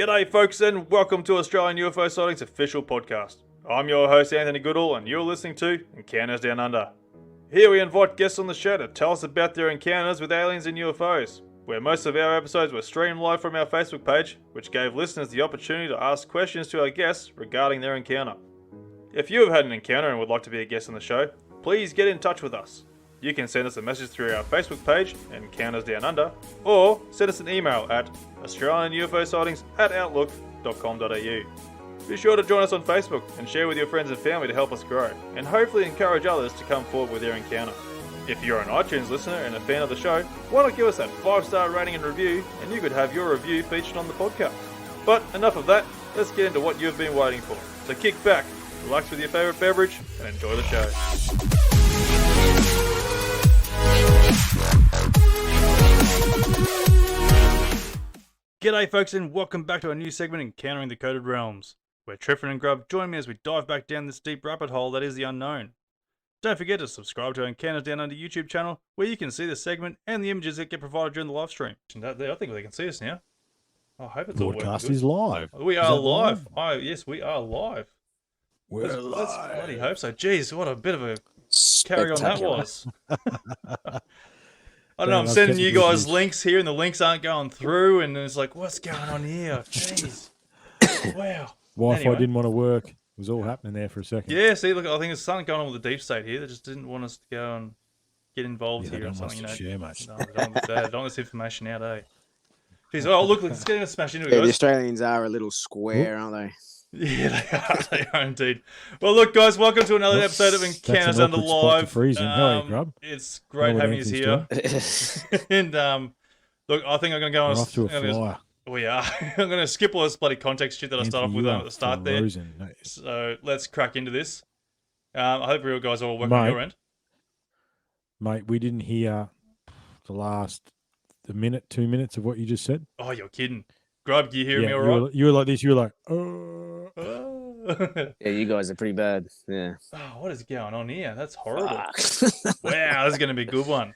G'day folks and welcome to Australian UFO Sightings official podcast. I'm your host Anthony Goodall and you're listening to Encounters Down Under. Here we invite guests on the show to tell us about their encounters with aliens and UFOs, where most of our episodes were streamed live from our Facebook page, which gave listeners the opportunity to ask questions to our guests regarding their encounter. If you have had an encounter and would like to be a guest on the show, please get in touch with us. You can send us a message through our Facebook page, Encounters Down Under, or send us an email at australianUFOsightings@outlook.com.au. Be sure to join us on Facebook and share with your friends and family to help us grow, and hopefully encourage others to come forward with their encounter. If you're an iTunes listener and a fan of the show, why not give us that 5-star rating and review, and you could have your review featured on the podcast. But enough of that, let's get into what you've been waiting for. So kick back, relax with your favourite beverage, and enjoy the show. G'day folks and welcome back to a new segment Encountering the Coded Realms, where Triffon and Grub join me as we dive back down this deep rabbit hole that is the unknown. Don't forget to subscribe to our Encounters Down Under YouTube channel, where you can see the segment and the images that get provided during the live stream. I think they can see us now. I hope it's all working. Broadcast is live. We are live. Oh yes, we are live. We're Let's live. bloody hope so. Jeez, what a bit of a carry on that was. I don't know, I'm sending you guys links here and the links aren't going through and it's like, what's going on here? Jeez. Wow. Wi-Fi didn't want to work. It was all happening there for a second. Yeah, see, look, I think there's something going on with the deep state here. They just didn't want us to go and get involved here or something. Share much. No, they don't want this information out, eh? Jeez, oh, look, it's getting smashed into it, Yeah, guys. the Australians are a little square, aren't they? Yeah, they are. They are indeed. Well, look, guys, welcome to another episode of Encounters Under Live. Freezing. How are you, Grub? It's great having you here. And look, I think I'm going to go on. We're off to a flyer. We are. I'm going to skip all this bloody context shit that I started off with at the start there. So let's crack into this. I hope you guys are all working on your end. Mate, we didn't hear the last 2 minutes of what you just said. Oh, you're kidding. Grub, do you hear me all right? You were like this. You were like, Yeah, you guys are pretty bad. Yeah. Oh, what is going on here? That's horrible. Wow, this is going to be a good one.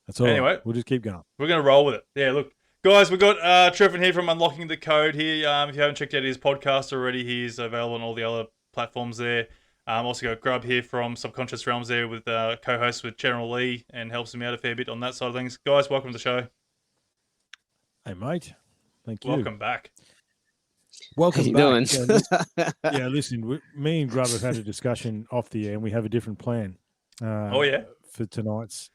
That's all. Anyway, we'll just keep going. We're going to roll with it. Yeah, look. Guys, we've got Triffon here from Unlocking the Code here. If you haven't checked out his podcast already, he's available on all the other platforms there. Also got Grub here from Subconscious Realms there with co-host with General Lee and helps him out a fair bit on that side of things. Guys, welcome to the show. Hey, mate. Thank you. Welcome back. Welcome How you back. doing? Yeah, listen, me and Grub have had a discussion off the air and we have a different plan. Oh, yeah? For tonight's.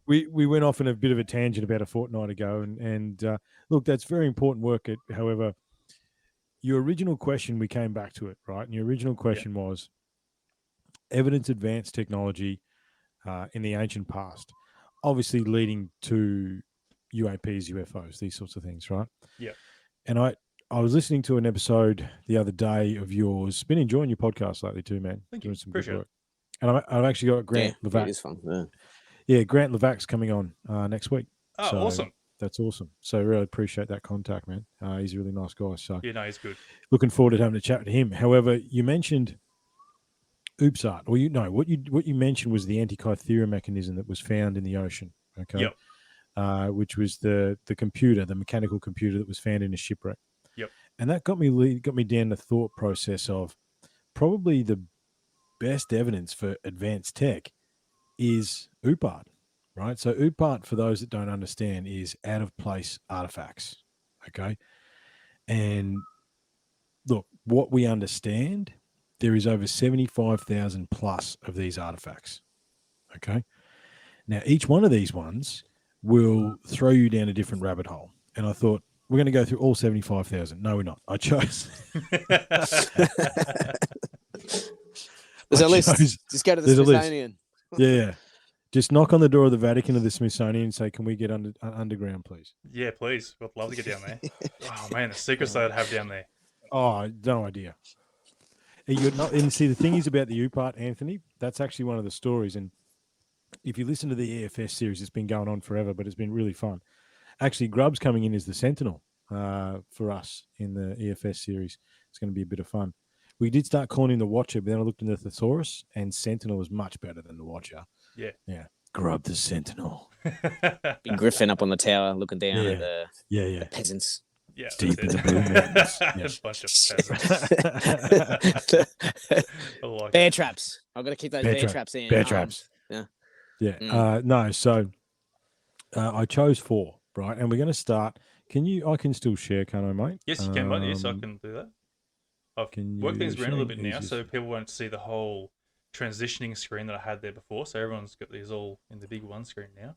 We went off in a bit of a tangent about a fortnight ago. And look, that's very important work. However, your original question, we came back to it, right? And your original question was evidence advanced technology in the ancient past, obviously leading to UAPs, UFOs, these sorts of things, right? Yeah. And I was listening to an episode the other day of yours. Been enjoying your podcast lately too, man. Thank Doing you. some Appreciate good work. And I've actually got Grant Levac. It is fun. Yeah, Grant Levac's coming on next week. Oh, so awesome. That's awesome. So really appreciate that contact, man. He's a really nice guy. So yeah, no, he's good. Looking forward to having a chat with him. However, you mentioned UPSART, or what you mentioned was the anti-Kythera mechanism that was found in the ocean. Okay. Yep. Which was the computer, the mechanical computer that was found in a shipwreck. Yep. And that got me down the thought process of probably the best evidence for advanced tech is UPART, right? So UPART, for those that don't understand, is out of place artifacts. Okay. And look, what we understand, there is over 75,000 plus of these artifacts. Okay. Now, each one of these ones will throw you down a different rabbit hole. And I thought, we're going to go through all 75,000. No, we're not. I chose. There's a list. Just go to the Smithsonian. Yeah. Just knock on the door of the Vatican or the Smithsonian and say, can we get underground, please? Yeah, please. We'd love to get down there. Oh, man, the secrets they'd have down there. Oh, no idea. And see, the thing is about the UPART, Anthony, that's actually one of the stories. And if you listen to the EFS series, it's been going on forever, but it's been really fun. Actually, Grub's coming in as the Sentinel for us in the EFS series. It's going to be a bit of fun. We did start calling him the Watcher, but then I looked into the Thesaurus, and Sentinel is much better than the Watcher. Yeah. Yeah. Grub the Sentinel. Big Griffin up on the tower looking down at the Yeah. peasants. Yeah, Deep in that's the Blue Mountains. it. Yeah. A bunch of peasants. I like Bear it. traps. I've got to keep those Bear bear trap- traps in. bear traps. Yeah. Yeah. No, so I chose 4, right? And we're going to start. I can still share, can't I, mate? Yes, you can, mate. Yes, I can do that. I've Can worked things you around a little share? bit now, Easiest. so people won't see the whole transitioning screen that I had there before. So everyone's got these all in the big one screen now.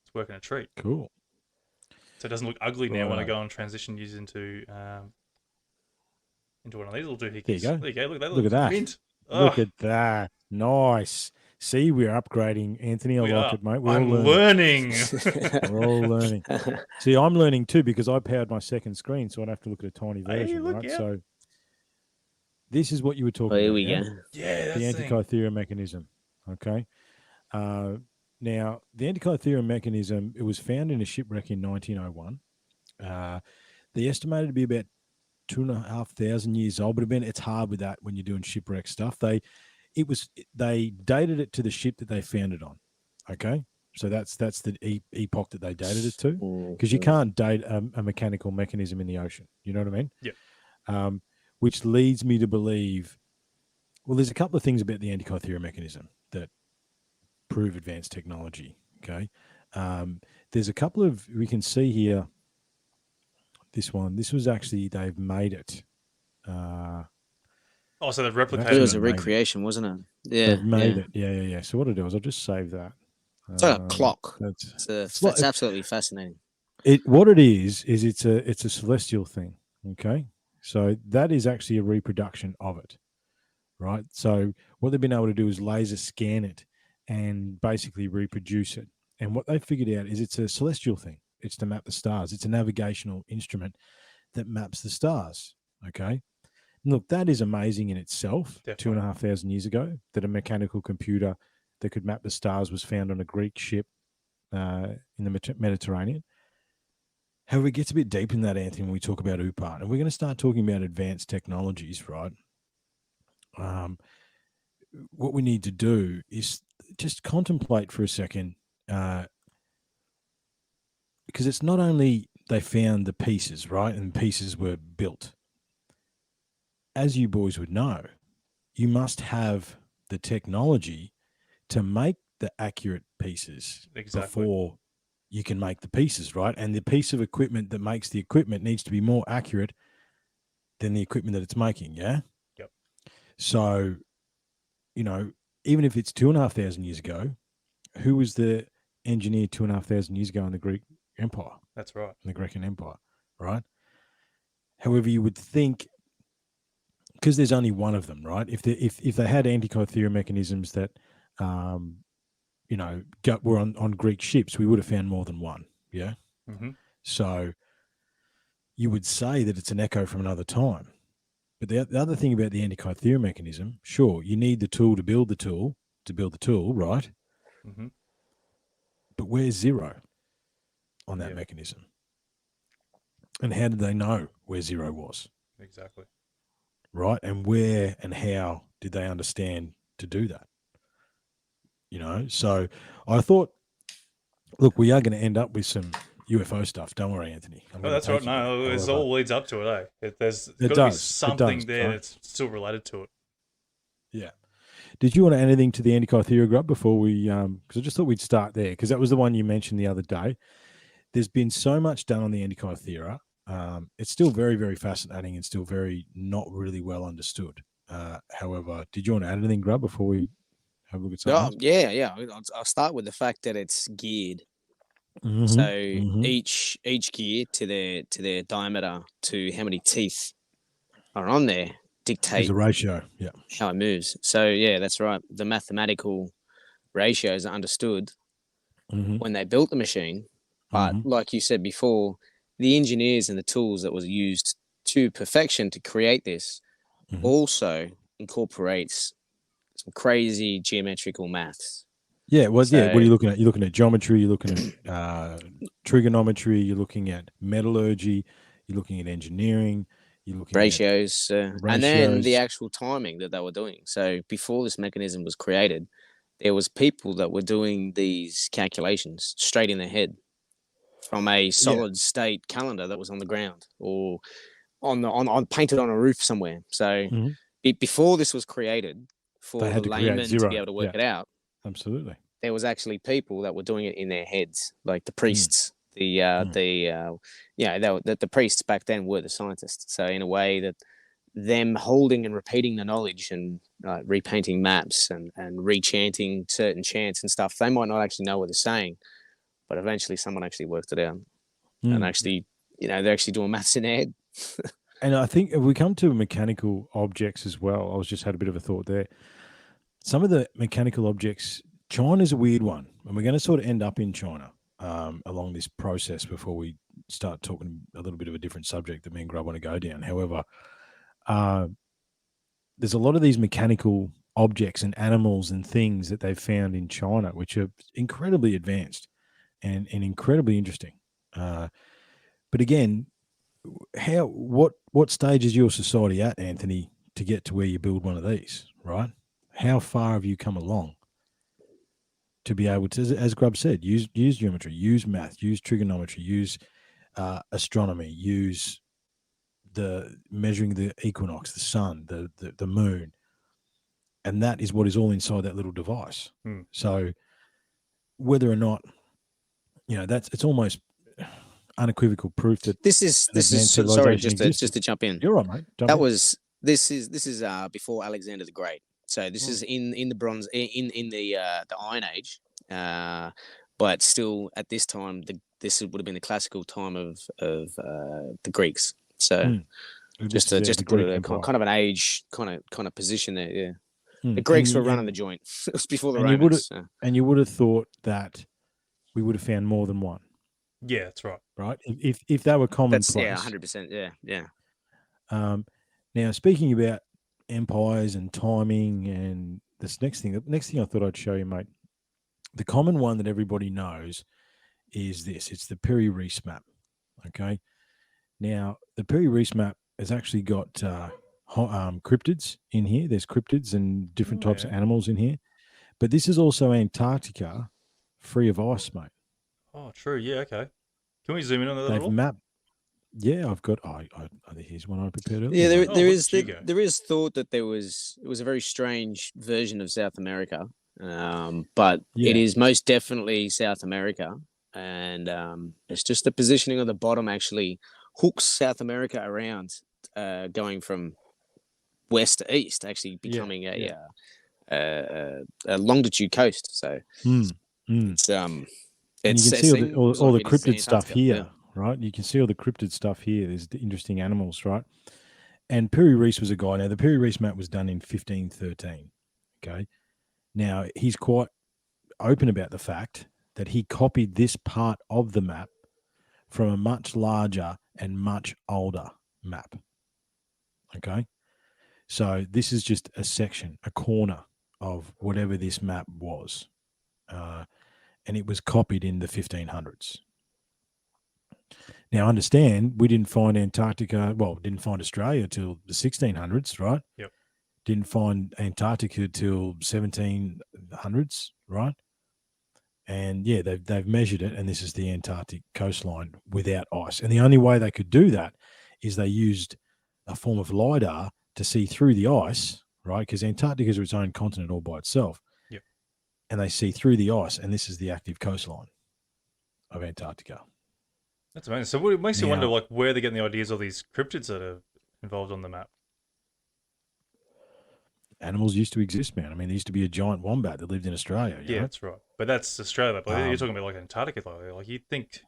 It's working a treat. Cool. So it doesn't look ugly now when I Righto. go and transition these into one of these little doohickeys. There you go. There you go. Look, that Look at looks that. mint. Look Oh, at that. Nice. See, we're upgrading, Anthony. I we like are. it, mate. We're I'm all learning. learning. We're all learning. See, I'm learning too because I powered my second screen, so I'd have to look at a tiny Hey, version, look, right? yeah. So this is what you were talking Here about. we Yeah? go. Yeah, that's The the thing. Antikythera mechanism. Okay. Now, the Antikythera mechanism, it was found in a shipwreck in 1901. They estimated to be about 2,500 years old, but it's hard with that when you're doing shipwreck stuff. They dated it to the ship that they found it on. Okay. So that's the epoch that they dated it to, because you can't date a mechanical mechanism in the ocean. You know what I mean? Yeah. Which leads me to believe, well, there's a couple of things about the Antikythera mechanism that prove advanced technology. Okay. There's a couple of, we can see here, this was actually, they've made it. Oh, so they've replicated It was it. a recreation, wasn't it? Yeah. They've made it. Yeah. So what I'll do is I'll just save that. It's like a clock. That's It's absolutely fascinating. what it is it's a celestial thing. Okay. So that is actually a reproduction of it. Right. So what they've been able to do is laser scan it and basically reproduce it. And what they figured out is it's a celestial thing. It's to map the stars. It's a navigational instrument that maps the stars. Okay. Look, that is amazing in itself. Definitely. 2,500 years ago, that a mechanical computer that could map the stars was found on a Greek ship in the Mediterranean. However, it gets a bit deep in that, Anthony, when we talk about UPART. And we're going to start talking about advanced technologies, right? What we need to do is just contemplate for a second, because it's not only they found the pieces, right? And pieces were built. As you boys would know, you must have the technology to make the accurate pieces before you can make the pieces, right? And the piece of equipment that makes the equipment needs to be more accurate than the equipment that it's making, yeah? Yep. So, even if it's 2,500 years ago, who was the engineer 2,500 years ago in the Greek Empire? That's right. In the Grecian Empire, right? However, you would think, because there's only one of them, right? If they had Antikythera mechanisms that, were on Greek ships, we would have found more than one, yeah? Mm-hmm. So you would say that it's an echo from another time. But the other thing about the Antikythera mechanism, sure, you need the tool to build the tool, right? Mm-hmm. But where's zero on that mechanism? And how did they know where zero was? Exactly. Right? And where and how did they understand to do that? So I thought, look, we are going to end up with some UFO stuff. Don't worry, Anthony. Oh, that's right. No, it all leads up to it, eh? There's got to be something there that's still related to it. Yeah. Did you want to add anything to the Antikythera Grub before we, because I just thought we'd start there, because that was the one you mentioned the other day. There's been so much done on the Antikythera. It's still very, very fascinating and still very not really well understood. However, did you want to add anything, Grub, before we have a look at something? Yeah. I'll start with the fact that it's geared. Mm-hmm. So each gear to their diameter to how many teeth are on there dictate the ratio, how it moves. So yeah, that's right. The mathematical ratios are understood when they built the machine, but like you said before, the engineers and the tools that was used to perfection to create this also incorporates some crazy geometrical maths. Yeah, well, what are you looking at? You're looking at geometry, you're looking at trigonometry, you're looking at metallurgy, you're looking at engineering, you're looking ratios, at and then the actual timing that they were doing. So before this mechanism was created, there was people that were doing these calculations straight in their head from a solid state calendar that was on the ground or on painted on a roof somewhere. So before this was created, for the layman to be able to work it out, absolutely, there was actually people that were doing it in their heads, like the priests. The priests back then were the scientists. So in a way that them holding and repeating the knowledge and repainting maps and rechanting certain chants and stuff, they might not actually know what they're saying, but eventually someone actually worked it out and actually, they're actually doing maths in their head. And I think if we come to mechanical objects as well, I was just had a bit of a thought there. Some of the mechanical objects, China's a weird one, and we're going to sort of end up in China along this process before we start talking a little bit of a different subject that me and Grub want to go down. However, there's a lot of these mechanical objects and animals and things that they've found in China, which are incredibly advanced and incredibly interesting. But again, what stage is your society at, Anthony, to get to where you build one of these, right? How far have you come along to be able to, as Grub said, use geometry, use math, use trigonometry, use astronomy, use the measuring the equinox, the sun, the moon, and that is what is all inside that little device. So whether or not, it's almost unequivocal proof that this is sorry, just to jump in. You're right, mate. This is before Alexander the Great. So this is in the bronze in the Iron Age, but still at this time this would have been the classical time of the Greeks. So just to put it kind of an age kind of position there. Yeah, the Greeks were running the joint. It was before the Romans. And you would have thought that we would have found more than one. Yeah, that's right. Right, if they were commonplace. 100%. Yeah. Now, speaking about empires and timing, and the next thing I thought I'd show you, mate. The common one that everybody knows is this. It's the Piri-Reis map. Okay. Now, the Piri-Reis map has actually got cryptids in here. There's cryptids and different types of animals in here. But this is also Antarctica free of ice, mate. Oh, true. Yeah, okay. Can we zoom in on that a little? Mapped. Yeah, I've got. Here's one I prepared earlier. Yeah, there is thought that it was a very strange version of South America, but it is most definitely South America, and it's just the positioning of the bottom actually hooks South America around, going from west to east, actually becoming a longitude coast. So it's and you can see all the cryptid stuff here, right? You can see all the cryptid stuff here. There's the interesting animals, right? And Piri-Reis was a guy. Now, the Piri-Reis map was done in 1513. Okay. Now, he's quite open about the fact that he copied this part of the map from a much larger and much older map. Okay. So this is just a section, a corner of whatever this map was. And it was copied in the 1500s. Now, understand, we didn't find Antarctica, didn't find Australia till the 1600s, right? Yep. Didn't find Antarctica till 1700s, right? And yeah, they've measured it, and this is the Antarctic coastline without ice. And the only way they could do that is they used a form of LiDAR to see through the ice, right? Because Antarctica is its own continent all by itself. Yep. And they see through the ice, and this is the active coastline of Antarctica. That's amazing. So it makes you wonder, like, where they're getting the ideas of these cryptids that are involved on the map. Animals used to exist, man. I mean, there used to be a giant wombat that lived in Australia. Yeah, that's right. But that's Australia. But you're talking about like Antarctica, like you'd think.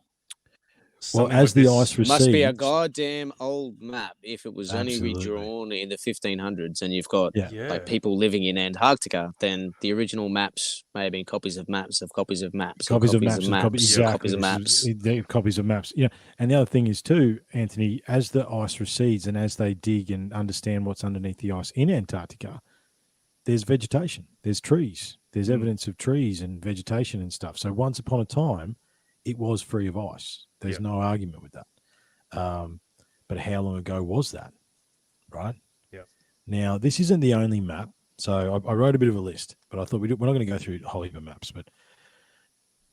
Well, as the ice recedes, must be a goddamn old map if it was only redrawn in the 1500s, and you've got like people living in Antarctica. Then the original maps may have been copies of maps of copies of maps, copies of maps, copies of maps. Copies of maps. Yeah, and the other thing is too, Anthony, as the ice recedes and as they dig and understand what's underneath the ice in Antarctica, there's vegetation, there's trees, there's evidence of trees and vegetation and stuff. So once upon a time, it was free of ice. There's no argument with that. But how long ago was that? Right? Yeah. Now, this isn't the only map. So I wrote a bit of a list, but I thought we're not going to go through a whole heap of maps. But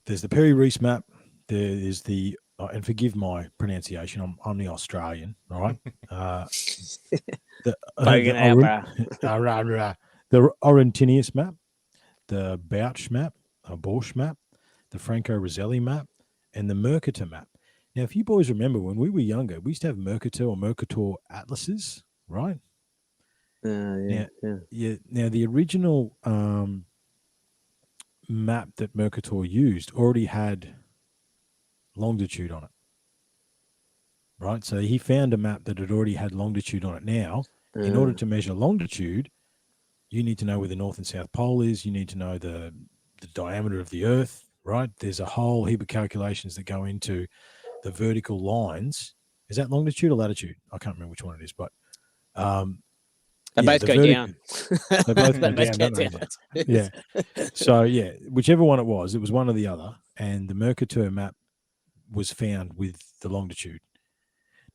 there's the Perry Reese map. There is the and forgive my pronunciation. I'm the Australian, all right. The Orentinius map, the Bouch map, a Borsch map, the Franco Roselli map, and the Mercator map. Now, if you boys remember, when we were younger, we used to have Mercator or Mercator atlases, right? Now, the original map that Mercator used already had longitude on it, right? So he found a map that had already had longitude on it. Now, in order to measure longitude, you need to know where the North and South Pole is. You need to know the diameter of the Earth, right? There's a whole heap of calculations that go into the vertical lines. Is that longitude or latitude? I can't remember which one it is, but they both go down. They both go down. Yeah. So yeah, whichever one it was one or the other. And the Mercator map was found with the longitude.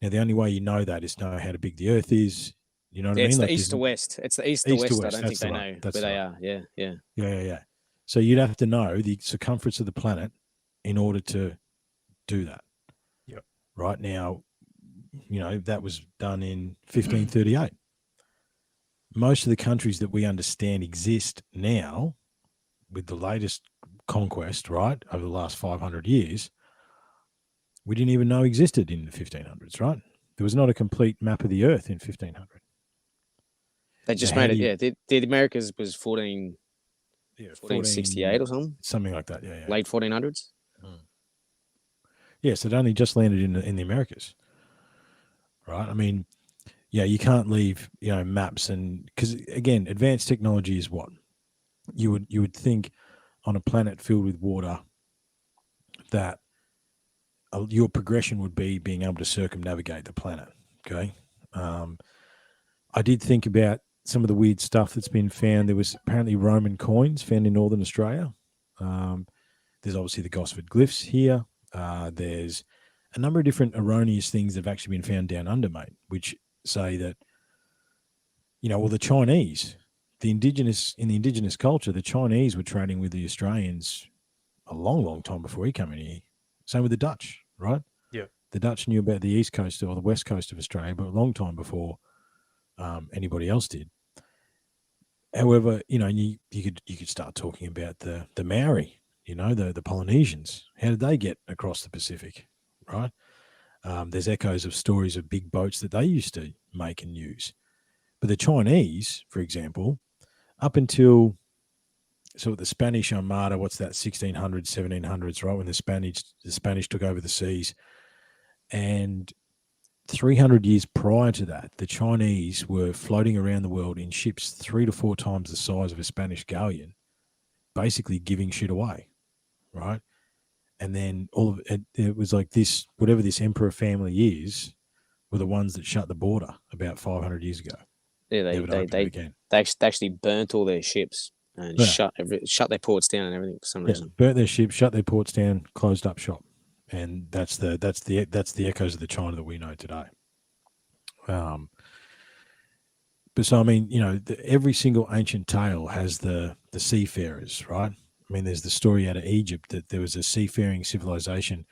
Now, the only way you know that is to know how big the Earth is. You know what I mean? It's the east to west. It's the east to west. I don't think they know where they are. Yeah. So you'd have to know the circumference of the planet in order to do that. Yep. Right now, that was done in 1538. Most of the countries that we understand exist now, with the latest conquest, right, over the last 500 years, we didn't even know existed in the 1500s, right? There was not a complete map of the Earth in 1500. They just made it, the Americas was 1468 or something? Something like that, yeah. Late 1400s? Yes, it only just landed in the Americas, right? I mean, yeah, you can't leave, maps, and because again, advanced technology is what you would think on a planet filled with water that your progression would be being able to circumnavigate the planet. Okay, I did think about some of the weird stuff that's been found. There was apparently Roman coins found in northern Australia. There's obviously the Gosford glyphs here. There's a number of different erroneous things that have actually been found down under, mate, which say that, the Chinese, in the indigenous culture, the Chinese were trading with the Australians a long, long time before he came in here. Same with the Dutch, right? Yeah. The Dutch knew about the east coast or the west coast of Australia, but a long time before anybody else did. However, you could start talking about the Maori, the Polynesians. How did they get across the Pacific, right? There's echoes of stories of big boats that they used to make and use. But the Chinese, for example, up until the Spanish Armada, what's that, 1600s, 1700s, right, when the Spanish took over the seas, and 300 years prior to that, the Chinese were floating around the world in ships 3 to 4 times the size of a Spanish galleon, basically giving shit away, right? And then all of it was like this, whatever this emperor family is, were the ones that shut the border about 500 years ago. Yeah, they actually burnt all their ships and shut their ports down and everything for some reason. Burnt their ships, shut their ports down, closed up shop. And that's the echoes of the China that we know today. But so I mean, every single ancient tale has the seafarers, right? I mean, there's the story out of Egypt that there was a seafaring civilization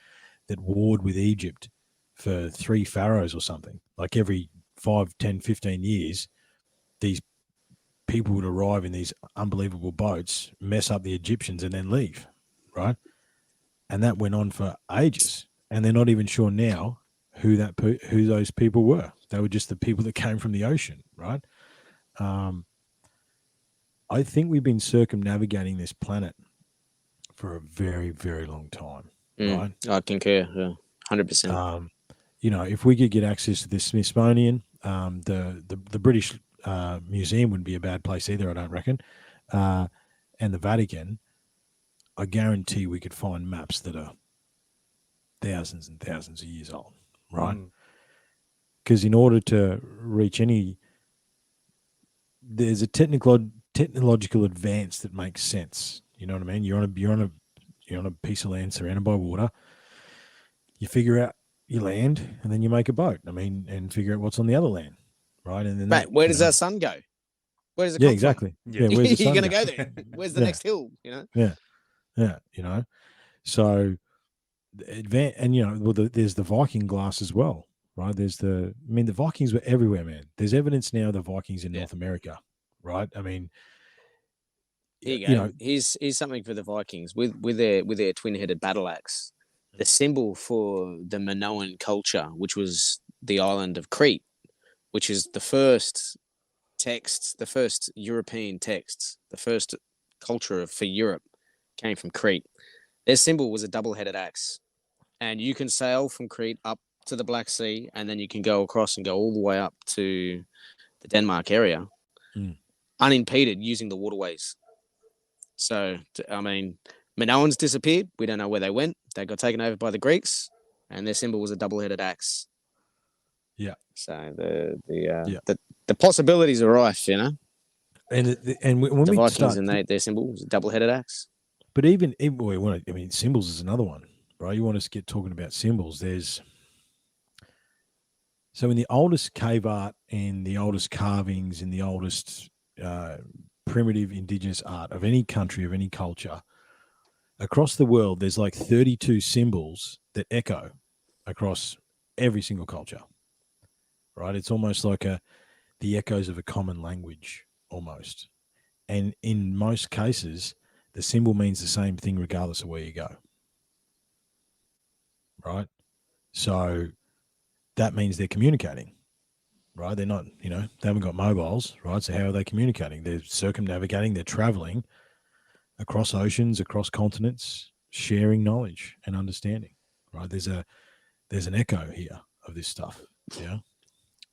that warred with Egypt for 3 pharaohs or something. Like every 5, 10, 15 years, these people would arrive in these unbelievable boats, mess up the Egyptians, and then leave, right? And that went on for ages, and they're not even sure now who those people were. They were just the people that came from the ocean, right? I think we've been circumnavigating this planet for a very, very long time, right? I concur, 100%. If we could get access to this Smithsonian, the British Museum wouldn't be a bad place either, I don't reckon, and the Vatican, I guarantee we could find maps that are thousands and thousands of years old, right? Because in order to reach there's a technological advance that makes sense. You know what I mean? You're on a piece of land surrounded by water. You figure out your land, and then you make a boat. I mean, and figure out what's on the other land, right? And then where does our sun go? Where does it Yeah, come exactly. from? Yeah, Yeah. where's the You're sun going to go? go there. Where's the Yeah. next hill? You know? Yeah, you know. So, and you know, well, there's the Viking glass as well, right? The Vikings were everywhere, man. There's evidence now of the Vikings in North America, right? I mean, Here you you go. know, Here's something for the Vikings with their twin-headed battle axe. The symbol for the Minoan culture, which was the island of Crete, which is the first texts, the first European texts, the first culture for Europe came from Crete. Their symbol was a double-headed axe, and you can sail from Crete up to the Black Sea, and then you can go across and go all the way up to the Denmark area, unimpeded using the waterways. So, I mean, Minoans disappeared. We don't know where they went. They got taken over by the Greeks, and their symbol was a double-headed axe. Yeah. So the possibilities are rife, you know. And when The we Vikings start, and their symbol was a double-headed axe. but even I mean, symbols is another one, right? You want to get talking about symbols? So in the oldest cave art and the oldest carvings and the oldest primitive indigenous art of any country, of any culture across the world, there's like 32 symbols that echo across every single culture, right? It's almost like the echoes of a common language almost. And in most cases, the symbol means the same thing regardless of where you go, right? So that means they're communicating, right? They're not, they haven't got mobiles, right? So how are they communicating? They're circumnavigating, they're traveling across oceans, across continents, sharing knowledge and understanding, right? There's an echo here of this stuff, yeah.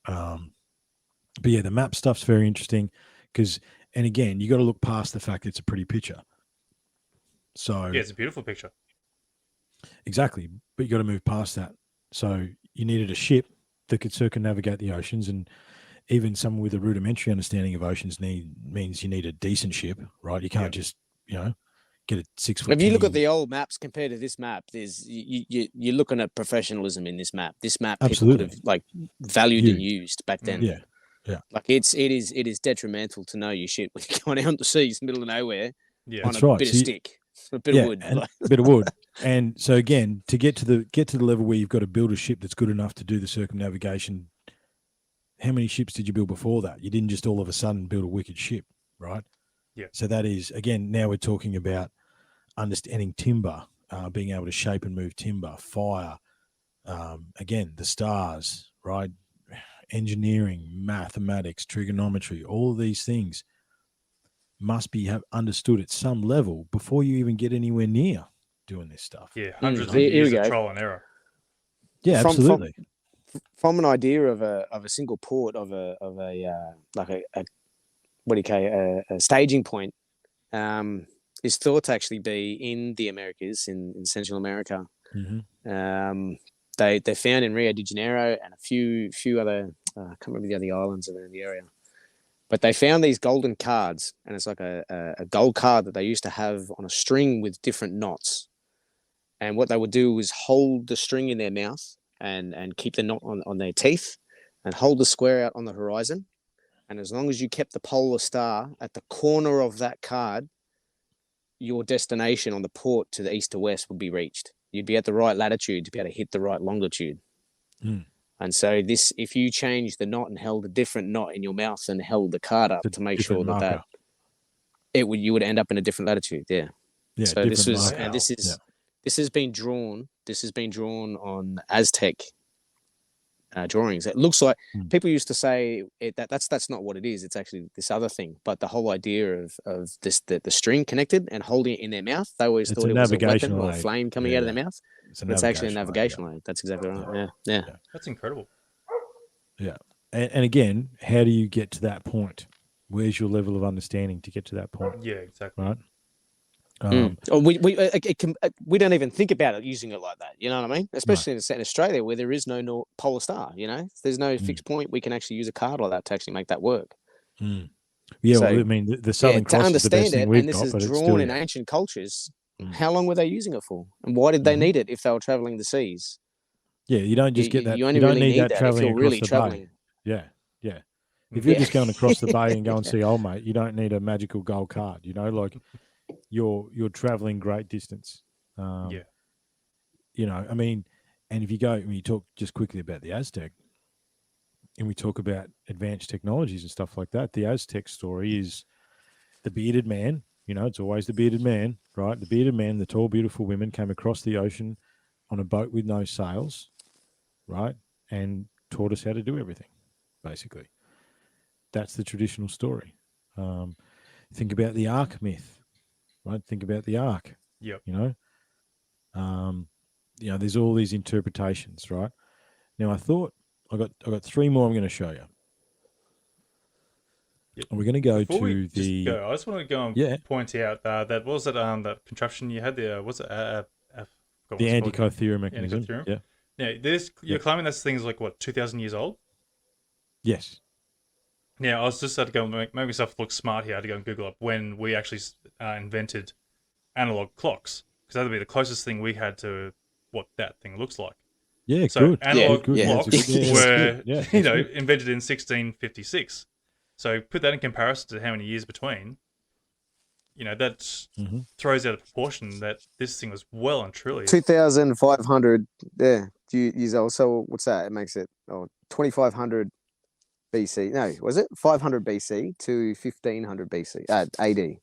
But yeah, the map stuff's very interesting because, and again, you got to look past the fact it's a pretty picture. So Yeah, it's a beautiful picture. Exactly, but you got to move past that. So you needed a ship that could circumnavigate the oceans, and even someone with a rudimentary understanding of oceans means you need a decent ship, right? You can't just get a 6 foot. If you look at the old maps compared to this map, there's you're looking at professionalism in this map. This map people could have like valued and used back then. Yeah. Like it is detrimental to know your shit when you're going out on the seas, middle of nowhere, on That's a right. bit of stick, a bit of wood, a bit of wood. And so again, to get to the level where you've got to build a ship that's good enough to do the circumnavigation. How many ships did you build before that? You didn't just all of a sudden build a wicked ship, right? Yeah. So that is, again, now we're talking about understanding timber, being able to shape and move timber, fire, again, the stars, right? Engineering, mathematics, trigonometry, all of these things must be understood at some level before you even get anywhere near doing this stuff. Yeah, hundreds of years of trial and error. Yeah, absolutely. From an idea of a single port of a like a what do you call it, a staging point, is thought to actually be in the Americas, in Central America. Mm-hmm. They found in Rio de Janeiro and a few other I can't remember the other islands around the area, but they found these golden cards, and it's like a gold card that they used to have on a string with different knots. And what they would do was hold the string in their mouth and keep the knot on their teeth and hold the square out on the horizon. And as long as you kept the polar star at the corner of that card, your destination on the port to the east to west would be reached. You'd be at the right latitude to be able to hit the right longitude. And so if you change the knot and held a different knot in your mouth and held the card up to make sure that you would end up in a different latitude. Yeah. So this has been drawn on Aztec drawings. It looks like people used to say that's not what it is. It's actually this other thing. But the whole idea of this the string connected and holding it in their mouth, they always thought it was a weapon or a flame coming out of their mouth. It's actually a navigational aid. That's exactly right. Yeah. That's incredible. Yeah. And again, how do you get to that point? Where's your level of understanding to get to that point? Yeah, exactly. Right. We don't even think about it using it like that. You know what I mean? Especially in Australia, where there is no polar star. You know, there's no fixed point. We can actually use a card like that to actually make that work. Yeah, well, I mean, the Southern Cross is the best thing we've got, but it's drawn in ancient cultures. How long were they using it for, and why did they need it if they were traveling the seas? Yeah, you don't just get that. You only really need that if you're really traveling. traveling. Yeah. If you're just going across the bay and go and see old mate, you don't need a magical gold card. Like you're traveling great distance. Yeah. I mean, and if you go, when you talk just quickly about the Aztec, and we talk about advanced technologies and stuff like that, the Aztec story is the bearded man. It's always the bearded man, right? The bearded man, the tall, beautiful women came across the ocean on a boat with no sails, right? And taught us how to do everything, basically. That's the traditional story. Think about the Ark myth, right? Think about the Ark. Yep. There's all these interpretations, right? Now, I thought I got three more I'm going to show you. Yep. We're going to go Before to the. I just want to go and point out that that contraption you had there. Was it the Antikythera mechanism? Antikythera. Yeah. Now, you're claiming this thing is like what, 2,000 years old? Yes. Yeah, I was just had to go and make myself look smart here. I had to go and Google up when we actually invented analog clocks, because that would be the closest thing we had to what that thing looks like. Yeah, so good. Analog clocks were good. invented in 1656. So put that in comparison to how many years between. That throws out a proportion that this thing was well and truly 2,500 years old. So what's that? It makes it 2,500 BC. No, was it 500 BC to 1,500 BC? AD.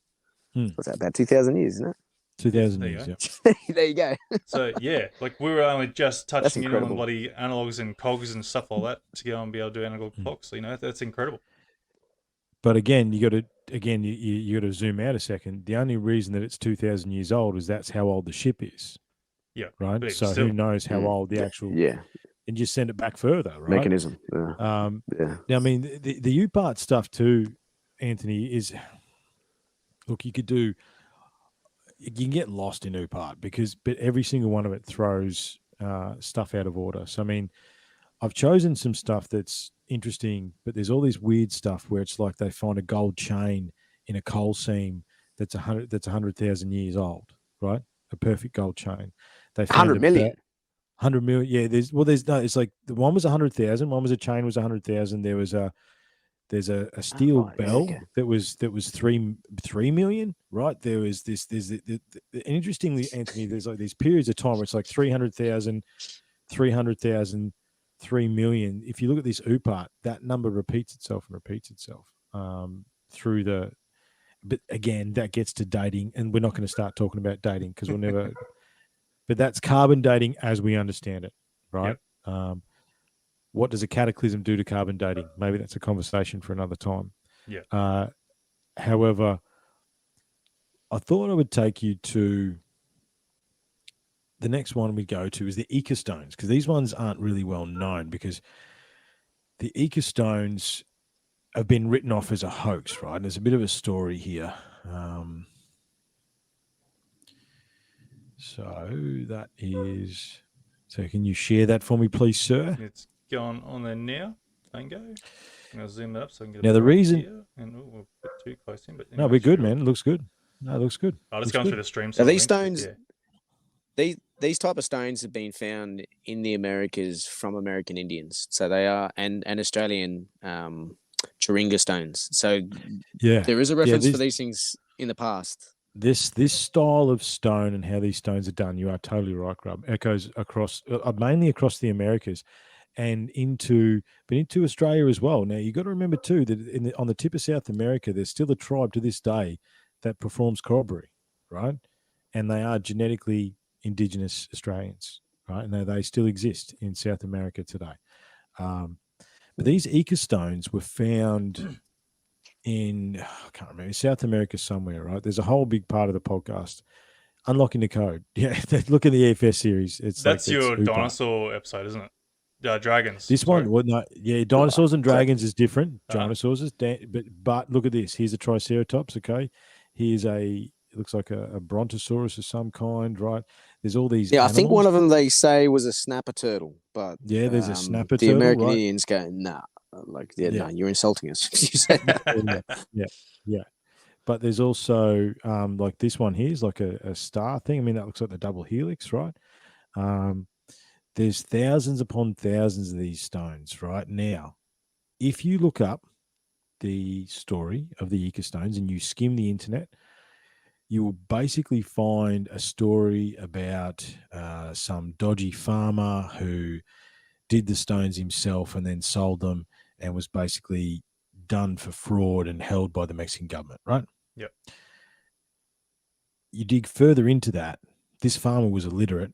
What's that? About 2,000 years, isn't it? 2,000 years. Yeah. There you go. So yeah, like we were only just touching in on bloody analogs and cogs and stuff like that to go and be able to do analog clocks. That's incredible. But again, you got to zoom out a second. The only reason that it's 2,000 years old is that's how old the ship is. Yeah. Right. So who knows how old the actual and just send it back further, right? Mechanism. Now, I mean, the U-part stuff too, Anthony, is look, you can get lost in U-part but every single one of it throws stuff out of order. So I mean, I've chosen some stuff that's interesting, but there's all this weird stuff where it's like they find a gold chain in a coal seam that's 100,000 years old, right? A perfect gold chain. They found 100 million. 100 million. Yeah, there's no. It's like the one was 100,000. One was a chain was 100,000. There's a steel bell that was 3 million, right? There was this. And interestingly, Anthony, there's like these periods of time where it's like 300,000, 300,000. 3 million. If you look at this U-part, that number repeats itself through the. But again, that gets to dating, and we're not going to start talking about dating because we'll never. But that's carbon dating as we understand it, right? Yep. What does a cataclysm do to carbon dating? Maybe that's a conversation for another time. Yeah. However, I thought I would take you to. The next one we go to is the ecostones, because these ones aren't really well known because the ecostones have been written off as a hoax, right? And there's a bit of a story here. So that is. So can you share that for me, please, sir? It's going on there now. Tango. I'm going to zoom that up so I can get now the reason. Here. And we're a bit too close in, but no, we're good, man. It looks good. No, it looks good. I'll just go through the stream. Are these stones? These type of stones have been found in the Americas from American Indians. So they are and Australian Chiringa stones. So there is a reference for these things in the past. This style of stone and how these stones are done, you are totally right, Grub. Echoes across mainly across the Americas and into Australia as well. Now you got to remember too that on the tip of South America, there's still a tribe to this day that performs corroboree, right? And they are genetically Indigenous Australians, right? And they still exist in South America today. But these ecostones were found in, I can't remember, South America somewhere, right? There's a whole big part of the podcast, Unlocking the Code. Yeah, look at the EFS series. That's your dinosaur episode, isn't it? Dragons. This one, well, no, dinosaurs and dragons is different. Dinosaurs is, but look at this. Here's a Triceratops, okay? Here's it looks like a Brontosaurus of some kind, right? There's all these. Yeah, animals. I think one of them they say was a snapper turtle, but there's a snapper turtle. The American Indians go, nah, no, you're insulting us. You said that. Yeah. But there's also like this one here is like a star thing. I mean, that looks like the double helix, right? There's thousands upon thousands of these stones right now. If you look up the story of the Ika stones and you skim the internet, you will basically find a story about some dodgy farmer who did the stones himself and then sold them and was basically done for fraud and held by the Mexican government, right? Yep. You dig further into that, this farmer was illiterate.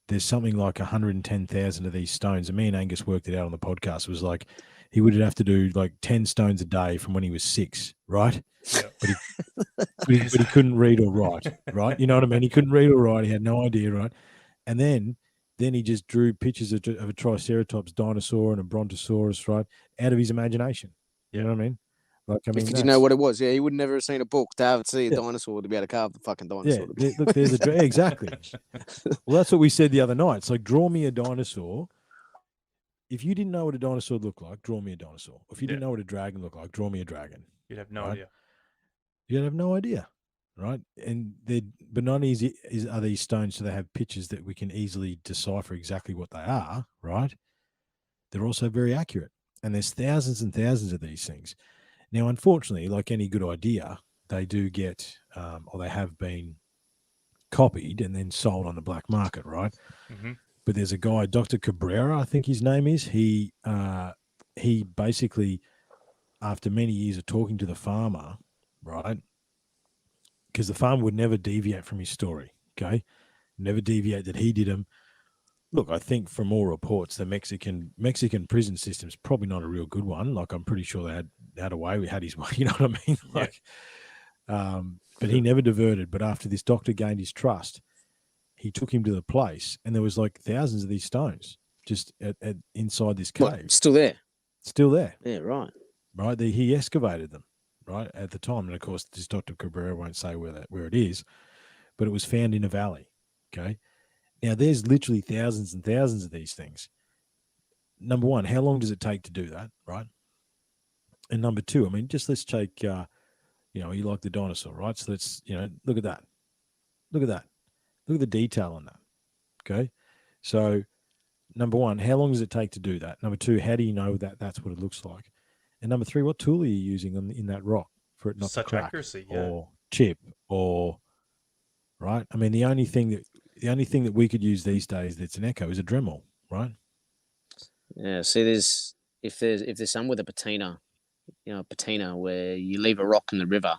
There's something like 110,000 of these stones. And me and Angus worked it out on the podcast. It was like he would have to do like 10 stones a day from when he was 6, right? Yeah. But he couldn't read or write, right? You know what I mean? He couldn't read or write. He had no idea, right? And then he just drew pictures of a Triceratops dinosaur and a Brontosaurus, right, out of his imagination. You know what I mean? Like, I mean, if you didn't know what it was, he would never have seen a book to see a dinosaur to be able to carve the fucking dinosaur. Yeah, look, there's exactly. Well, that's what we said the other night. It's like, draw me a dinosaur. If you didn't know what a dinosaur looked like, draw me a dinosaur. If you didn't know what a dragon looked like, draw me a dragon. You'd have no idea. You'd have no idea, right? And but not easy are these stones, so they have pictures that we can easily decipher exactly what they are, right? They're also very accurate, and there's thousands and thousands of these things. Now, unfortunately, like any good idea, they do get, or they have been copied and then sold on the black market, right? Mm-hmm. But there's a guy, Dr. Cabrera, I think his name is. He basically, after many years of talking to the farmer, right, because the farmer would never deviate from his story, okay, never deviate that he did them. Look, I think from all reports, the Mexican prison system is probably not a real good one. Like, I'm pretty sure they had his way. You know what I mean? Like, but he never diverted. But after this doctor gained his trust, he took him to the place, and there was like thousands of these stones just at inside this cave. What, still there? Still there. Yeah, right. Right. He excavated them, right, at the time. And of course, this Dr. Cabrera won't say where it is, but it was found in a valley. Okay. Now, there's literally thousands and thousands of these things. Number one, how long does it take to do that, right? And number two, I mean, just let's take, you like the dinosaur, right? So let's, look at that. Look at that. Look at the detail on that, okay? So, number one, how long does it take to do that? Number two, how do you know that that's what it looks like? And number three, what tool are you using in that rock for it not to crack accuracy, or chip or, right? I mean, the only thing that we could use these days that's an echo is a Dremel, right? Yeah. See, if there's some with a patina, patina where you leave a rock in the river,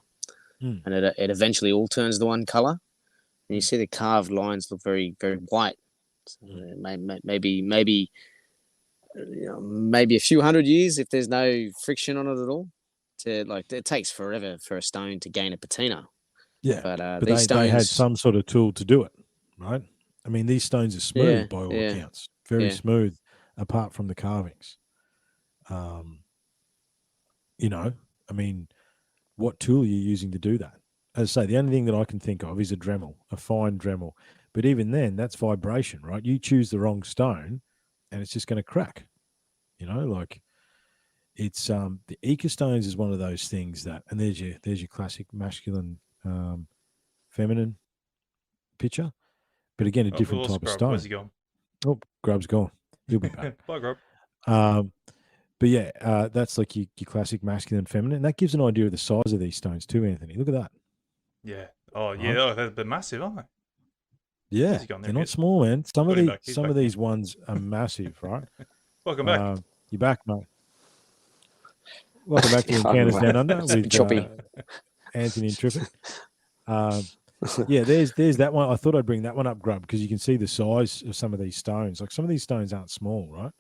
and it eventually all turns the one color, and you see the carved lines look very, very white. So maybe a few hundred years if there's no friction on it at all. It takes forever for a stone to gain a patina. Yeah, but these stones, they had some sort of tool to do it, right? I mean, these stones are smooth by all accounts, very smooth, apart from the carvings. I mean, what tool are you using to do that? As I say, the only thing that I can think of is a Dremel, a fine Dremel. But even then, that's vibration, right? You choose the wrong stone, and it's just going to crack. Like, it's the Ika stones is one of those things that, and there's your classic masculine, feminine picture, but again, a different type of stone. Where's he gone? Oh, Grub's gone. He'll be back. Bye, Grub. But yeah, that's like your classic masculine, feminine, and that gives an idea of the size of these stones too, Anthony. Look at that. Yeah. Oh, yeah. Oh, they're massive, aren't they? Yeah, they're not small, man. Some of these ones are massive, right? Welcome back. You're back, mate. Welcome back to Encounters Down Under with Anthony and Triffon. Yeah, there's that one. I thought I'd bring that one up, Grub, because you can see the size of some of these stones. Like, some of these stones aren't small, right?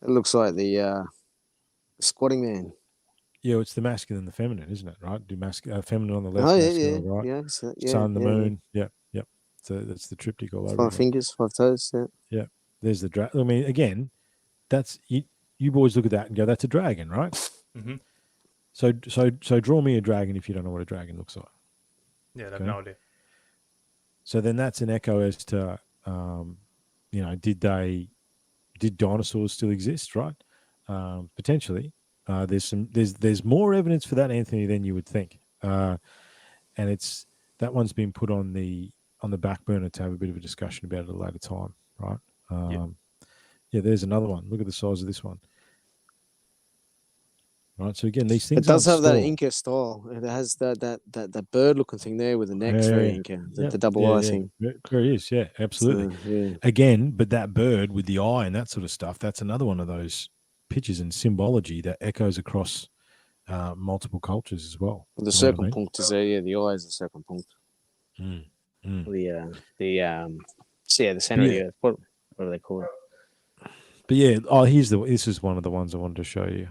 It looks like the squatting man. Yeah, it's the masculine and the feminine, isn't it? Right? Do feminine on the left, masculine on the right. Yeah, Sun, the moon. Yeah. Yep. So that's the triptych all over. 5 fingers, 5 toes. Yeah. Yeah. There's the dragon. I mean, again, that's you boys look at that and go, "That's a dragon, right?" Mm-hmm. So draw me a dragon if you don't know what a dragon looks like. Yeah, I have no idea. So then that's an echo as to, did dinosaurs still exist, right? Potentially. There's more evidence for that, Anthony, than you would think. And that one's been put on the back burner to have a bit of a discussion about it at a later time, right? Yeah, there's another one. Look at the size of this one. right? So again, these It things does aren't have that stored. Inca style. It has that bird looking thing there with the neck. It's Yeah, very yeah, Inca. yeah. The double eye thing. There is, yeah, absolutely. So, yeah. Again, but that bird with the eye and that sort of stuff, that's another one of those pictures and symbology that echoes across multiple cultures as well. The You know what I mean? circumpunct is there. Yeah, the eye is the circumpunct. Mm, mm. The center of the earth. What do they call it? But yeah, this is one of the ones I wanted to show you.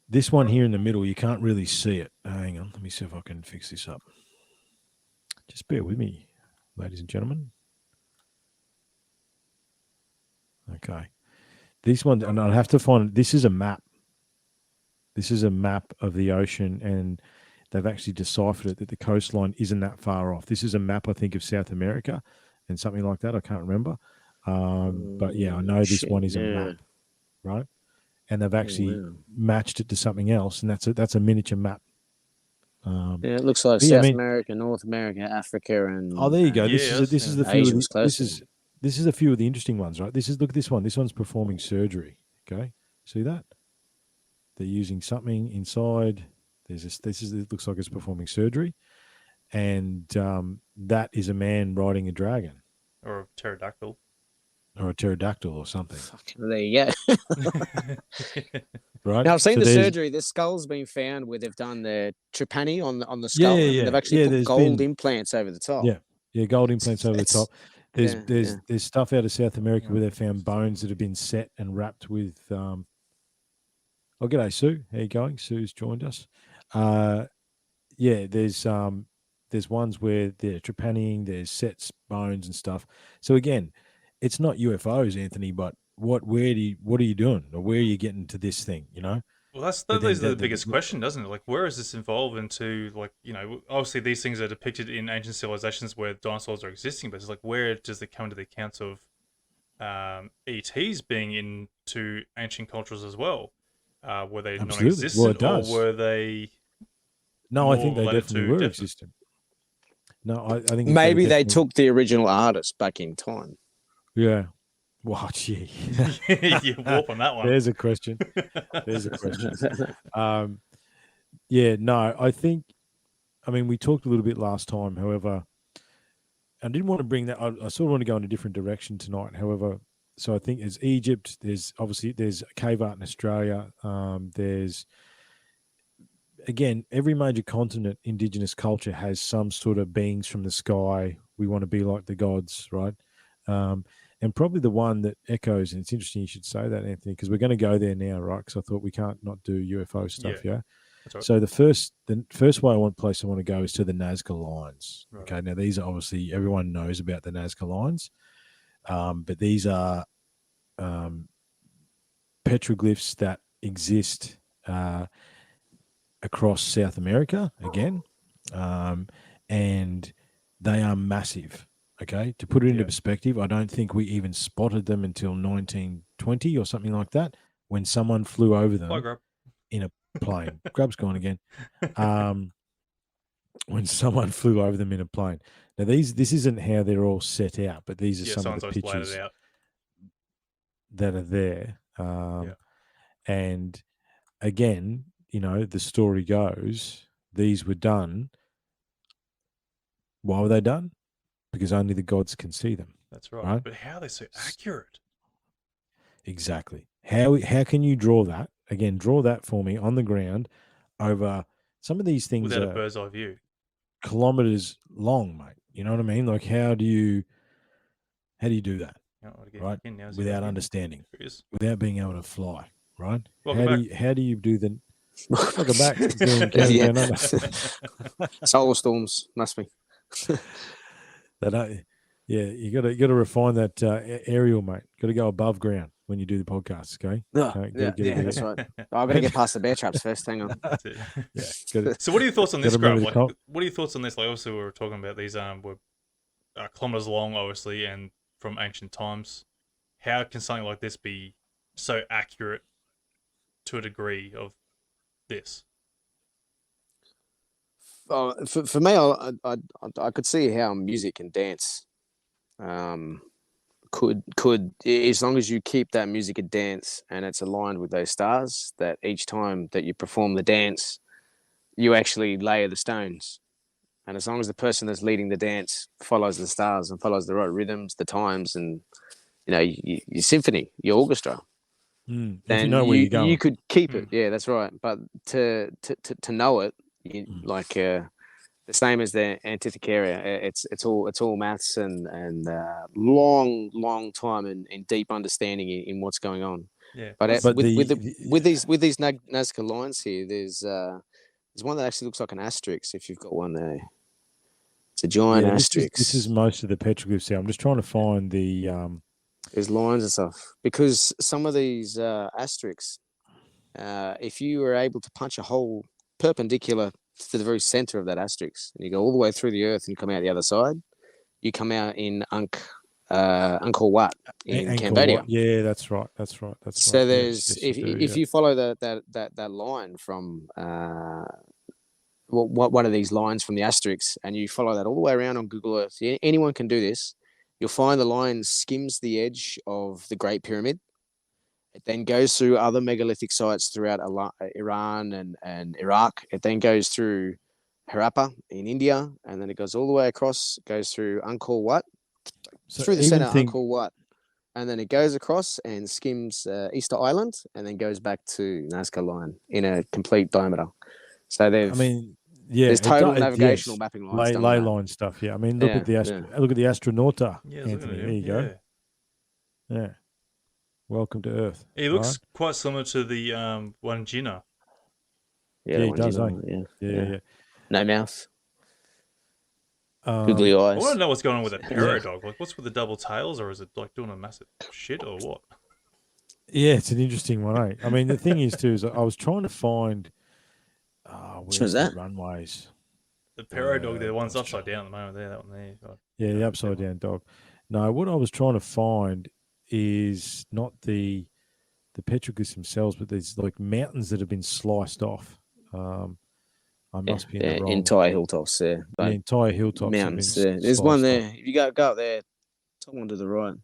This one here in the middle, you can't really see it. Hang on, let me see if I can fix this up. Just bear with me, ladies and gentlemen. Okay. This one, and I'll have to find, this is a map. This is a map of the ocean, and they've actually deciphered it that the coastline isn't that far off. This is a map, I think, of South America and something like that. I can't remember. But yeah, I know this one is a map, right? And they've actually matched it to something else, and that's a miniature map. It looks like South America, North America, Africa, and there you go. This is the few Asia of was close. This is a few of the interesting ones, right? Look at this one. This one's performing surgery. Okay, see that? They're using something inside. It looks like it's performing surgery, and that is a man riding a dragon or a pterodactyl. Or a pterodactyl or something. There you go. Right. Now I've seen the surgery. The skull's been found where they've done the trepani on the skull. Yeah. They've actually put gold implants over the top. Yeah, gold implants over the top. There's stuff out of South America where they found bones that have been set and wrapped with. Oh, g'day, Sue. How you going? Sue's joined us. There's ones where they're trepanning. There's sets, bones, and stuff. So again, it's not UFOs, Anthony, but what are you doing, or where are you getting to this thing? You know. Well, that's the biggest question, doesn't it? Like, where is this evolved into? Like, you know, obviously these things are depicted in ancient civilizations where dinosaurs are existing, but it's like, where does it come to the accounts of ETs being into ancient cultures as well? Were they non-existent, or were they? No, I think they definitely were existent. No, I think maybe they took the original artist back in time. Yeah. Wow, gee. You warp on that one. There's a question. We talked a little bit last time. However, I didn't want to bring that. I sort of want to go in a different direction tonight. However, so I think there's Egypt. There's cave art in Australia. There's, again, every major continent, indigenous culture has some sort of beings from the sky. We want to be like the gods, right? And probably the one that echoes, and it's interesting you should say that, Anthony, because we're going to go there now, right? Because I thought we can't not do UFO stuff, yeah? That's right. So the first place I want to go is to the Nazca lines. Right. Okay, now these are obviously, everyone knows about the Nazca lines, but these are petroglyphs that exist across South America, again, and they are massive. Okay, to put it into perspective, I don't think we even spotted them until 1920 or something like that, when someone flew over them in a plane. Grub's gone again. When someone flew over them in a plane. Now, this isn't how they're all set out, but these are some of the pictures that are there. And again, you know, the story goes, these were done. Why were they done? Because only the gods can see them. That's right. But how are they so accurate? Exactly. How can you draw that? Again, draw that for me on the ground over some of these things without a bird's eye view. Kilometers long, mate. You know what I mean? Like, how do you do that? Right? Without understanding. Without being able to fly, right? How do you do the welcome back? Solar storms must be. You got to refine that aerial, mate. Got to go above ground when you do the podcast, okay? That's right. I've got to get past the bear traps first. Hang on. So, what are your thoughts on this, Grub? Like, what are your thoughts on this? Like, obviously, we were talking about these were kilometers long, obviously, and from ancient times. How can something like this be so accurate to a degree of this? For me, I could see how music and dance could as long as you keep that music a dance and it's aligned with those stars, that each time that you perform the dance, you actually layer the stones. And as long as the person that's leading the dance follows the stars and follows the right rhythms, the times, and your symphony, your orchestra, if then you know where you're going, you could keep it. Yeah, that's right. But to know it, like the same as the Antikythera, it's all maths and long time and deep understanding in what's going on. Yeah. But But with these Nazca lines here, there's one that actually looks like an asterisk. If you've got one there, it's a giant asterisk. This is most of the petroglyphs here. I'm just trying to find the There's lines and stuff because some of these asterisks, if you were able to punch a hole perpendicular to the very center of that asterisk, and you go all the way through the earth and you come out the other side, you come out in Angkor Wat in Cambodia. Yeah, that's right. So there's if you follow that line from one of these lines from the asterisks, and you follow that all the way around on Google Earth, anyone can do this. You'll find the line skims the edge of the Great Pyramid. It then goes through other megalithic sites throughout Iran and Iraq. It then goes through Harappa in India, and then it goes all the way across, goes through Angkor Wat, through the center of Angkor Wat, and then it goes across and skims Easter Island, and then goes back to Nazca Line in a complete diameter. So there's total navigational mapping lines. Ley line stuff. Yeah, I mean, look at the Astronauta. Yeah, Anthony, there you go. Yeah. Welcome to Earth. He looks quite similar to the one Jinnah. Yeah, he does. Yeah. No mouth. Googly eyes. I want to know what's going on with that parrot dog. Like, what's with the double tails, or is it like doing a massive shit, or what? Yeah, it's an interesting one, eh? I mean, the thing is, too, is I was trying to find where's that? Runways. The parrot dog, the one's upside down at the moment. There, that one there. Yeah, the upside down dog. No, what I was trying to find is not the petroglyphs themselves, but there's like mountains that have been slised off. I must be in the wrong. Entire hilltops there. The entire hilltops. Mountains there. There's one there. If you go up there, top one to the right.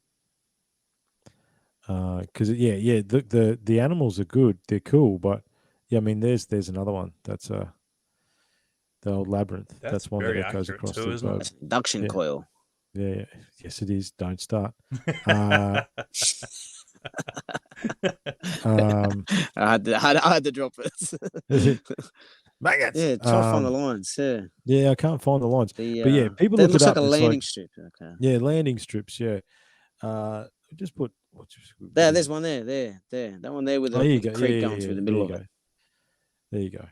Because the animals are good. They're cool, but yeah, I mean, there's another one. That's the old labyrinth. That's one that goes across the globe. That's an induction coil. Yeah, yes, it is. Don't start. I had to drop it. Maggots. Yeah, try to find the lines. Yeah, I can't find the lines. But yeah, people look it looks up. Like a landing strip. Okay. Yeah, landing strips. Yeah. Just put. There's one there. That one there with the creek going through the middle of it. There you go.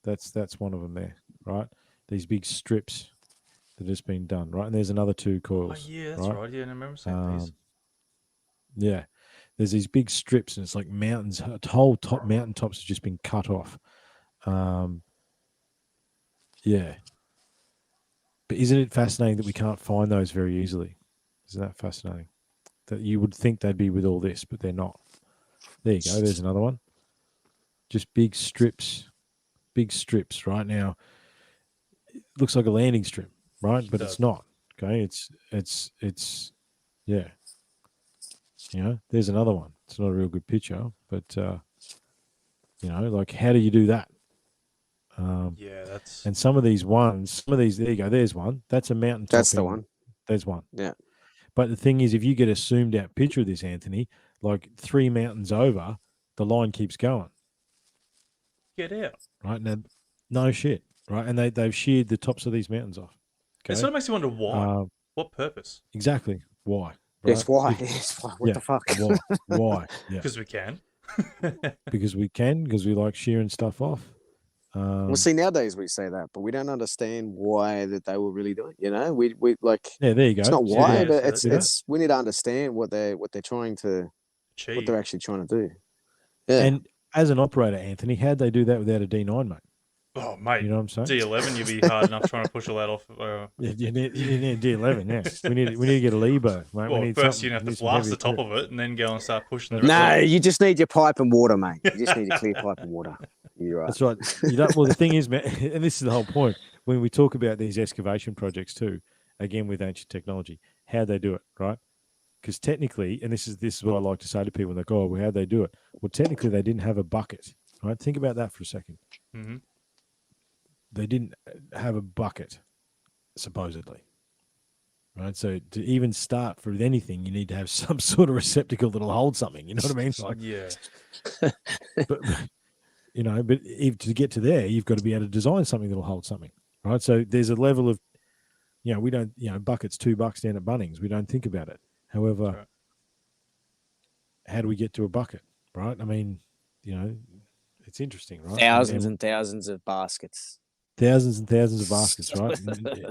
That's one of them there, right? These big strips that has been done, right? And there's another two coils. Oh, yeah, that's right. Yeah, I remember saying these. Yeah, there's these big strips, and it's like mountains. Whole top mountaintops have just been cut off. Yeah, but isn't it fascinating that we can't find those very easily? Isn't that fascinating? That you would think they'd be with all this, but they're not. There you go. There's another one. Just big strips right now. It looks like a landing strip, right? But it's not. Okay, it's yeah. You know, there's another one. It's not a real good picture, but you know, like how do you do that? Yeah, that's. And some of these, there you go. There's one. That's a mountain. That's the one. There's one. Yeah. But the thing is, if you get a zoomed out picture of this, Anthony, like 3 mountains over, the line keeps going. Get out. Right now, no shit. Right, and they've sheared the tops of these mountains off. Okay? It sort of makes you wonder why. What purpose? Exactly. Why? Right? Yes, why? What the fuck? Why? Yeah. Because we can. Because we like shearing stuff off. Well, see, nowadays we say that, but we don't understand why that they were really doing. You know, we like. Yeah, there you go. It's not why, but it's we need to understand what they're trying to achieve. What they're actually trying to do. Yeah. And as an operator, Anthony, how'd they do that without a D9, mate? Oh, mate, you know what I'm saying? D11, you'd be hard enough trying to push all that off. Yeah, you need D11. Yeah, we need to get a Libo, mate. Well, first you have to blast the top of it and then go and start pushing the. No, you just need your pipe and water, mate. You just need a clear pipe and water. You're right. That's right. You don't. Well, the thing is, man, and this is the whole point when we talk about these excavation projects too. Again, with ancient technology, how they do it, right? because technically, and this is what I like to say to people, like, oh, well, how'd they do it? Well, technically, they didn't have a bucket. Right? Think about that for a second. Mm-hmm. They didn't have a bucket, supposedly. Right, so to even start with anything, you need to have some sort of receptacle that'll hold something. You know what I mean? Like, yeah. but if to get to there, you've got to be able to design something that'll hold something, right? So there's a level of, we don't, buckets $2 down at Bunnings. We don't think about it. However, right. How do we get to a bucket, right? I mean, it's interesting, right? Thousands and thousands of baskets. Thousands and thousands of baskets, right?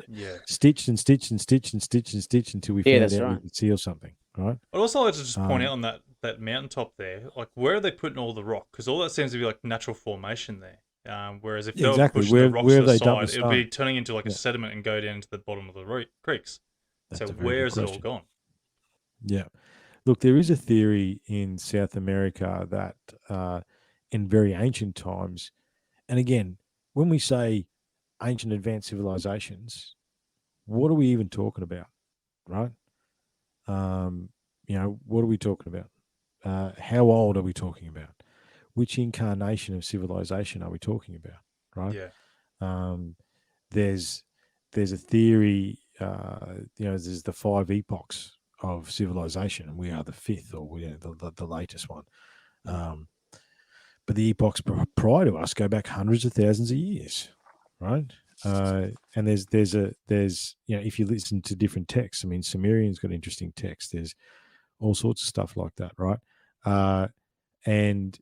Yeah. Stitched and stitched and stitched and stitched and stitched until we found out we could seal something, right? I'd also like to just point out on that mountaintop there, like, where are they putting all the rock? Because all that seems to be like natural formation there. Whereas if they were pushing the rocks to the side, it would be turning into like a sediment and go down into the bottom of the creeks. So where is it all gone? Yeah. Look, there is a theory in South America that in very ancient times, and again, when we say ancient advanced civilizations, what are we even talking about, right? What are we talking about? How old are we talking about? Which incarnation of civilization are we talking about, right? Yeah. There's a theory, there's the 5 epochs of civilization, and we are the 5th, or the latest one. But the epochs prior to us go back hundreds of thousands of years, right? And there's if you listen to different texts, I mean, Sumerian's got interesting texts. There's all sorts of stuff like that, right? And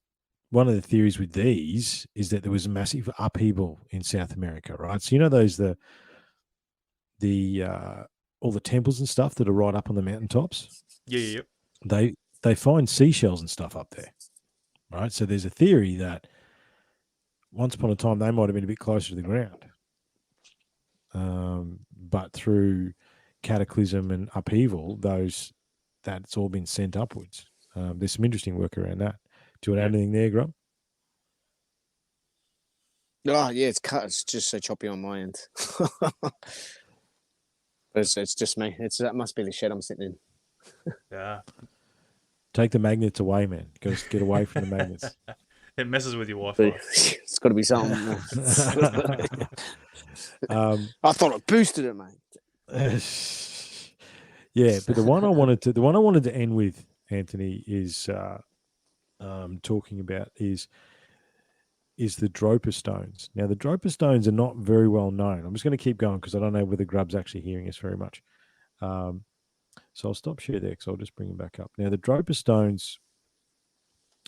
one of the theories with these is that there was a massive upheaval in South America, right? So those the all the temples and stuff that are right up on the mountaintops. Yeah. They find seashells and stuff up there, right? So there's a theory that once upon a time they might have been a bit closer to the ground, but through cataclysm and upheaval, that's all been sent upwards. There's some interesting work around that. Do you want to add anything there, Grub? Oh yeah, it's just so choppy on my end. But it's just me. That must be the shed I'm sitting in. Yeah. Take the magnets away, man. Get away from the magnets. It messes with your Wi-Fi. It's got to be something. I thought I boosted it, mate. Yeah, but the one I wanted to end with, Anthony, is talking about is the Droper stones. Now, the Droper stones are not very well known. I'm just going to keep going because I don't know whether Grub's actually hearing us very much. So I'll stop share there because I'll just bring him back up. Now, the Droper stones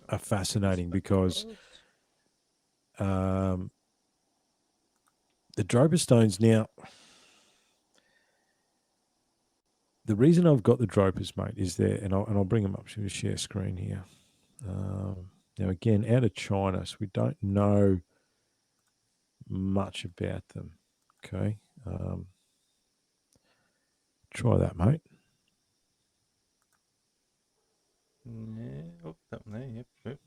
are fascinating because the Droper stones now, the reason I've got the Dropers, mate, is there, and I'll bring them up to share screen here. Now, again, out of China, so we don't know much about them. Okay. Try that, mate. Yeah. Oh, that one there. Yep.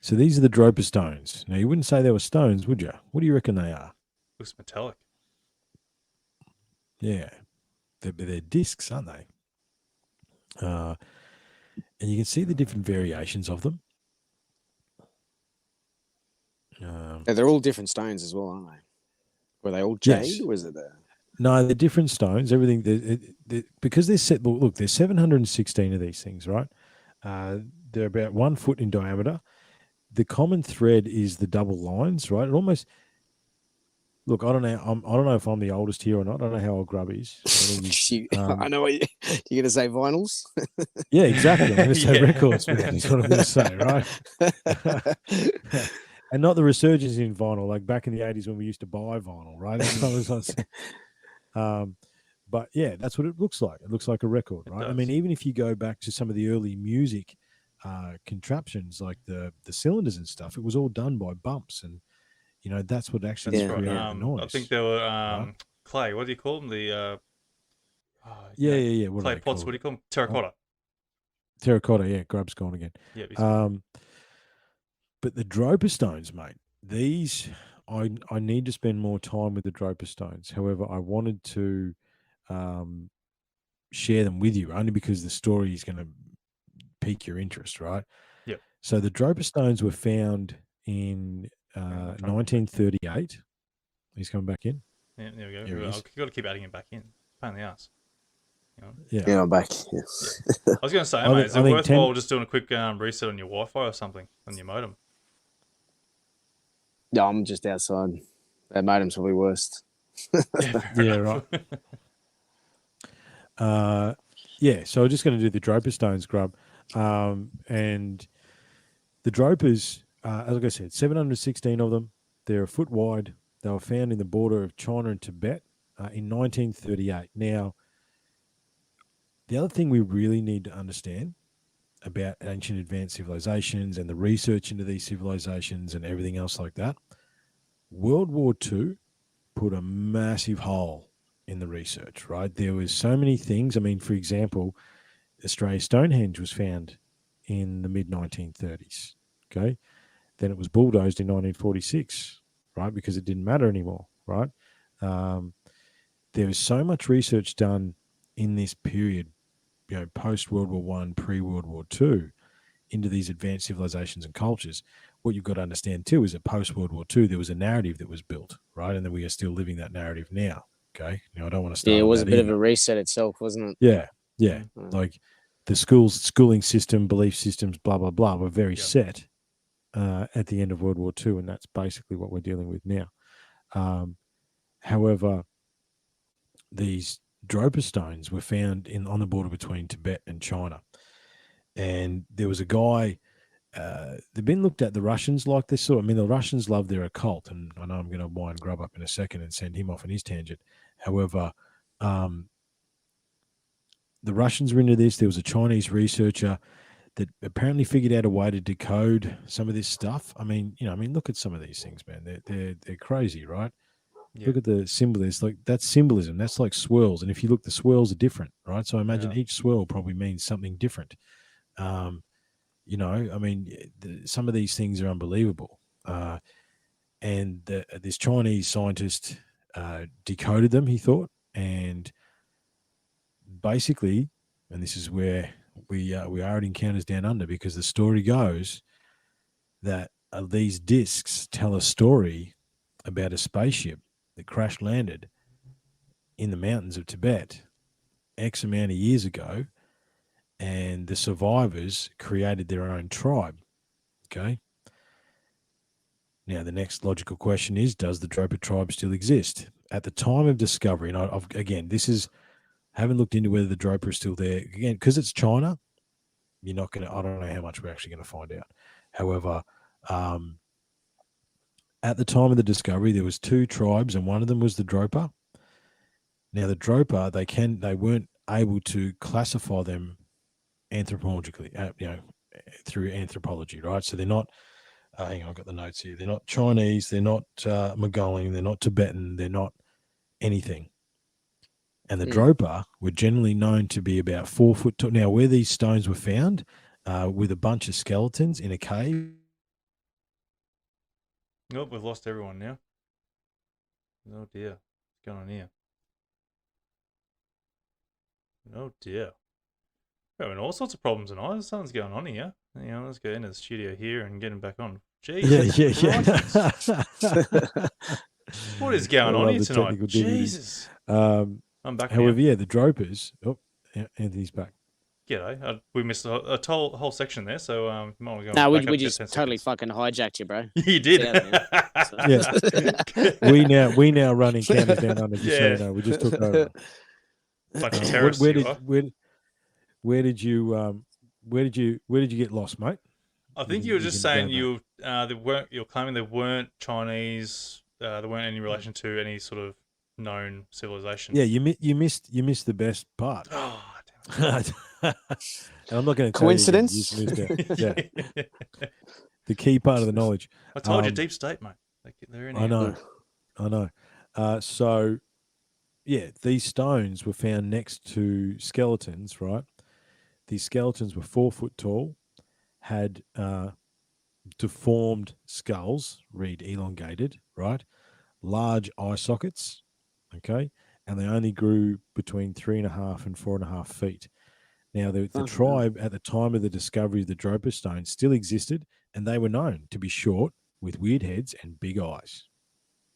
So these are the Droper stones. Now, you wouldn't say they were stones, would you? What do you reckon they are? Looks metallic. Yeah. They're discs, aren't they? And you can see the different variations of them. They're all different stones as well, aren't they? Were they all jade, yes. or is it No, they're different stones. Everything because they're set. Look, there's 716 of these things, right? They're about 1 foot in diameter. The common thread is the double lines, right? It almost look. I don't know. I don't know if I'm the oldest here or not. I don't know how old Grub is. I know what you're going to say. Vinyls. Yeah, exactly. I'm going to say records, man. That's what I'm going to say, right? And not the resurgence in vinyl, like back in the 80s when we used to buy vinyl, right? But yeah, that's what it looks like. It looks like a record, right? I mean, even if you go back to some of the early music contraptions, like the cylinders and stuff, it was all done by bumps, and that's what actually created the noise. I think there were clay. What do you call them? The yeah. What clay pots. What do you call them? Terracotta. Terracotta. Yeah, Grub's gone again. Yeah. But the Droper stones, mate, these I need to spend more time with the Droper stones. However, I wanted to share them with you only because the story is going to pique your interest, right? Yep. So the Droper stones were found in 1938. He's coming back in. Yeah, there we go. Here he is. I've got to keep adding him back in. Pain in the ass. Yeah, I'm back. Yeah. I was going to say, mate, is it worthwhile just doing a quick reset on your Wi-Fi or something on your modem? No, I'm just outside. That modem's probably worst. Yeah, right. Yeah, so I'm just going to do the Droper stones, Grub. And the Dropers, as I said, 716 of them. They're a foot wide. They were found in the border of China and Tibet in 1938. Now, the other thing we really need to understand about ancient advanced civilizations and the research into these civilizations and everything else like that, World War II put a massive hole in the research, right? There was so many things. I mean, for example, Australia's Stonehenge was found in the mid-1930s, okay? Then it was bulldozed in 1946, right? Because it didn't matter anymore, right? There was so much research done in this period, post-World War I, pre-World War II, into these advanced civilizations and cultures. What you've got to understand too is that post-World War II, there was a narrative that was built, right? And then we are still living that narrative now, okay? Now, I don't want to start. Yeah, it was a bit of a reset itself, wasn't it? Yeah. Like the schooling system, belief systems, blah, blah, blah, were very set at the end of World War II, and that's basically what we're dealing with now. However, these Droper stones were found on the border between Tibet and China. And there was a guy, they've been looked at, the Russians like this sort. I mean, the Russians love their occult, and I know I'm going to wind Grub up in a second and send him off on his tangent. However, the Russians were into this. There was a Chinese researcher that apparently figured out a way to decode some of this stuff. I mean, look at some of these things, man. They're crazy, right? Yeah. Look at the symbol. It's like, that's symbolism. That's like swirls. And if you look, the swirls are different, right? So I imagine each swirl probably means something different. Some of these things are unbelievable. And this Chinese scientist decoded them, he thought, and basically, and this is where we are at Encounters Down Under, because the story goes that these discs tell a story about a spaceship that crash landed in the mountains of Tibet X amount of years ago, and the survivors created their own tribe. Okay. Now, the next logical question is, does the Droper tribe still exist? At the time of discovery, and haven't looked into whether the Droper is still there. Again, because it's China, I don't know how much we're actually going to find out. However, at the time of the discovery, there was 2 tribes, and one of them was the Droper. Now, the Droper, they weren't able to classify them anthropologically, through anthropology, right? So they're not, hang on, I've got the notes here. They're not Chinese, they're not Mongolian, they're not Tibetan, they're not anything. And the Droper were generally known to be about 4 foot tall. Now, where these stones were found, with a bunch of skeletons in a cave. Nope, we've lost everyone now. Oh dear. What's going on here? Oh dear. We're having all sorts of problems tonight. Something's going on here. Let's go into the studio here and get him back on. Jesus. Yeah. What is going on here tonight? Jesus. I'm back. However, the Dropers. Oh, Anthony's back. G'day. We missed a whole section there, so we just totally fucking hijacked you, bro. You did. Yeah. We now run Encounters Down Under. Just so you know, we just took over. Bunch of terrorists. Where did you get lost, mate? I think you were just saying you're claiming they weren't Chinese. There weren't any relation to any sort of known civilization. Yeah, you missed the best part. Oh, damn it. And I'm not going to coincidence. Yeah. The key part of the knowledge. I told you, deep state, mate. They're in here. I know. So, yeah, these stones were found next to skeletons, right? These skeletons were 4 foot tall, had deformed skulls, read elongated, right? Large eye sockets, okay? and they only grew between 3.5 and 4.5 feet. Now, the tribe at the time of the discovery of the Dropa stone still existed, and they were known to be short with weird heads and big eyes.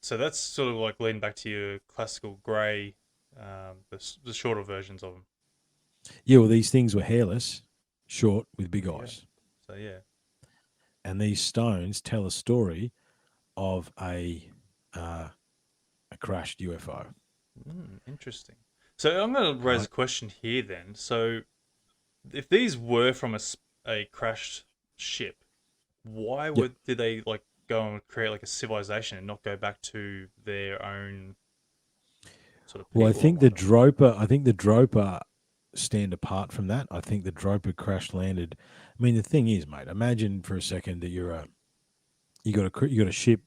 So that's sort of like leading back to your classical grey, the shorter versions of them. Yeah, well, these things were hairless, short with big eyes. So yeah, and these stones tell a story of a crashed UFO. Interesting. So I'm going to raise a question here then. So if these were from a crashed ship, why did they like go and create like a civilization and not go back to their own sort of people? Well, I think the Dropa stand apart from that. I think the Dropa crash landed. I mean, the thing is, mate, imagine for a second that you got a ship,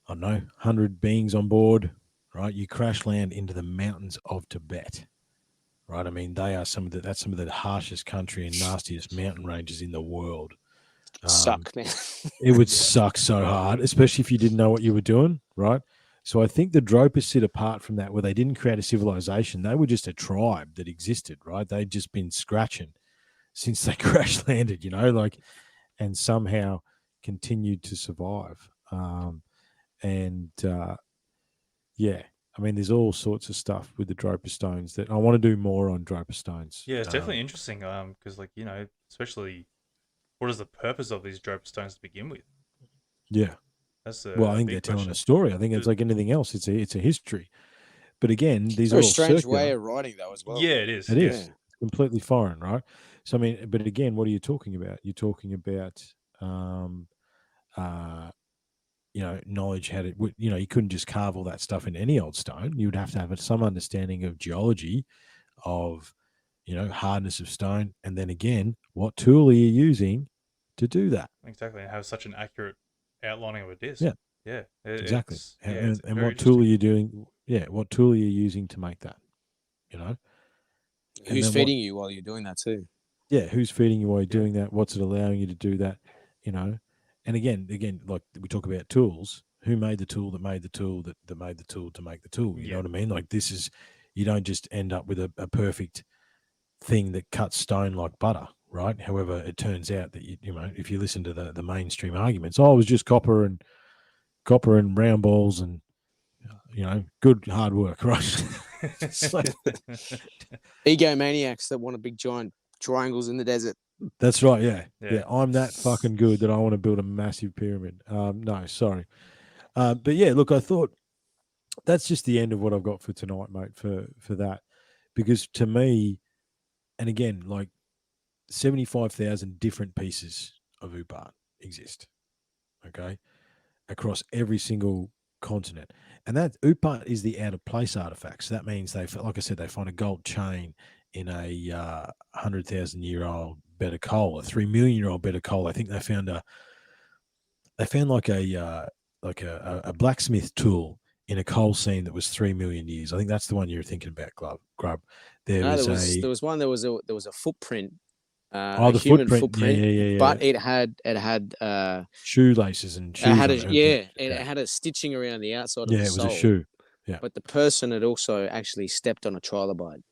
I don't know, 100 beings on board, right? You crash land into the mountains of Tibet, right? I mean, that's some of the harshest country and nastiest mountain ranges in the world. Suck, man. It would suck so hard, especially if you didn't know what you were doing, right? So I think the Dropa sit apart from that, where they didn't create a civilization. They were just a tribe that existed, right? They'd just been scratching since they crash landed, and somehow continued to survive. Yeah, I mean, there's all sorts of stuff with the Dropa stones that I want to do more on Dropa stones. Yeah, it's definitely interesting. Because especially what is the purpose of these Dropa stones to begin with? Yeah. That's I think they're telling a story. I think it's like anything else. It's a history. But again, these are all strange circular. way of writing, though, as well. Yeah, it is. It is. It's completely foreign, right? So, I mean, but again, what are you talking about? You're talking about, knowledge how to, you couldn't just carve all that stuff in any old stone. You would have to have some understanding of geology, of, hardness of stone. And then again, what tool are you using to do that? Exactly. And have such an accurate outlining of a disc. Yeah. Yeah. Exactly. And what tool are you doing? Yeah. What tool are you using to make that? Who's feeding you while you're doing that too? Yeah. Who's feeding you while you're doing that? What's it allowing you to do that? And again, like we talk about tools, who made the tool that made the tool that made the tool to make the tool? You know what I mean? Like you don't just end up with a perfect thing that cuts stone like butter, right? However, it turns out that if you listen to the mainstream arguments, it was just copper and round balls and good hard work, right? Egomaniacs that want a big giant triangles in the desert. That's right. Yeah. I'm that fucking good that I want to build a massive pyramid. No, sorry. But yeah, look, I thought that's just the end of what I've got for tonight, mate, for that. Because to me, and again, like 75,000 different pieces of Upart exist, okay, across every single continent. And that Upart is the out of place artifacts. So that means like I said, they find a gold chain in a 100,000-year-old bed of coal, a 3 million-year-old bed of coal. I think they found like a blacksmith tool in a coal seam that was 3 million years. I think that's the one you're thinking about, Grub. There was one. There was a footprint. The human footprint. Yeah. But it had shoelaces and shoes. It had a stitching around the outside of the sole. Yeah, it was a shoe. Yeah. But the person had also actually stepped on a trilobite.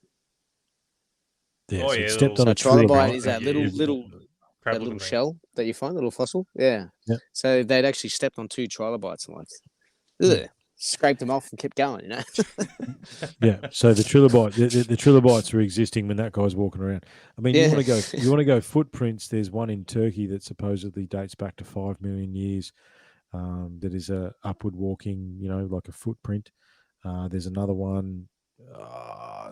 Yeah, stepped on a trilobite. Is that little shell that you find, the little fossil? Yeah. So they'd actually stepped on 2 trilobites and scraped them off and kept going, Yeah. So the trilobites were existing when that guy was walking around. I mean, you want to go footprints. There's one in Turkey that supposedly dates back to 5 million years. That is a upward walking, like a footprint. There's another one.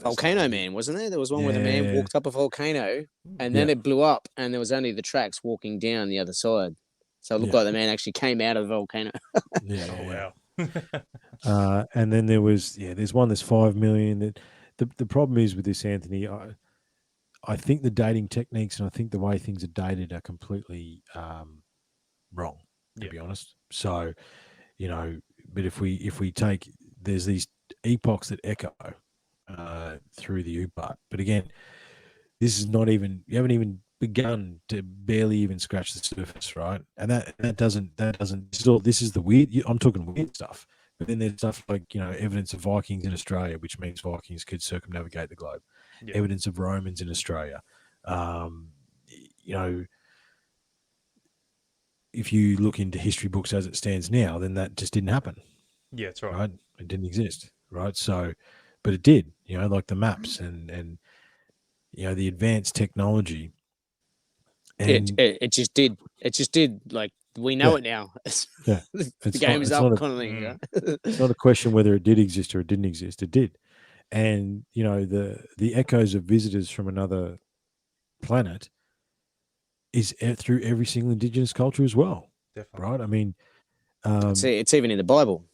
Volcano Man, wasn't there? There was one where the man walked up a volcano and then it blew up and there was only the tracks walking down the other side. So it looked like the man actually came out of the volcano. Wow. And then there's one that's 5 million. The problem is with this, Anthony, I think the dating techniques and I think the way things are dated are completely wrong, to be honest. So, but if we take, there's these epochs that echo through the Upart. But again, this is you haven't even begun to barely even scratch the surface, right? And that doesn't this is the weird, I'm talking weird stuff. But then there's stuff like, evidence of Vikings in Australia, which means Vikings could circumnavigate the globe. Yeah. Evidence of Romans in Australia. If you look into history books as it stands now, then that just didn't happen. Yeah, that's right. Right? It didn't exist, right? So, but it did, like the maps and the advanced technology. And it just did. It just did. Like, we know it now. Yeah. The game is up, kind of thing. It's not a question whether it did exist or it didn't exist. It did. And, the echoes of visitors from another planet is through every single indigenous culture as well. Definitely. Right? I mean, it's even in the Bible.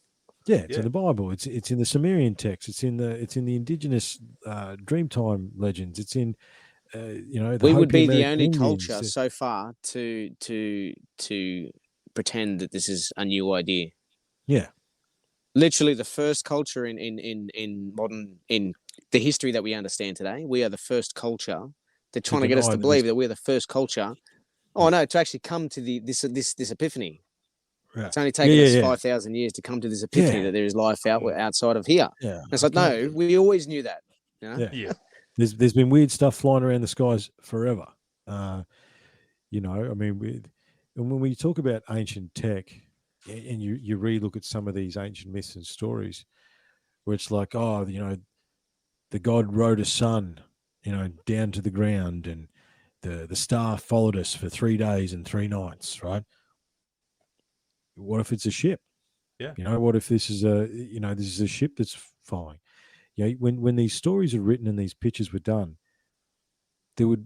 Yeah, it's in the Bible. It's in the Sumerian text. It's in the indigenous Dreamtime legends. It's in we would be the only culture so far to pretend that this is a new idea. Yeah, literally the first culture in modern in the history that we understand today. We are the first culture. They're trying to get us to believe that we're the first culture. Oh no, to actually come to this epiphany. Right. It's only taken us 5,000 years to come to this epiphany that there is life outside of here. Yeah. And it's like, no, we always knew that. Yeah. There's been weird stuff flying around the skies forever. I mean, when we talk about ancient tech, and you re-look at some of these ancient myths and stories, where it's like, the god rode a sun, down to the ground, and the star followed us for 3 days and 3 nights, right? What if it's a ship? Yeah. What if this is a ship that's following? When these stories are written and these pictures were done, the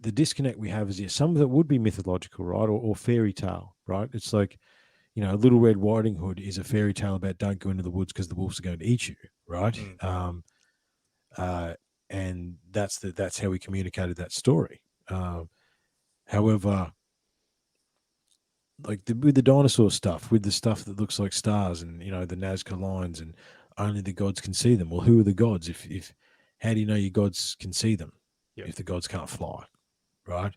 disconnect we have is some of it would be mythological, right, or fairy tale, right? It's like, Little Red Riding Hood is a fairy tale about don't go into the woods because the wolves are going to eat you, right? And that's how we communicated that story. However, like with the dinosaur stuff, with the stuff that looks like stars and, the Nazca lines and only the gods can see them. Well, who are the gods? If how do you know your gods can see them if the gods can't fly, right?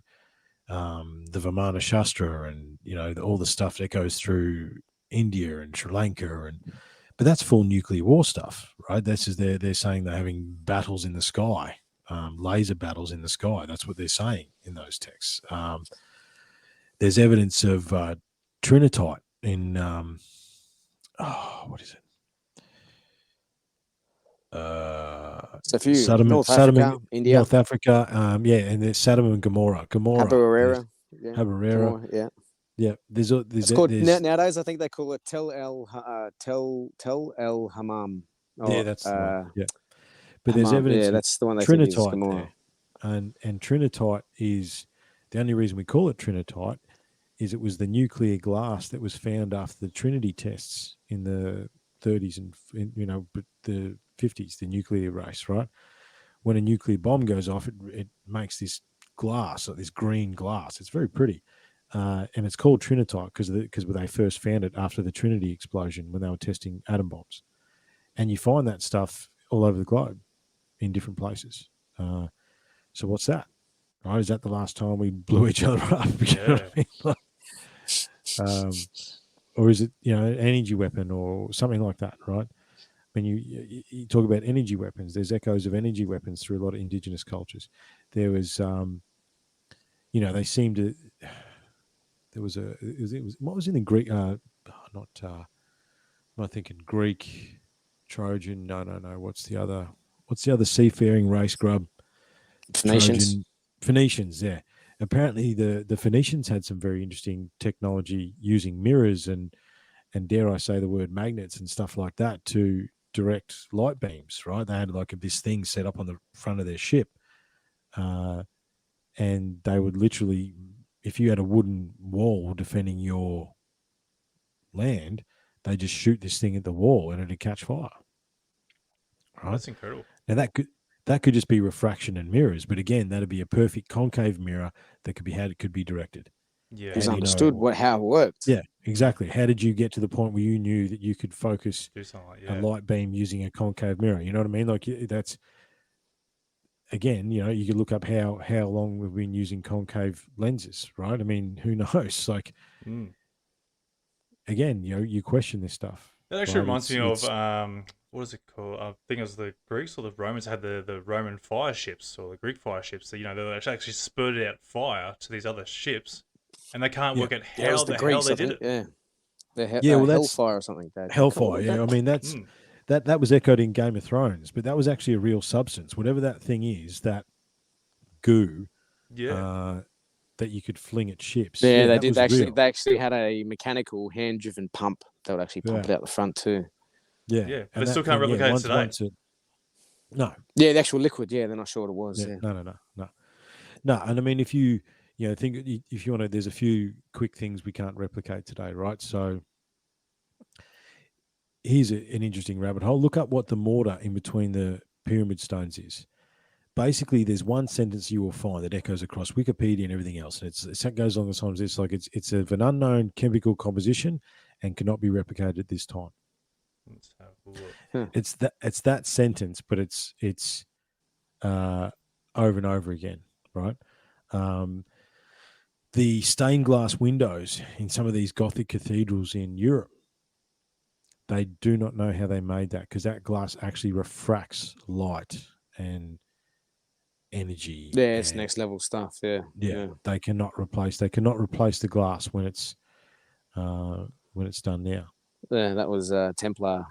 The Vamana Shastra and, all the stuff that goes through India and Sri Lanka but that's full nuclear war stuff, right? This is they're saying they're having battles in the sky, laser battles in the sky. That's what they're saying in those texts. There's evidence of trinitite in what is it? Sodom, North Africa, India, North Africa, and there's Sodom and Gomorrah, Habarera, yeah. There's it's called nowadays. I think they call it Tel El Hammam. That's the one. Yeah, but there's evidence. Yeah, that's the one they trinitite there, and trinitite is the only reason we call it trinitite is it was the nuclear glass that was found after the Trinity tests in the 30s and the 50s, the nuclear race, right? When a nuclear bomb goes off, it makes this glass, like this green glass. It's very pretty, and it's called trinitite because they first found it after the Trinity explosion when they were testing atom bombs, and you find that stuff all over the globe in different places. So what's that? Right? Is that the last time we blew each other up? You know what I mean? Or is it an energy weapon or something like that, right? When you talk about energy weapons, there's echoes of energy weapons through a lot of indigenous cultures. There was, they seem to. There was it was what was in the Greek? I'm not thinking Greek, Trojan. No. What's the other seafaring race? Grub. Phoenicians. Yeah. Apparently, the Phoenicians had some very interesting technology using mirrors and dare I say the word magnets and stuff like that to direct light beams, right? They had like this thing set up on the front of their ship. And they would literally, if you had a wooden wall defending your land, they just shoot this thing at the wall and it'd catch fire. Right? That's incredible. Now that could just be refraction and mirrors, but again, that'd be a perfect concave mirror that could be how it could be directed. Yeah, he's understood how it worked. Yeah, exactly. How did you get to the point where you knew that you could focus a light beam using a concave mirror? You know what I mean? Like that's again, you could look up how long we've been using concave lenses, right? I mean, who knows? Like again, you question this stuff. That actually Right? reminds me of what is it called? I think it was the Greeks or the Romans had the Roman fire ships or the Greek fire ships. So, they actually spurted out fire to these other ships, and they can't Yeah. work out Yeah, it how was the the hell Greeks, they I did think. it. Yeah, Yeah, well, that's Hellfire or something. They called Hellfire. it Yeah, that. I mean that's that was echoed in Game of Thrones, but that was actually a real substance. Whatever that thing is, that goo Yeah. that you could fling at ships. Yeah, Yeah, they that did. was real. They actually had a mechanical hand-driven pump that would actually pump Yeah. it out the front too. Yeah, Yeah, but and they still that can't thing, replicate it today. once it, no, Yeah, the actual liquid. Yeah, they're not sure what it was. Yeah. no. And I mean, if you think if you want to, there's a few quick things we can't replicate today, right? So here's an interesting rabbit hole. Look up what the mortar in between the pyramid stones is. Basically, there's one sentence you will find that echoes across Wikipedia and everything else, and it goes along the lines. It's like it's of an unknown chemical composition and cannot be replicated at this time. Let's have a look. It's that sentence, but it's over and over again, right? The stained glass windows in some of these Gothic cathedrals in Europe, they do not know how they made that because that glass actually refracts light and energy. Yeah, it's next level stuff. Yeah. They cannot replace the glass when it's done now. Yeah, that was Templar.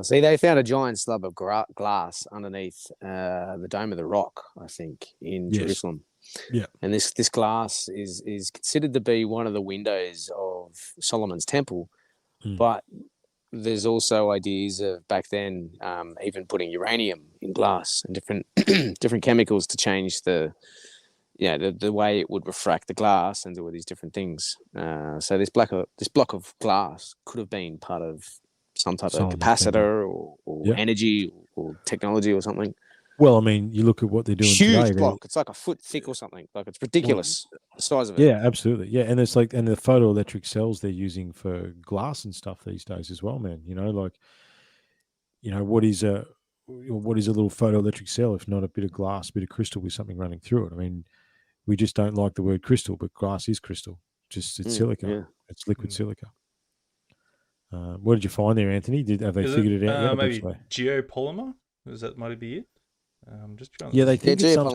See, they found a giant slab of glass underneath the Dome of the Rock, I think, in Jerusalem. Yeah, and this glass is considered to be one of the windows of Solomon's temple, but there's also ideas of back then even putting uranium in glass and different chemicals to change the way it would refract the glass and do all these different things. So this block of glass could have been part of some type of capacitor or energy or technology or something. Well, I mean, you look at what they're doing today. Huge block. It's like a foot thick or something. Like it's ridiculous, the size of it. Yeah, absolutely. Yeah, and it's like, and the photoelectric cells they're using for glass and stuff these days as well, man. What is a little photoelectric cell if not a bit of glass, a bit of crystal with something running through it? I mean, we just don't like the word crystal, but glass is crystal. Just it's silica. Yeah. It's liquid silica. What did you find there, Anthony? Have they figured it out yet? Maybe geopolymer. Might be it? Just trying. Yeah, they think it's some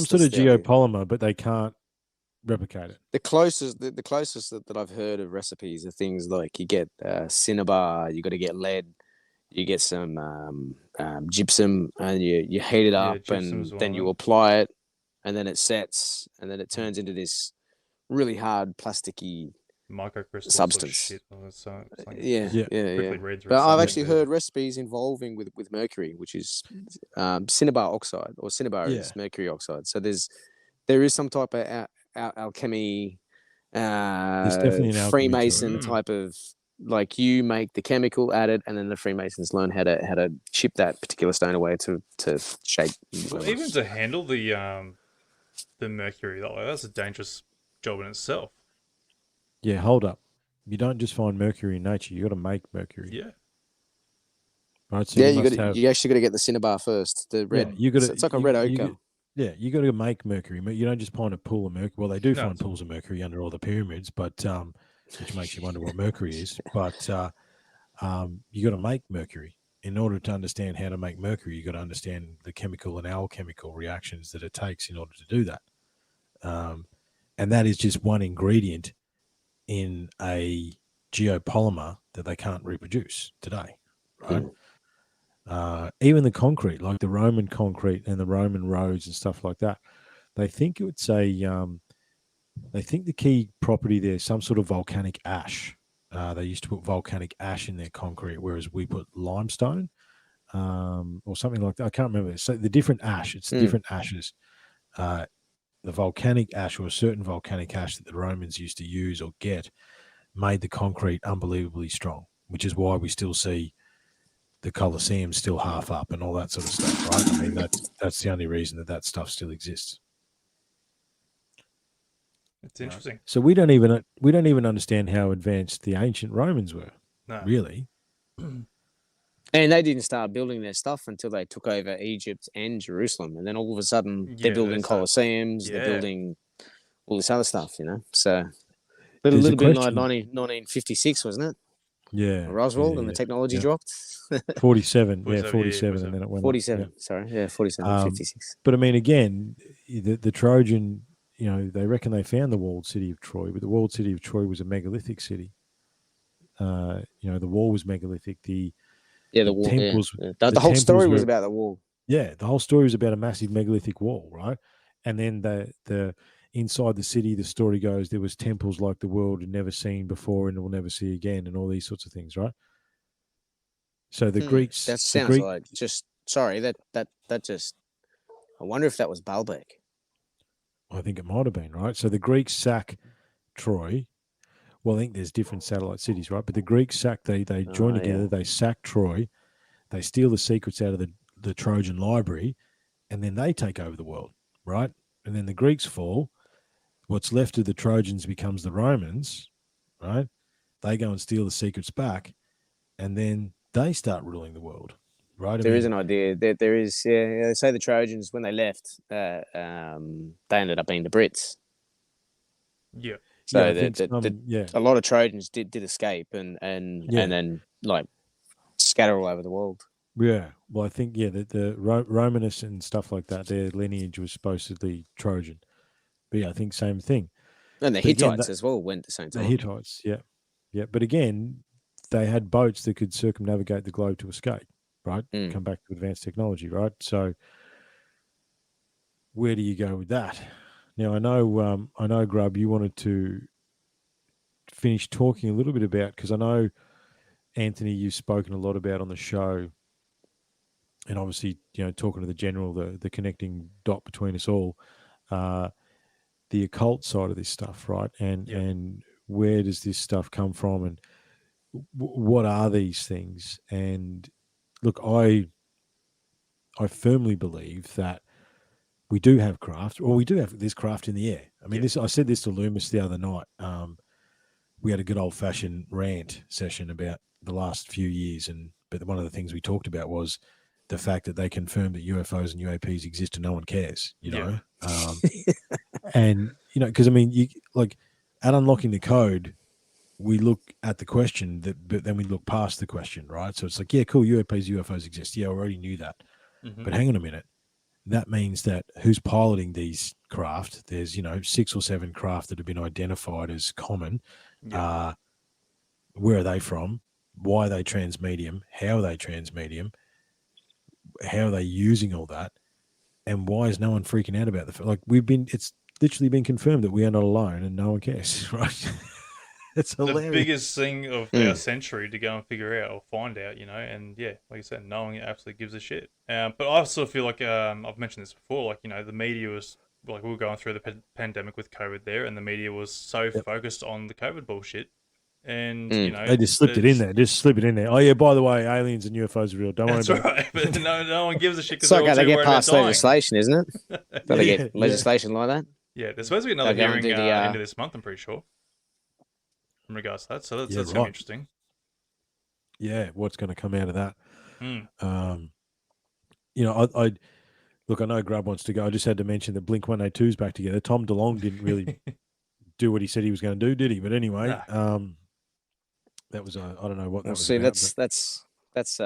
sort of geopolymer, but they can't replicate it. The closest that I've heard of recipes are things like you get cinnabar, you got to get lead, you get some gypsum, and you heat it up, and then you apply it, and then it sets, and then it turns into this really hard plasticky microcrystal substance. Yeah. But I've actually heard recipes involving with mercury, which is cinnabar oxide, or cinnabar is mercury oxide. So there is some type of alchemy, Freemason type of, like, you make the chemical, add it, and then the Freemasons learn how to chip that particular stone away to shape. Well, even to handle the mercury, that's a dangerous job in itself. Yeah, hold up. You don't just find mercury in nature. You got to make mercury. Yeah. Right. So you actually got to get the cinnabar first. The red. Yeah, it's like a red ochre. You got to make mercury. You don't just find a pool of mercury. Well, they do find pools of mercury under all the pyramids, but which makes you wonder what mercury is. But you got to make mercury. In order to understand how to make mercury, you got to understand the chemical and alchemical reactions that it takes in order to do that. And that is just one ingredient in a geopolymer that they can't reproduce today, right? Even the concrete, like the Roman concrete and the Roman roads and stuff like that, they think it's they think the key property there is some sort of volcanic ash. They used to put volcanic ash in their concrete, whereas we put limestone or something like that. I can't remember. So the different ash, it's different ashes. The volcanic ash, or a certain volcanic ash that the Romans used to use or get, made the concrete unbelievably strong, which is why we still see the Colosseum still half up and all that sort of stuff, right? I mean, that's the only reason that stuff still exists. It's interesting. So we don't even understand how advanced the ancient Romans were, really. And they didn't start building their stuff until they took over Egypt and Jerusalem. And then all of a sudden, they're building Colosseums, they're building all this other stuff, So a little bit like 1956, wasn't it? Yeah. Roswell, and the technology dropped. 47. 47, Yeah, yeah, 47, and then it went 47. up. Sorry, yeah, 47, 56. But I mean, again, the Trojan, they reckon they found the walled city of Troy, but the walled city of Troy was a megalithic city. The wall was megalithic. The wall. temples, Yeah. The whole story was about the wall. Yeah, the whole story was about a massive megalithic wall, right? And then the inside the city, the story goes there was temples like the world had never seen before and will never see again, and all these sorts of things, right? So the Greeks, that sounds like just sorry that just. I wonder if that was Baalbek. I think it might have been, right? So the Greeks sack Troy. Well, I think there's different satellite cities, right? But the Greeks they join together, they sack Troy, they steal the secrets out of the Trojan library, and then they take over the world, right? And then the Greeks fall. What's left of the Trojans becomes the Romans, right? They go and steal the secrets back, and then they start ruling the world, right? There is an idea that there is. Yeah, they say the Trojans when they left, they ended up being the Brits. Yeah. So a lot of Trojans did escape and then like scatter all over the world. Yeah, well, I think the Romanists and stuff like that, their lineage was supposedly Trojan. But yeah, I think same thing. And the Hittites as well went at the same time. The Hittites, yeah. But again, they had boats that could circumnavigate the globe to escape, right? Come back to advanced technology, right? So where do you go with that? Now, I know, Grub, you wanted to finish talking a little bit about, because I know, Anthony, you've spoken a lot about on the show, and obviously, talking to the general, the connecting dot between us all, the occult side of this stuff, right? And where does this stuff come from, and what are these things? And look, I firmly believe that we do have craft, or we do have this craft in the air. I mean, I said this to Loomis the other night. We had a good old fashioned rant session about the last few years, but one of the things we talked about was the fact that they confirmed that UFOs and UAPs exist and no one cares, and because I mean, at unlocking the code, we look at the question, but then we look past the question, right? So it's like, yeah, cool, UFOs exist. Yeah, I already knew that. Mm-hmm. But hang on a minute. That means that who's piloting these craft? There's 6 or 7 craft that have been identified as common. Yeah. Where are they from? Why are they transmedium? How are they transmedium? How are they using all that? And why is no one freaking out about it's literally been confirmed that we are not alone and no one cares, right? It's hilarious. The biggest thing of our century to go and figure out or find out, and yeah, like you said, no one absolutely gives a shit. But I also feel like, I've mentioned this before, the media was, we were going through the pandemic with COVID there, and the media was so focused on the COVID bullshit. And, they just slipped it in there. Just slip it in there. Oh, yeah, by the way, aliens and UFOs are real. Don't worry about it. That's right. But no one gives a shit because it's like they get past legislation, isn't it? They get legislation like that. Yeah, there's supposed to be another hearing into this month, I'm pretty sure, in regards to that. So that's going to be interesting. Yeah, what's going to come out of that? I look, I know Grub wants to go. I just had to mention that Blink-182's back together. Tom DeLonge didn't really do what he said he was going to do, did he? But anyway, that was I don't know what that was. See, about, that's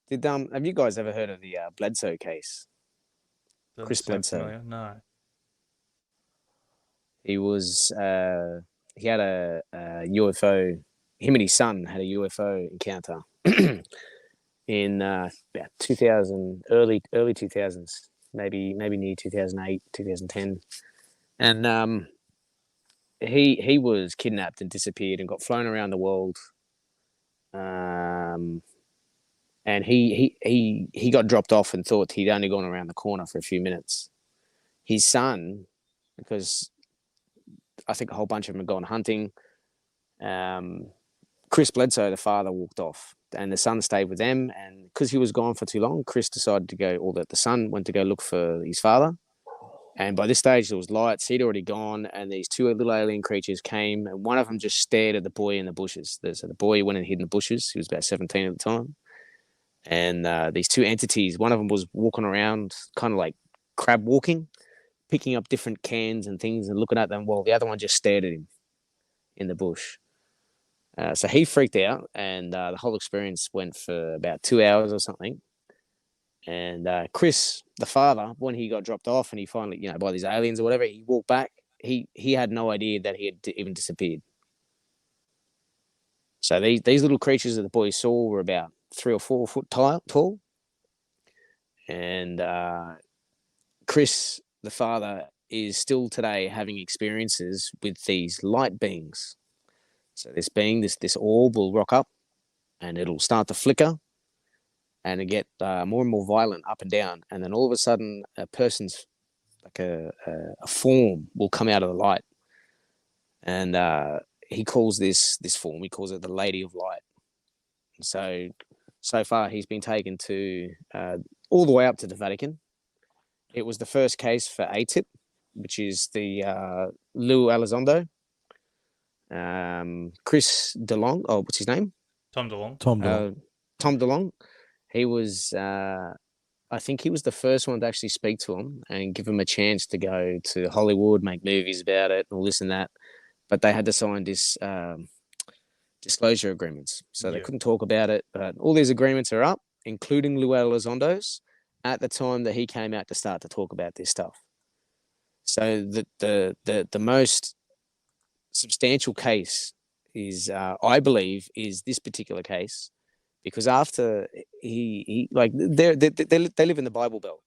Did have you guys ever heard of the Bledsoe case? Chris Bledsoe. Familiar. No. He was he had a UFO. Him and his son had a UFO encounter in about 2000, early 2000s, maybe near 2008, 2010, and he was kidnapped and disappeared and got flown around the world. And he got dropped off and thought he'd only gone around the corner for a few minutes. His son, because I think a whole bunch of them had gone hunting, Chris Bledsoe, the father, walked off and the son stayed with them. And because he was gone for too long, Chris decided to go, or the son went to go look for his father. And by this stage, there was lights. He'd already gone, and these two little alien creatures came, and one of them just stared at the boy in the bushes. So the boy went and hid in the bushes. He was about 17 at the time. And these two entities, one of them was walking around, kind of like crab walking, picking up different cans and things and looking at them, while the other one just stared at him in the bush. So he freaked out, and the whole experience went for about 2 hours or something. And Chris, the father, when he got dropped off and he finally, by these aliens or whatever, he walked back. He had no idea that he had even disappeared. So these little creatures that the boys saw were about 3 or 4 foot tall. And Chris, the father, is still today having experiences with these light beings. So this being, this orb will rock up, and it'll start to flicker, and it get more and more violent up and down, and then all of a sudden, a person's like a form will come out of the light, and he calls this form, he calls it the Lady of Light. So far, he's been taken to all the way up to the Vatican. It was the first case for ATIP, which is the Lou Elizondo. Chris DeLong, what's his name? Tom DeLong. Tom DeLong. He was, I think he was the first one to actually speak to him and give him a chance to go to Hollywood, make movies about it, all this and that. But they had to sign this disclosure agreements, so they couldn't talk about it. But all these agreements are up, including Lou Elizondo's, at the time that he came out to start to talk about this stuff. So the most substantial case is, I believe, is this particular case, because after he like they live in the Bible Belt,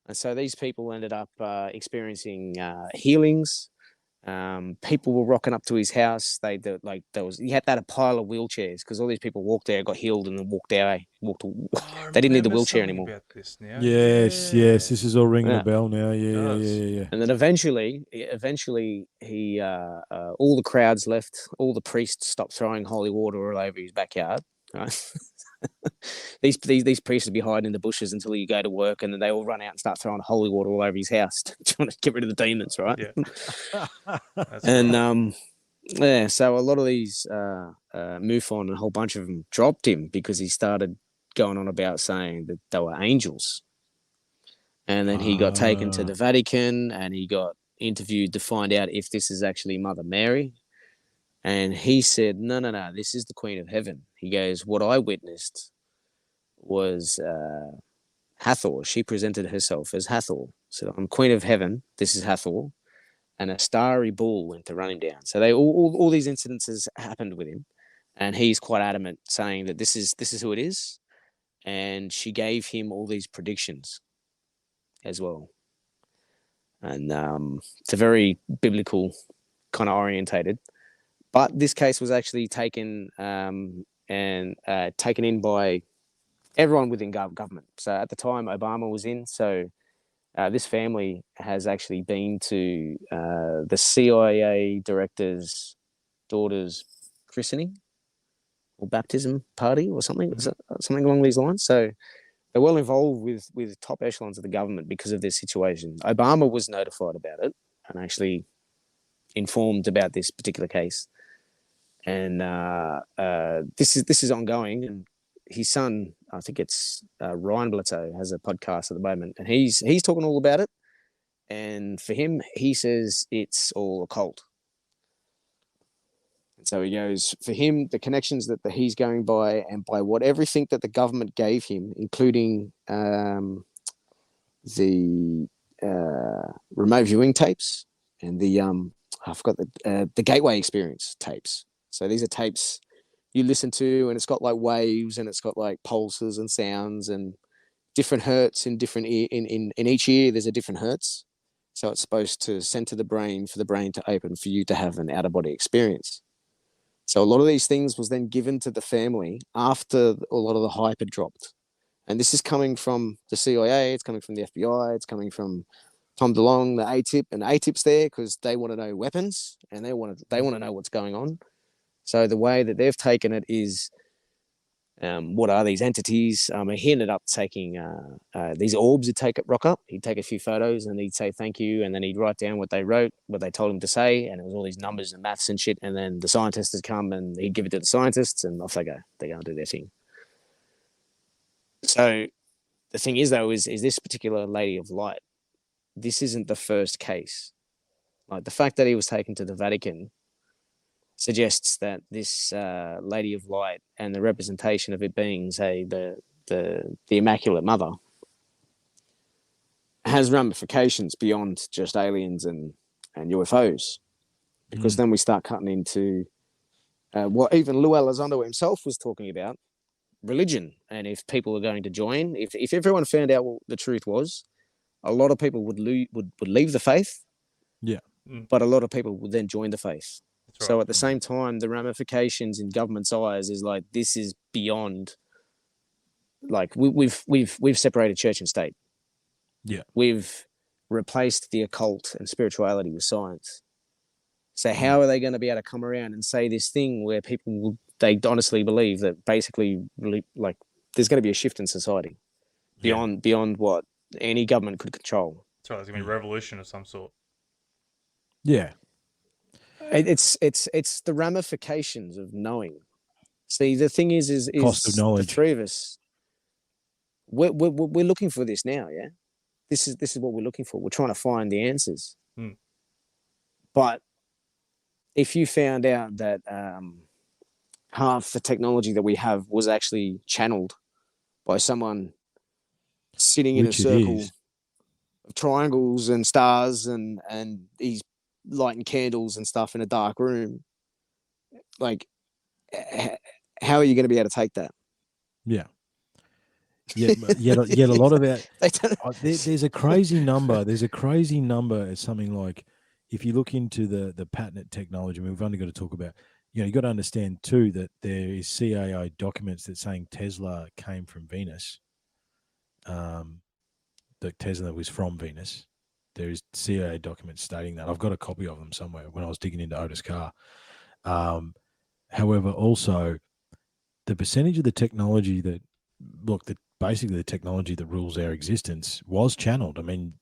and so these people ended up experiencing healings. People were rocking up to his house. He had a pile of wheelchairs because all these people walked there, got healed, and then walked out. They didn't need the wheelchair anymore. About this now. Yes, this is all ringing a bell now. Yeah. And then eventually, he all the crowds left. All the priests stopped throwing holy water all over his backyard. Right? These priests would be hiding in the bushes until you go to work, and then they all run out and start throwing holy water all over his house, trying to get rid of the demons, right? Yeah. And so a lot of these MUFON and a whole bunch of them dropped him because he started going on about saying that they were angels. And then he got taken to the Vatican, and he got interviewed to find out if this is actually Mother Mary. And he said, no, this is the Queen of Heaven. He goes, what I witnessed was Hathor. She presented herself as Hathor. So I'm Queen of Heaven. This is Hathor. And a starry bull went to run him down. So all these incidences happened with him. And he's quite adamant, saying that this is who it is. And she gave him all these predictions as well. And it's a very biblical kind of orientated. But this case was actually taken taken in by everyone within government. So at the time, Obama was in. So this family has actually been to the CIA director's daughter's christening or baptism party or something, something along these lines. So they're well involved with top echelons of the government because of this situation. Obama was notified about it and actually informed about this particular case. And this is ongoing. And his son, I think it's Ryan Bledsoe, has a podcast at the moment, and he's talking all about it. And for him, he says it's all a cult. And so he goes, for him, the connections that he's going by, and by everything that the government gave him, including the remote viewing tapes and the I forgot the Gateway Experience tapes. So these are tapes you listen to, and it's got like waves, and it's got like pulses and sounds and different hertz in different in each ear. There's a different hertz, so it's supposed to send to the brain for the brain to open for you to have an out of body experience. So a lot of these things was then given to the family after a lot of the hype had dropped, and this is coming from the CIA. It's coming from the FBI. It's coming from Tom DeLong, the ATIP, and ATIP's there because they want to know weapons and they want to know what's going on. So the way that they've taken it is, what are these entities? He ended up taking these orbs. He'd rock up. He'd take a few photos and he'd say thank you, and then he'd write down what they wrote, what they told him to say, and it was all these numbers and maths and shit. And then the scientists would come and he'd give it to the scientists, and off they go. They go and do their thing. So the thing is, though, is this particular Lady of Light, this isn't the first case. Like the fact that he was taken to the Vatican suggests that this Lady of Light and the representation of it being, say, the Immaculate Mother has ramifications beyond just aliens and UFOs, because then we start cutting into what even Lou Elizondo himself was talking about, religion. And if people are going to join, if everyone found out what the truth was, a lot of people would leave the faith. Yeah. But a lot of people would then join the faith. That's so right. At the same time, the ramifications in government's eyes is like, this is beyond, like, we've separated church and state. Yeah. We've replaced the occult and spirituality with science. So how are they going to be able to come around and say this thing where they honestly believe that basically, like, there's going to be a shift in society beyond what any government could control? That's right. There's going to be a revolution of some sort. Yeah. It's the ramifications of knowing. See, the thing is cost of knowledge. The three of us, we're looking for this now. Yeah, this is what we're looking for. We're trying to find the answers. But if you found out that half the technology that we have was actually channeled by someone sitting in a circle of triangles and stars, and he's lighting candles and stuff in a dark room, like, how are you going to be able to take that? Yeah. Yet a lot of that. There's a crazy number. There's a crazy number. It's something like, if you look into the patented technology, I mean, we've only got to talk about, you got to understand too that there is CIA documents that saying Tesla came from Venus. That Tesla was from Venus. There is CIA documents stating that. I've got a copy of them somewhere when I was digging into Otis Carr. However, also the percentage of the technology basically the technology that rules our existence was channeled. I mean,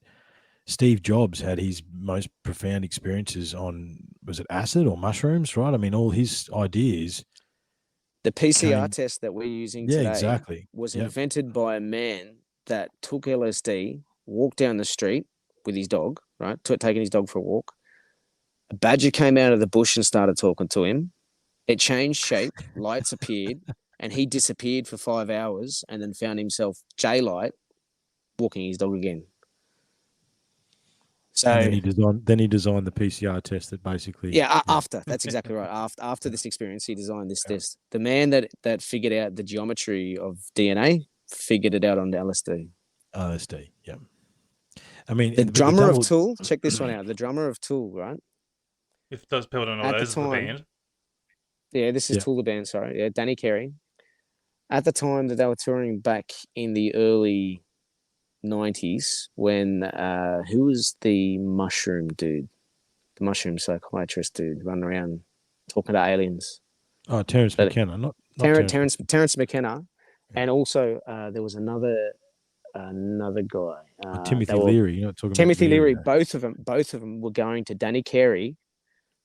Steve Jobs had his most profound experiences on, was it acid or mushrooms, right? I mean, all his ideas. The PCR test that we're using today was invented by a man that took LSD, walked down the street with his dog, right? Taking his dog for a walk. A badger came out of the bush and started talking to him. It changed shape, lights appeared, and he disappeared for 5 hours and then found himself daylight walking his dog again. So and then he designed the PCR test that basically after that's exactly right. After this experience, he designed this test. The man that figured out the geometry of DNA figured it out on LSD. LSD, yeah. I mean, the drummer of Tool. Check this one out. The drummer of Tool, right? If those people don't know, that is the band. Yeah, this is Tool, the band. Sorry, yeah, Danny Carey. At the time that they were touring back in the early 90s, when who was the mushroom dude, the mushroom psychiatrist dude running around talking to aliens? Oh, Terence McKenna, not Terence McKenna, and also there was another guy, Timothy Leary. You're not talking Timothy about Leary. Both of them were going to Danny Carey,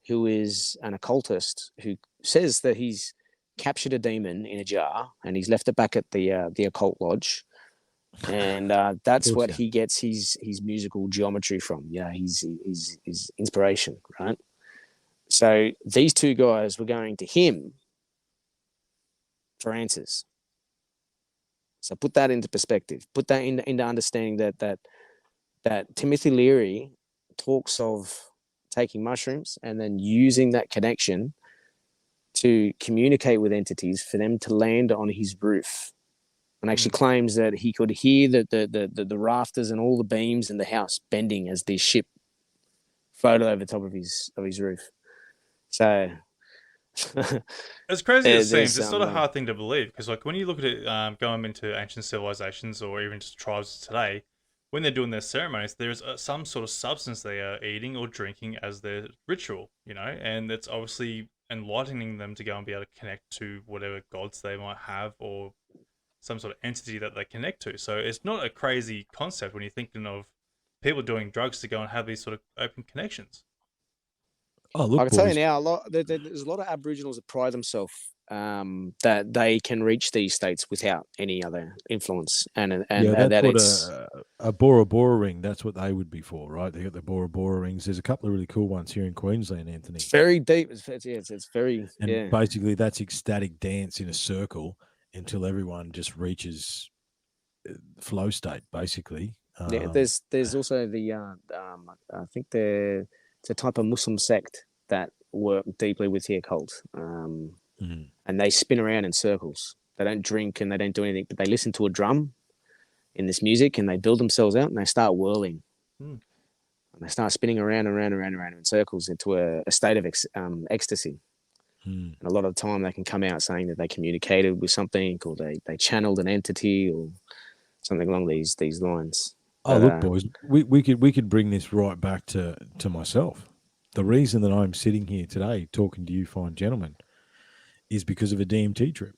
who is an occultist who says that he's captured a demon in a jar and he's left it back at the occult lodge. And that's what he gets his musical geometry from. Yeah, his inspiration, right? So these two guys were going to him for answers. So put that into perspective. Put that into understanding that Timothy Leary talks of taking mushrooms and then using that connection to communicate with entities for them to land on his roof. And actually claims that he could hear the rafters and all the beams in the house bending as this ship floated over the top of his roof. So as crazy as it seems, it's not a hard thing to believe, because like when you look at it, going into ancient civilizations or even just tribes today, when they're doing their ceremonies, there's some sort of substance they are eating or drinking as their ritual, and it's obviously enlightening them to go and be able to connect to whatever gods they might have or some sort of entity that they connect to. So it's not a crazy concept when you're thinking of people doing drugs to go and have these sort of open connections. Oh, look, I can tell you now, there's a lot of Aboriginals that pride themselves that they can reach these states without any other influence, and that's that what it's a Bora Bora ring. That's what they would be for, right? They got the Bora Bora rings. There's a couple of really cool ones here in Queensland, Anthony. very deep. It's very basically that's ecstatic dance in a circle until everyone just reaches flow state, basically. There's also the I think it's a type of Muslim sect that work deeply with the occult, and they spin around in circles. They don't drink and they don't do anything, but they listen to a drum in this music and they build themselves out and they start whirling. And they start spinning around in circles into a state of ecstasy. And a lot of the time they can come out saying that they communicated with something, or they channeled an entity or something along these lines. Look, boys, we could bring this right back to myself. The reason that I'm sitting here today talking to you fine gentlemen is because of a DMT trip.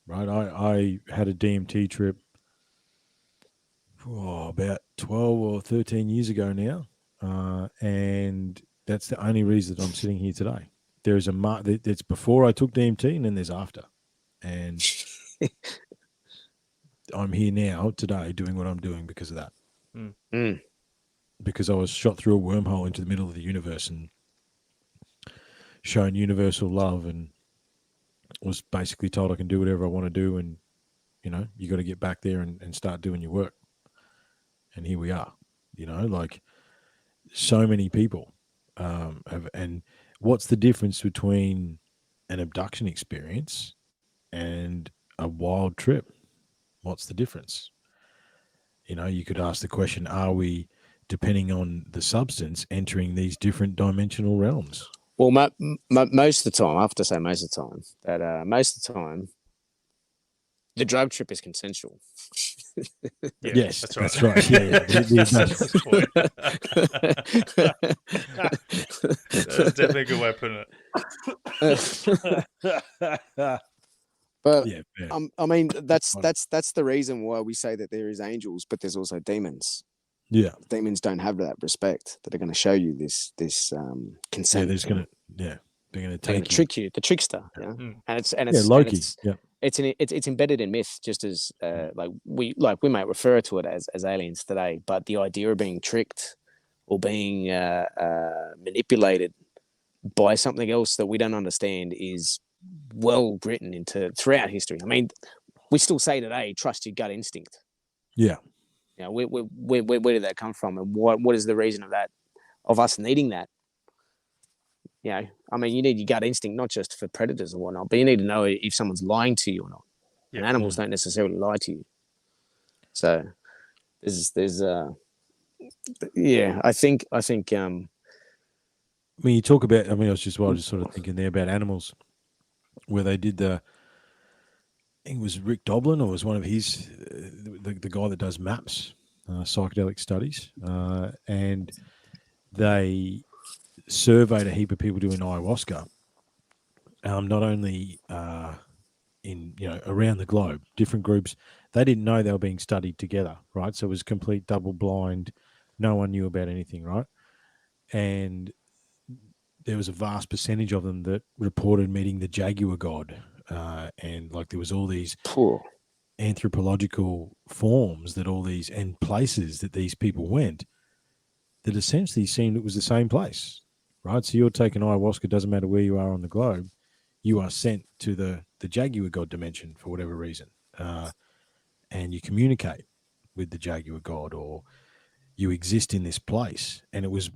Right? I had a DMT trip about 12 or 13 years ago now. And that's the only reason that I'm sitting here today. There is it's before I took DMT and then there's after. And I'm here now today doing what I'm doing because of that. Because I was shot through a wormhole into the middle of the universe and shown universal love, and was basically told I can do whatever I want to do, and you got to get back there and start doing your work. And here we are. Like so many people have. And what's the difference between an abduction experience and a wild trip? What's the difference? You could ask the question, are we, depending on the substance, entering these different dimensional realms? Well, most of the time, I have to say most of the time, that most of the time, the drug trip is consensual. Yes, that's right. That's right. Yeah. That's definitely a good way of putting it. But I mean, that's the reason why we say that there is angels, but there's also demons. Yeah, demons don't have that respect, that are going to show you this consent. They're going to trick you, the trickster. Yeah, and it's Loki. It's embedded in myth, just as we might refer to it as aliens today. But the idea of being tricked or being manipulated by something else that we don't understand is well written into throughout history. I mean, we still say today, trust your gut instinct. Yeah. Where did that come from, and what is the reason of that, of us needing that? I mean, you need your gut instinct not just for predators or whatnot, but you need to know if someone's lying to you or not. And animals don't necessarily lie to you. So there's I think. I mean, you talk about. I mean, I was just sort of thinking there about animals, where they did I think it was Rick Doblin, or was one of his, the guy that does maps, psychedelic studies, and they surveyed a heap of people doing ayahuasca, not only in around the globe, different groups. They didn't know they were being studied together, right? So it was complete double blind. No one knew about anything, right? And there was a vast percentage of them that reported meeting the jaguar god. And there was all these anthropological forms and places that these people went that essentially seemed it was the same place, right? So you're taking ayahuasca, doesn't matter where you are on the globe, you are sent to the jaguar god dimension for whatever reason. And you communicate with the jaguar god, or you exist in this place. And it was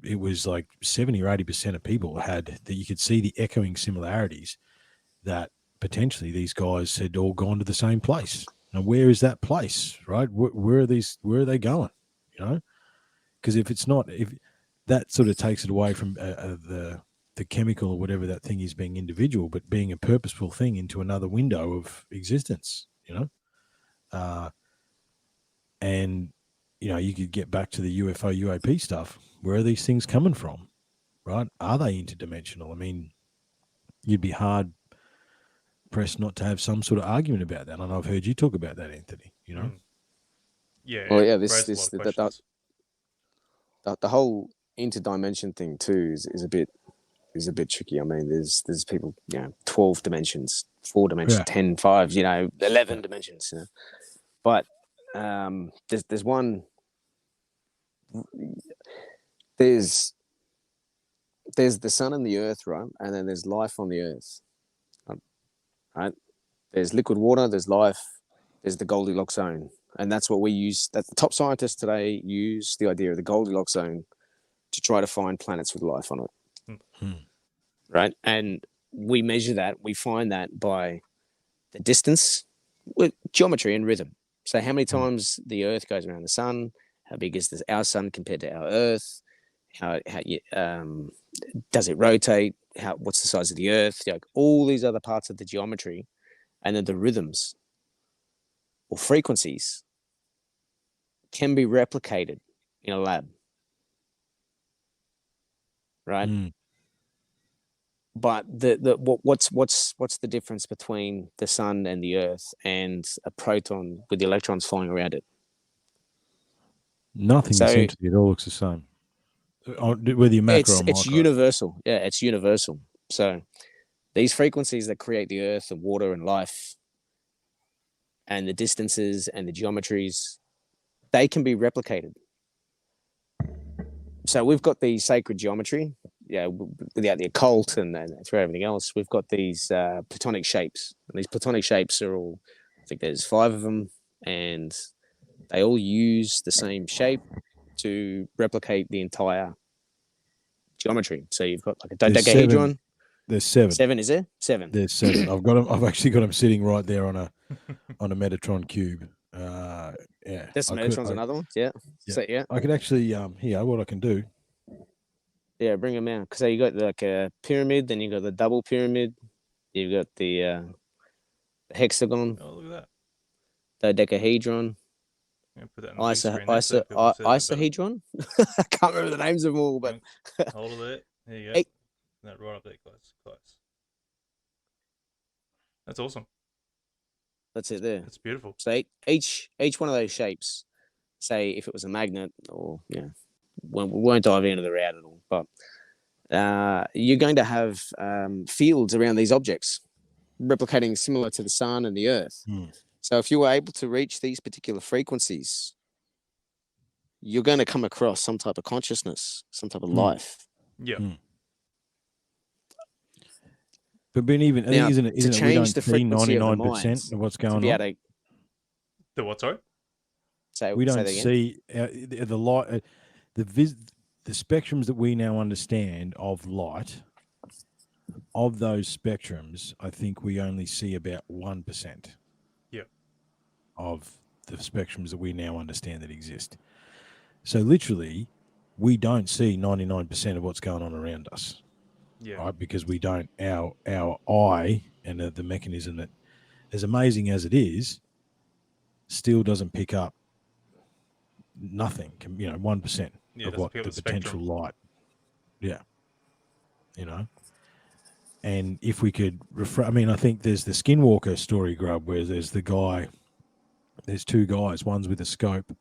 like 70 or 80% of people had that you could see the echoing similarities that potentially these guys had all gone to the same place. Now, where is that place, right? Where are they going? Because if that sort of takes it away from the chemical or whatever that thing is being individual, but being a purposeful thing into another window of existence, and you could get back to the UFO UAP stuff. Where are these things coming from, right? Are they interdimensional? I mean, you'd be hard pressed not to have some sort of argument about that. And I've heard you talk about that, Anthony. Yeah. Well, yeah. The whole interdimension thing too is a bit is a bit tricky. I mean, there's people, 12 dimensions, 4 dimensions, 10, 5, 11 dimensions. But there's one. There's the sun and the earth, right? And then there's life on the earth, right? There's liquid water, there's life, there's the Goldilocks zone. And that's what we use. That the top scientists today use the idea of the Goldilocks zone to try to find planets with life on it. Right? And we measure that, we find that by the distance with geometry and rhythm. So how many times the earth goes around the sun, how big is our sun compared to our earth, how does it rotate, what's the size of the earth, all these other parts of the geometry, and then the rhythms or frequencies can be replicated in a lab, right? But what's the difference between the sun and the earth and a proton with the electrons flying around it? Nothing. So, essentially, it all looks the same. Whether you macro or micro. It's universal. Yeah, it's universal. So these frequencies that create the earth and water and life and the distances and the geometries, they can be replicated. So we've got the sacred geometry, without the occult and through everything else. We've got these platonic shapes. And these platonic shapes are all, I think there's 5 of them, and they all use the same shape to replicate the entire geometry. So you've got like a dodecahedron. There's 7. 7, is there? 7. There's 7. I've got them. I've actually got them sitting right there on a Metatron cube. This Metatron's another one. Yeah. So, I could actually here. What I can do. Yeah, bring them out. So you got like a pyramid, then you got the double pyramid. You've got the hexagon. Oh, look at that. Dodecahedron. Put that Isohedron. I can't remember the names of them all, but hold it there. There you go. That right up there, close. That's awesome. That's it there. It's beautiful. So each one of those shapes, say if it was a magnet, or we won't dive into the route at all, but you're going to have fields around these objects, replicating similar to the sun and the earth. So if you were able to reach these particular frequencies, you're going to come across some type of consciousness, some type of life. Yeah. But even now, isn't it? To we don't the see 99% of what's going on. The what? Sorry. We don't see the light, the spectrums that we now understand of light. Of those spectrums, I think we only see about 1%. Of the spectrums that we now understand that exist. So literally, we don't see 99% of what's going on around us. Yeah. Right? Because we don't, our eye and the mechanism that, as amazing as it is, still doesn't pick up nothing, 1% of what the potential light. Yeah. And if we could I think there's the Skinwalker story, Grub, where there's 2 guys, one's with a scope,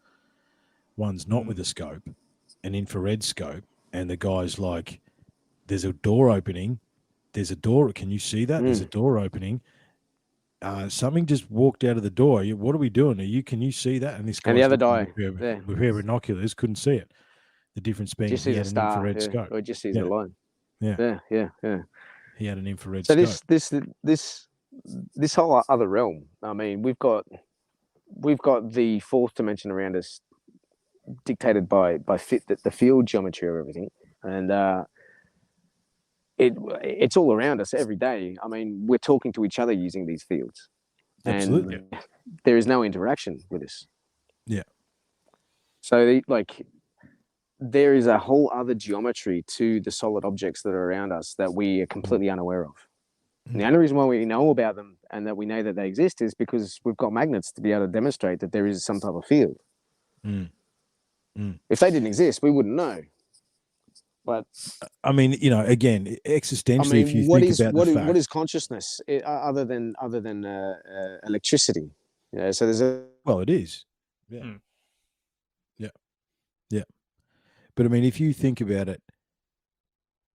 one's not with a scope, an infrared scope, and the guy's like, there's a door opening, can you see that? There's a door opening. Something just walked out of the door. What are we doing? Can you see that? And this guy and the other guy with binoculars couldn't see it. The difference being he had an infrared scope. Or just sees the line. Yeah. He had an infrared scope. So this whole other realm, I mean, we've got the 4th dimension around us, dictated by the field geometry of everything, and it's all around us every day. I mean, we're talking to each other using these fields. Absolutely. And there is no interaction with us. Yeah. So there is a whole other geometry to the solid objects that are around us that we are completely unaware of. And the only reason why we know about them and that we know that they exist is because we've got magnets to be able to demonstrate that there is some type of field. If they didn't exist, we wouldn't know. But I mean, again, existentially, if you think about the fact, what is consciousness other than electricity? So there's it is. Yeah. But I mean, if you think about it,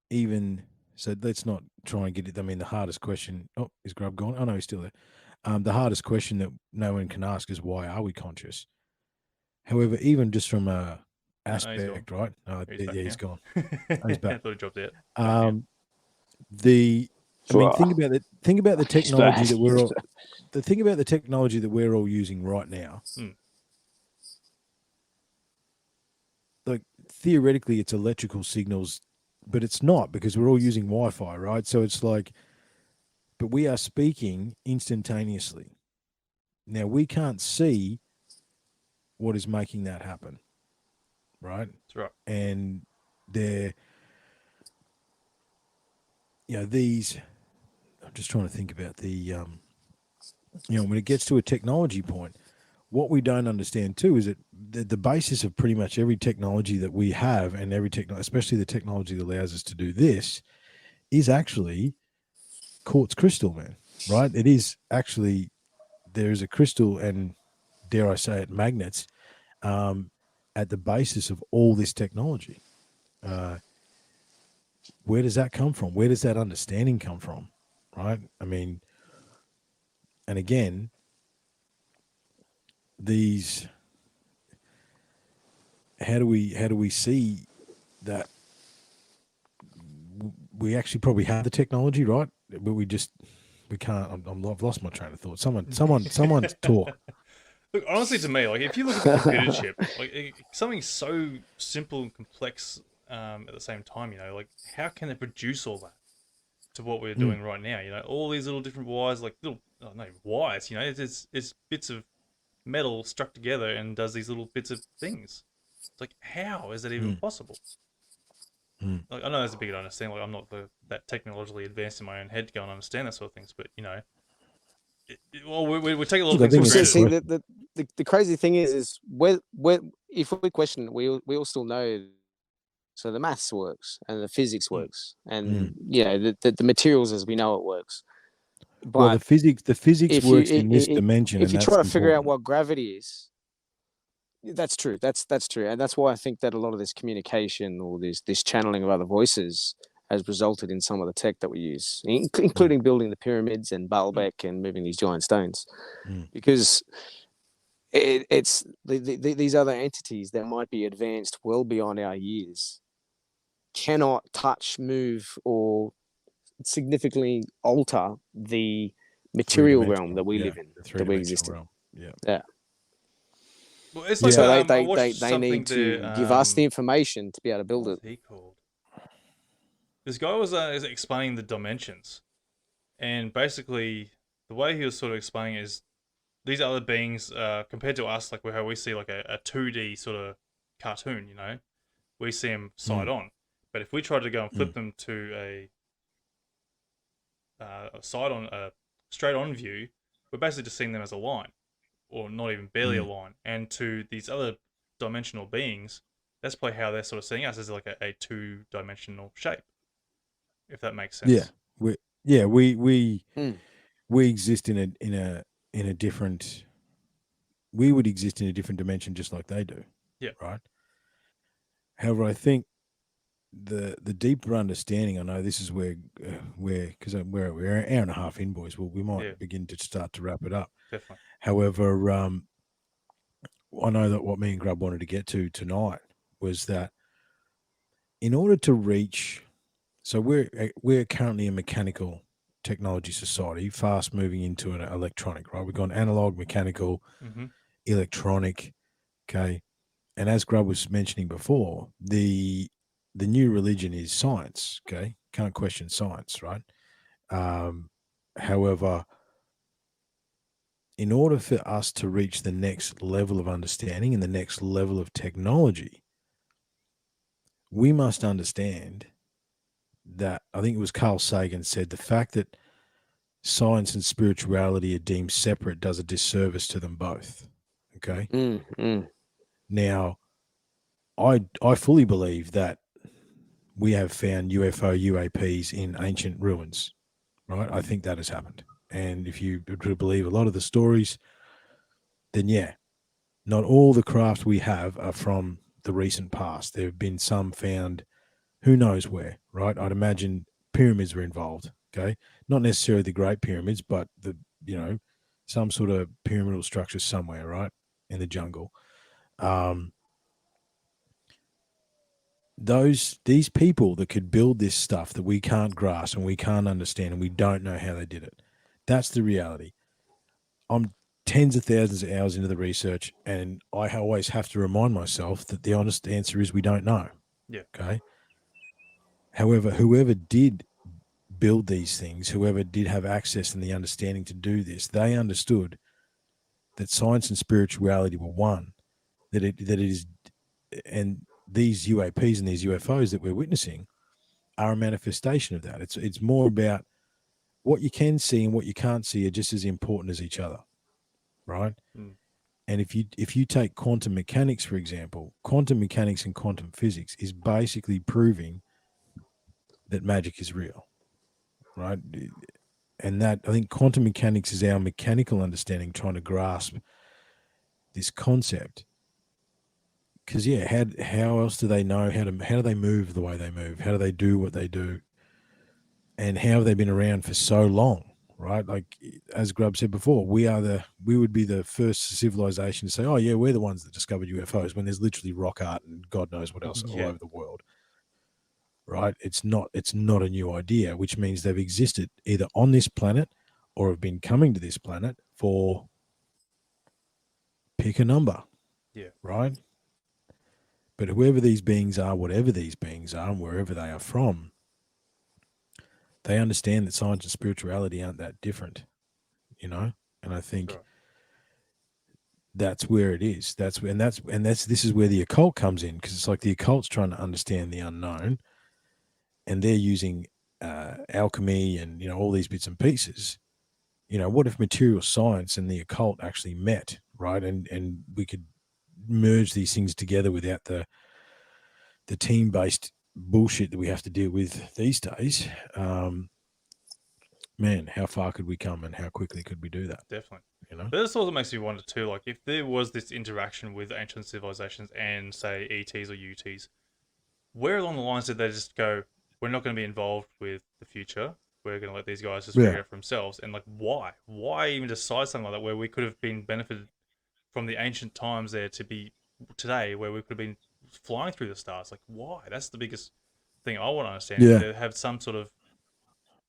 even So let's not try and get it. I mean, the hardest question. Oh, is Grub gone? Oh no, he's still there. The hardest question that no one can ask is why are we conscious? However, even just from a aspect, right? He's gone. He's back. I thought he dropped out. I mean, think about the technology that we're all. The thing about the technology that we're all using right now. Like theoretically, it's electrical signals, but it's not because we're all using Wi-Fi, right? So it's like, but we are speaking instantaneously. Now we can't see what is making that happen, right? That's right. And these. I'm just trying to think about the, when it gets to a technology point, what we don't understand too is that the basis of pretty much every technology that we have and especially the technology that allows us to do this is actually quartz crystal, man, right? It is actually, there is a crystal and dare I say it, magnets at the basis of all this technology. Where does that come from? Where does that understanding come from? Right? I mean, and again, how do we see that we actually probably have the technology, right? But we can't. I've lost my train of thought. Someone talk. Look, honestly, to me, like if you look at the computer chip, like something so simple and complex at the same time, like how can they produce all that to what we're doing right now? All these little different wires, like wires. It's bits of metal stuck together and does these little bits of things. It's like, how is that even possible? Like, I know that's a big understanding. Like, I'm not that technologically advanced in my own head to go and understand that sort of things, but we take a lot of things for granted. See, the crazy thing is if we question, we all still know. So the maths works and the physics works, and the materials as we know it works. But the physics works in this dimension. If you try to figure out what gravity is, that's true. That's true, and that's why I think that a lot of this communication or this channeling of other voices has resulted in some of the tech that we use, including building the pyramids and Baalbek and moving these giant stones, because it's these other entities that might be advanced well beyond our years cannot touch, move, or significantly alter the material realm that we live in, that we exist in. Yeah. Well, it's like so they need to give us the information to be able to build it. What's he called? This guy was explaining the dimensions, and basically the way he was sort of explaining is these other beings compared to us, like how we see like a 2D sort of cartoon, we see them side on. But if we try to go and flip them to a straight on view, we're basically just seeing them as a line, or not even barely a line. And to these other dimensional beings, that's probably how they're sort of seeing us as like a 2-dimensional shape, if that makes sense. We exist in a different. We would exist in a different dimension, just like they do. Yeah. Right. However, I think the deeper understanding. I know this is where because we're an hour and a half in, boys. Well, we might begin to start to wrap it up. Definitely. However, I know that what me and Grub wanted to get to tonight was that in order to reach, so we're currently a mechanical technology society, fast moving into an electronic, right? We've gone analog, mechanical, electronic, okay. And as Grub was mentioning before, the new religion is science, okay? Can't question science, right? However, in order for us to reach the next level of understanding and the next level of technology, we must understand that, I think it was Carl Sagan said, the fact that science and spirituality are deemed separate does a disservice to them both, okay? Now, I fully believe that we have found UFO UAPs in ancient ruins, right? I think that has happened. And if you believe a lot of the stories, then not all the craft we have are from the recent past. There have been some found who knows where, right? I'd imagine pyramids were involved. Okay, not necessarily the Great Pyramids, but some sort of pyramidal structure somewhere, right, in the jungle. These people that could build this stuff that we can't grasp and we can't understand and we don't know how they did it. That's the reality. I'm tens of thousands of hours into the research, and I always have to remind myself that the honest answer is we don't know. Yeah. Okay. However, whoever did build these things, whoever did have access and the understanding to do this, they understood that science and spirituality were one. That it is, and these UAPs and these UFOs that we're witnessing are a manifestation of that. It's more about what you can see and what you can't see are just as important as each other, right? Mm. And if you take quantum mechanics, for example, quantum mechanics and quantum physics is basically proving that magic is real, right? And that, I think, quantum mechanics is our mechanical understanding trying to grasp this concept. Because how else do they know how do they move the way they move? How do they do what they do? And how have they been around for so long, right? Like, as Grub said before, we would be the first civilization to say, oh yeah, we're the ones that discovered UFOs, when there's literally rock art and God knows what else all over the world, right? It's not a new idea, which means they've existed either on this planet or have been coming to this planet for, pick a number, right? But whoever these beings are, whatever these beings are, and wherever they are from, they understand that science and spirituality aren't that different, And I think that's where it is. This is where the occult comes in, because it's like the occult's trying to understand the unknown, and they're using alchemy and all these bits and pieces. What if material science and the occult actually met, right? And we could merge these things together without the team-based bullshit that we have to deal with these days. Man, how far could we come, and how quickly could we do that? Definitely. But this also makes me wonder too, like, if there was this interaction with ancient civilizations and, say, ETs or UTs, where along the lines did they just go, we're not going to be involved with the future, we're going to let these guys just figure it out for themselves? And, like, why even decide something like that, where we could have been benefited from the ancient times there to be today, where we could have been flying through the stars? Like, why? That's the biggest thing I want to understand. Yeah. To have some sort of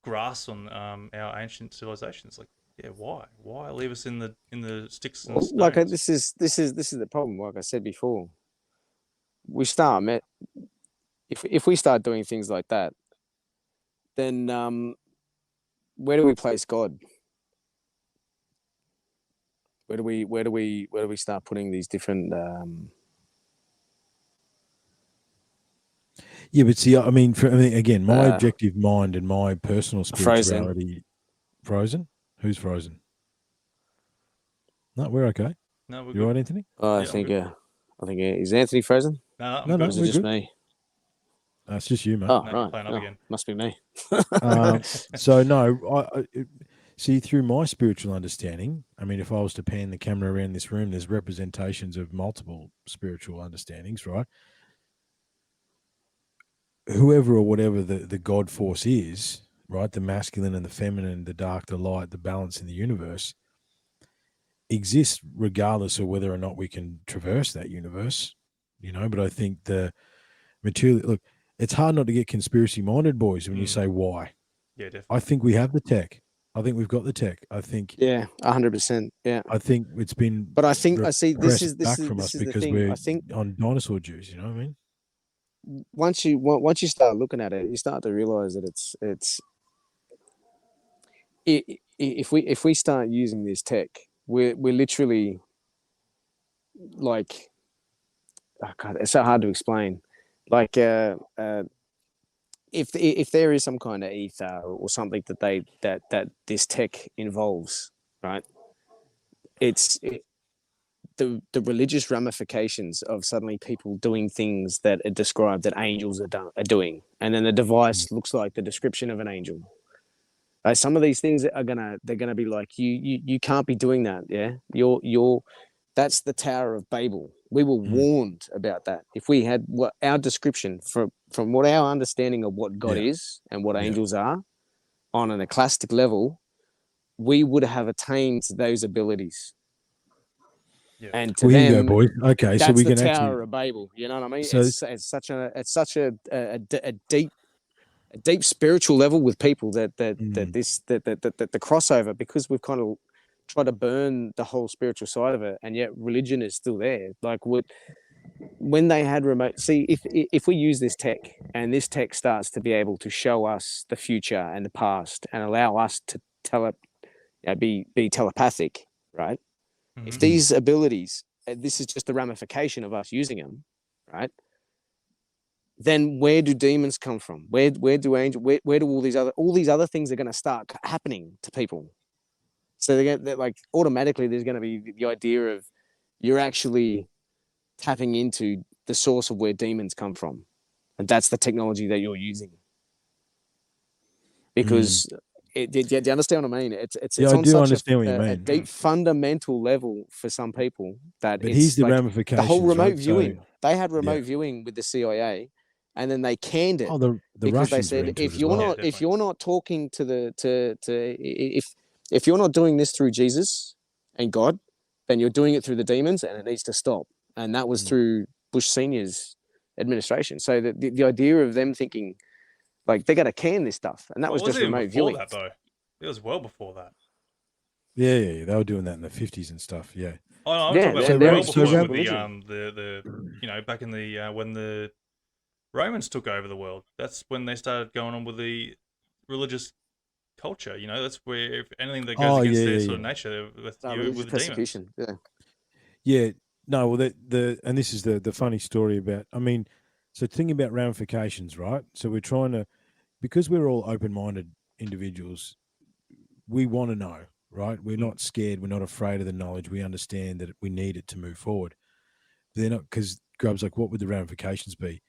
grasp on our ancient civilizations. Like, why leave us in the sticks and stones? Like, this is the problem. Like I said before, if we start doing things like that, then where do we place God? Where do we start putting these different? Yeah, but see, I mean, again, my objective mind and my personal spirituality. Frozen? Who's frozen? No, we're okay. No, we're you good. Right, Anthony? I think is Anthony frozen? No, is it just me? It's just you, mate. Oh, right. Playing up again. Must be me. So no, see, through my spiritual understanding, I mean, if I was to pan the camera around this room, there's representations of multiple spiritual understandings, right? Whoever or whatever the God force is, right? The masculine and the feminine, the dark, the light, the balance in the universe exists regardless of whether or not we can traverse that universe, But I think the material, look, it's hard not to get conspiracy minded, boys, when you say why. Yeah, definitely. I think we have the tech. I think we've got the tech. I think 100%. Yeah, I think it's been, but I think this is from us because we're on dinosaur juice. You know what I mean? Once you start looking at it, you start to realize that it's if we start using this tech, we're literally like, oh God, it's so hard to explain. Like if there is some kind of ether or something that this tech involves, right? The religious ramifications of suddenly people doing things that are described that angels are doing, and then the device looks like the description of an angel. Some of these things they're gonna be like, you can't be doing that. Yeah, you're that's the Tower of Babel. We were warned about that. If we had what our description from what our understanding of what God is and what angels are on an eclastic level, we would have attained those abilities. Yeah. And to well, here them, you go, boys. Okay, that's so we the can Tower actually. of Babel. You know what I mean? So, It's such a deep spiritual level with people that the crossover, because we've kind of tried to burn the whole spiritual side of it, and yet religion is still there. Like when they had remote, see, if we use this tech and this tech starts to be able to show us the future and the past and allow us to be telepathic, right? Mm-hmm. If these abilities, this is just the ramification of us using them, right? Then where do demons come from? Where do angels? Where do all these other things are going to start happening to people? So they're like automatically there's going to be the idea of you're actually tapping into the source of where demons come from, and that's the technology that you're using. Because do you understand what I mean? It's I on do such understand what you a mean. deep fundamental level for some people that But it's here's the like ramifications. the whole remote right? viewing. They had remote Yeah. viewing with the CIA, and then they canned it. Oh, the because Russians they are said into it if as you're well. not if you're not talking to if you're not doing this through Jesus and God, then you're doing it through the demons, and it needs to stop. And that was through Bush Senior's administration. So the idea of them thinking like they got to can this stuff, and that was just remote viewing. That though, it was well before that. Yeah, they were doing that in the 50s and stuff. Yeah. Oh, no, I'm talking about well before with the back in the when the Romans took over the world. That's when they started going on with the religious culture. That's where if anything that goes against their sort of nature, with the persecution. demons. Yeah. No, well, and this is the funny story about. I mean, so thinking about ramifications, right? So we're trying to, because we're all open-minded individuals, we want to know, right? We're not scared. We're not afraid of the knowledge. We understand that we need it to move forward. They're not, because Grub's like, what would the ramifications be?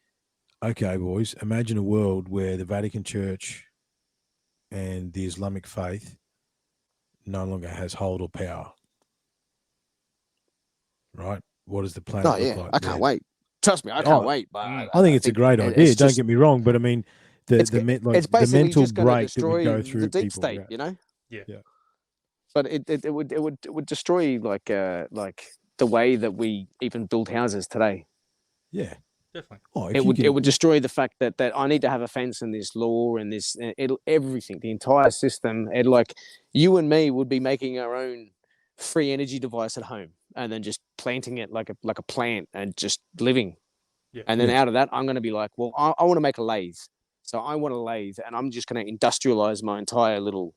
Okay, boys, imagine a world where the Vatican Church and the Islamic faith no longer has hold or power. Right? What does the planet look like? I can't wait. Trust me, I can't wait. But I think it's a great idea. Don't get me wrong, but I mean, it's the mental just break that we go through the deep people, state, Yeah. But it would destroy like the way that we even build houses today. Yeah, definitely. Oh, it would destroy the fact that I need to have a fence and this law and this everything, the entire system. And like you and me would be making our own free energy device at home and then just planting it like a plant and just living. Yeah. And then out of that, I'm going to be like, well, I want to make a lathe. So I want a lathe, and I'm just going to industrialize my entire little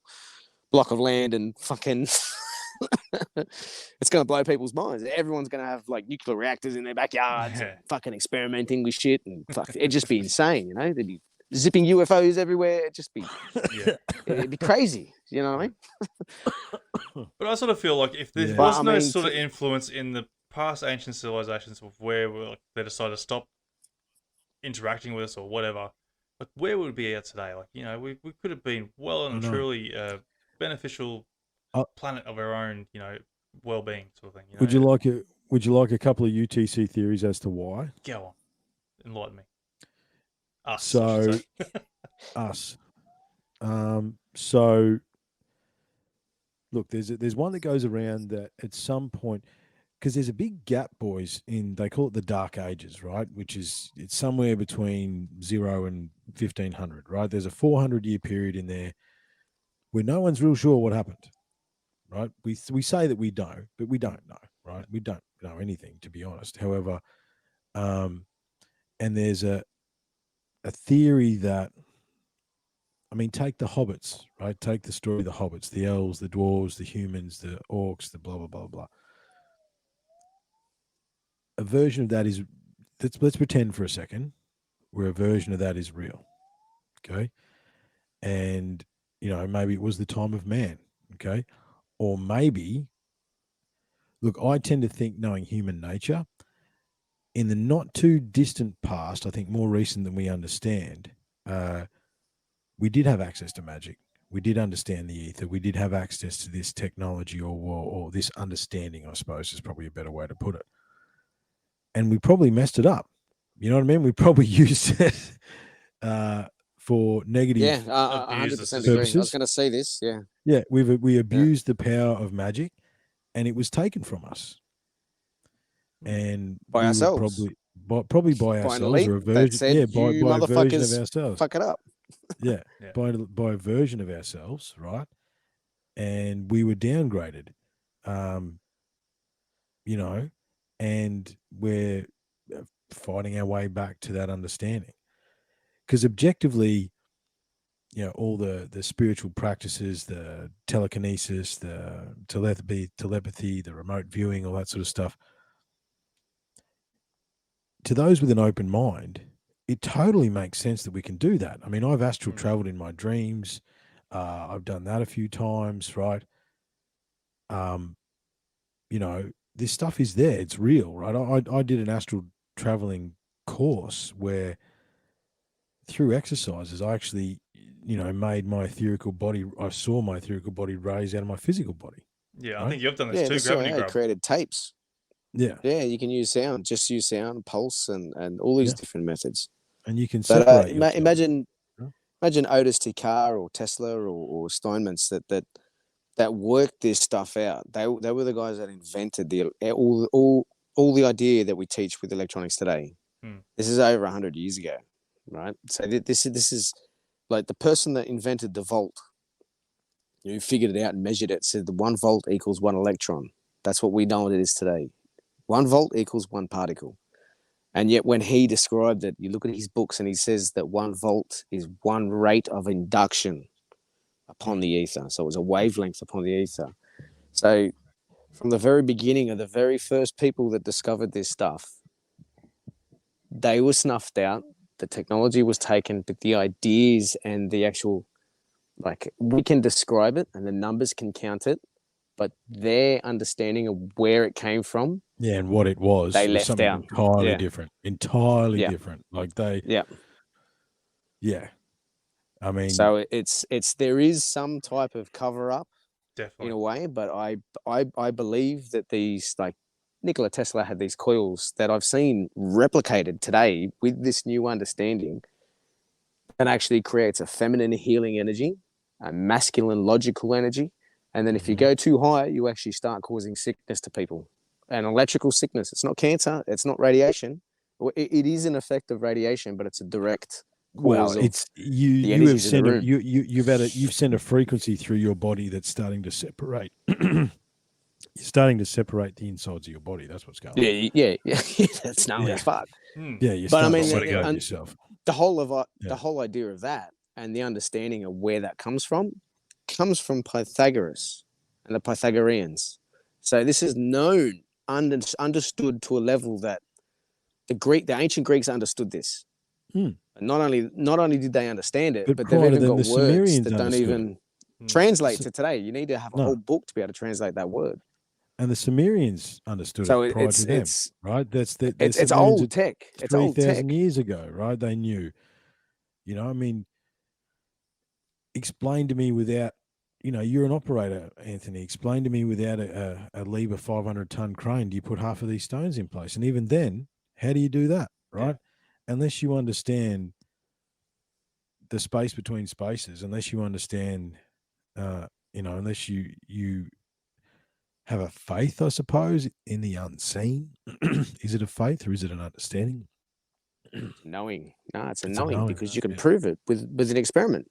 block of land and fucking it's going to blow people's minds. Everyone's going to have like nuclear reactors in their backyards and fucking experimenting with shit, and it'd just be insane, They'd be zipping UFOs everywhere. It'd just be it'd be crazy, you know what I mean? But I sort of feel like if there was no sort of influence in the past ancient civilizations of where they decided to stop interacting with us or whatever, like where would we be at today? Like, we could have been well and truly beneficial planet of our own, well-being sort of thing. Would you like a couple of UTC theories as to why? Go on, enlighten me. Us. So, us. So, look, there's one that goes around that at some point, because there's a big gap, boys, they call it the Dark Ages, right? It's somewhere between 0 and 1500, right? There's a 400-year period in there where no one's real sure what happened, right? We say that we know, but we don't know, right? We don't know anything, to be honest. However, and there's a theory that, I mean, take the hobbits, right? Take the story of the hobbits, the elves, the dwarves, the humans, the orcs, the blah, blah, blah, blah. A version of that is, let's pretend for a second where a version of that is real, okay? And, maybe it was the time of man, okay? Or maybe, look, I tend to think, knowing human nature, in the not too distant past, I think more recent than we understand, we did have access to magic. We did understand the ether. We did have access to this technology or this understanding, I suppose, is probably a better way to put it. and we probably messed it up. You know what I mean? We probably used it for negative 100% agree. I was purposes. going to say this. Yeah. Yeah, we abused the power of magic, and it was taken from us. And by ourselves, probably by an ourselves, elite or a that version, said, by "You a version of motherfuckers, ourselves. fuck it up." Yeah, by a version of ourselves, right? And we were downgraded, you know, and we're fighting our way back to that understanding. Because objectively, you know, all the spiritual practices, the telekinesis, the telepathy, the remote viewing, all that sort of stuff, to those with an open mind, it totally makes sense that we can do that. I mean, I've astral traveled in my dreams. I've done that a few times, right? You know, this stuff is there. It's real, right? I did an astral traveling course where through exercises, I actually, you know, made my etherical body, I saw my etherical body raise out of my physical body. Yeah, right? I think you've done this too, this Gravity I Grub. created tapes. Yeah. Yeah, you can use sound, just use sound, pulse, and all these different methods. And you can separate imagine Otis T. Carr or Tesla or Steinmetz that worked this stuff out. They were the guys that invented all the idea that we teach with electronics today. This is over 100 years ago, right? So this is like the person that invented the volt, who figured it out and measured it, said the 1 volt equals 1 electron. That's what we know it is today. 1 volt equals 1 particle. And yet when he described it, you look at his books and he says that 1 volt is 1 rate of induction upon the ether. So it was a wavelength upon the ether. So from the very beginning of the very first people that discovered this stuff, they were snuffed out. The technology was taken, but the ideas and the actual, like, we can describe it and the numbers can count it, but their understanding of where it came from, and what it was, they left something out. entirely different. Like I mean, so it's there is some type of cover up, definitely, in a way, but I believe that these, like, Nikola Tesla had these coils that I've seen replicated today with this new understanding, that actually creates a feminine healing energy, a masculine logical energy, and then if you go too high, you actually start causing sickness to people. An electrical sickness. It's not cancer. It's not radiation. It is an effect of radiation, but it's a direct cause of it's you have sent you've sent a frequency through your body that's starting to separate. You're starting to separate the insides of your body. That's what's going on. Yeah. That's gnarly as fuck. Yeah, you're but I mean, to go yourself. The whole idea of that and the understanding of where that comes from Pythagoras and the Pythagoreans. So this is known, understood to a level that the ancient Greeks understood this. Not only did they understand it, but they've even got words that don't even translate to today. You need to have a whole book to be able to translate that word. And the Sumerians understood it prior to them, right? It's old tech. It's 3,000 years ago, right? They knew. You know, I mean, explain to me without, you know, you're an operator, Anthony. Explain to me without a Liebherr 500-ton crane, do you put half of these stones in place? And even then, how do you do that, right? Yeah. Unless you understand the space between spaces, unless you understand, unless you have a faith, I suppose, in the unseen. Is it a faith or is it an understanding? Knowing. No, it's a knowing because you can prove it with an experiment.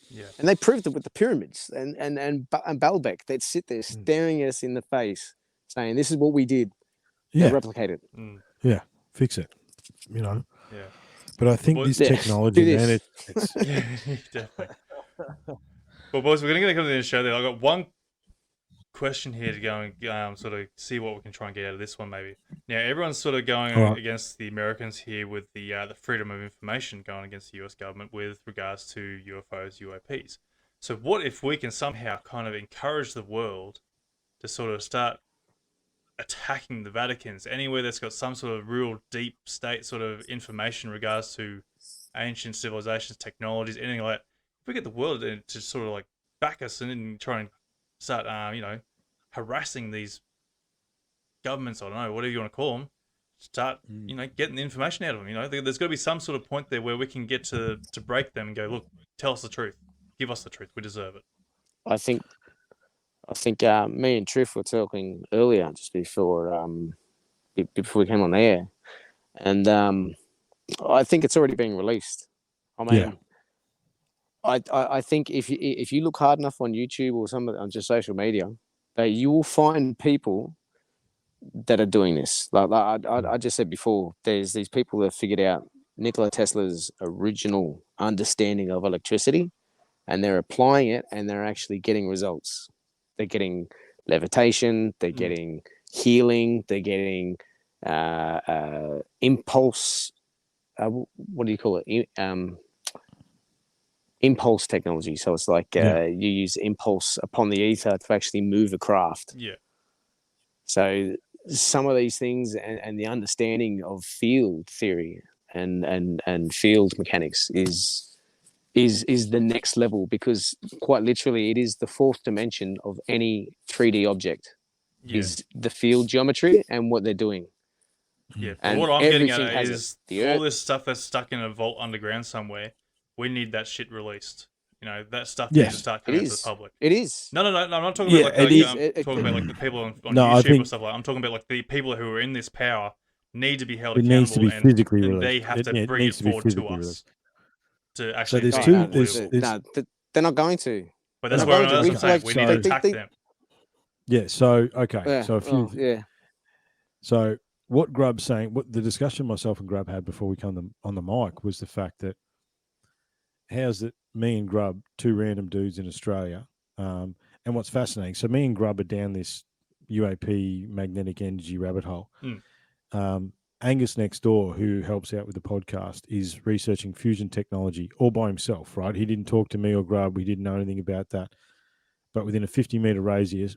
Yeah. And they proved it with the pyramids and Baalbek. They'd sit there staring us in the face saying, this is what we did. Yeah. They replicate it. Yeah. Fix it. You know? Yeah. But I think this technology, man, it's definitely. Well, boys, we're going to come to the show there. I've got one question here to go and sort of see what we can try and get out of this one, maybe. Now, everyone's sort of going against the Americans here with the freedom of information, going against the US government with regards to UFOs, UAPs. So what if we can somehow kind of encourage the world to sort of start attacking the Vaticans, anywhere that's got some sort of real deep state sort of information in regards to ancient civilizations, technologies, anything like that? If we get the world to sort of like back us and try and start, harassing these governments, I don't know, whatever you want to call them, start, getting the information out of them. There's got to be some sort of point there where we can get to break them and go, look, tell us the truth, give us the truth, we deserve it. I think me and Triff were talking earlier just before we came on air, and I think it's already being released. I mean, I think if you look hard enough on YouTube or on just social media, that you will find people that are doing this. Like I just said before, there's these people that figured out Nikola Tesla's original understanding of electricity, and they're applying it, and they're actually getting results. They're getting levitation, they're getting healing, they're getting impulse. What do you call it? Impulse technology. So it's like you use impulse upon the ether to actually move a craft. Yeah. So some of these things and the understanding of field theory and field mechanics is the next level, because quite literally it is the fourth dimension of any 3D object. Is the field geometry and what they're doing. Yeah, but what I'm getting at is all this stuff that's stuck in a vault underground somewhere. We need that shit released. That stuff needs to start coming to the public. It is. No, I'm not talking about I'm talking about like the people on YouTube or stuff like that. I'm talking about like the people who are in this power need to be held accountable. It needs to be physically released. They have to bring it forward to us to actually. So they're not going to. But that's where I'm saying we need to attack them. Yeah. So okay. So So what Grub's saying, what the discussion myself and Grub had before we come on the mic was the fact that how's it me and Grub, two random dudes in Australia, and what's fascinating, so me and Grub are down this UAP magnetic energy rabbit hole. Angus next door, who helps out with the podcast, is researching fusion technology all by himself, right? He didn't talk to me or Grub. We didn't know anything about that. But within a 50-meter radius,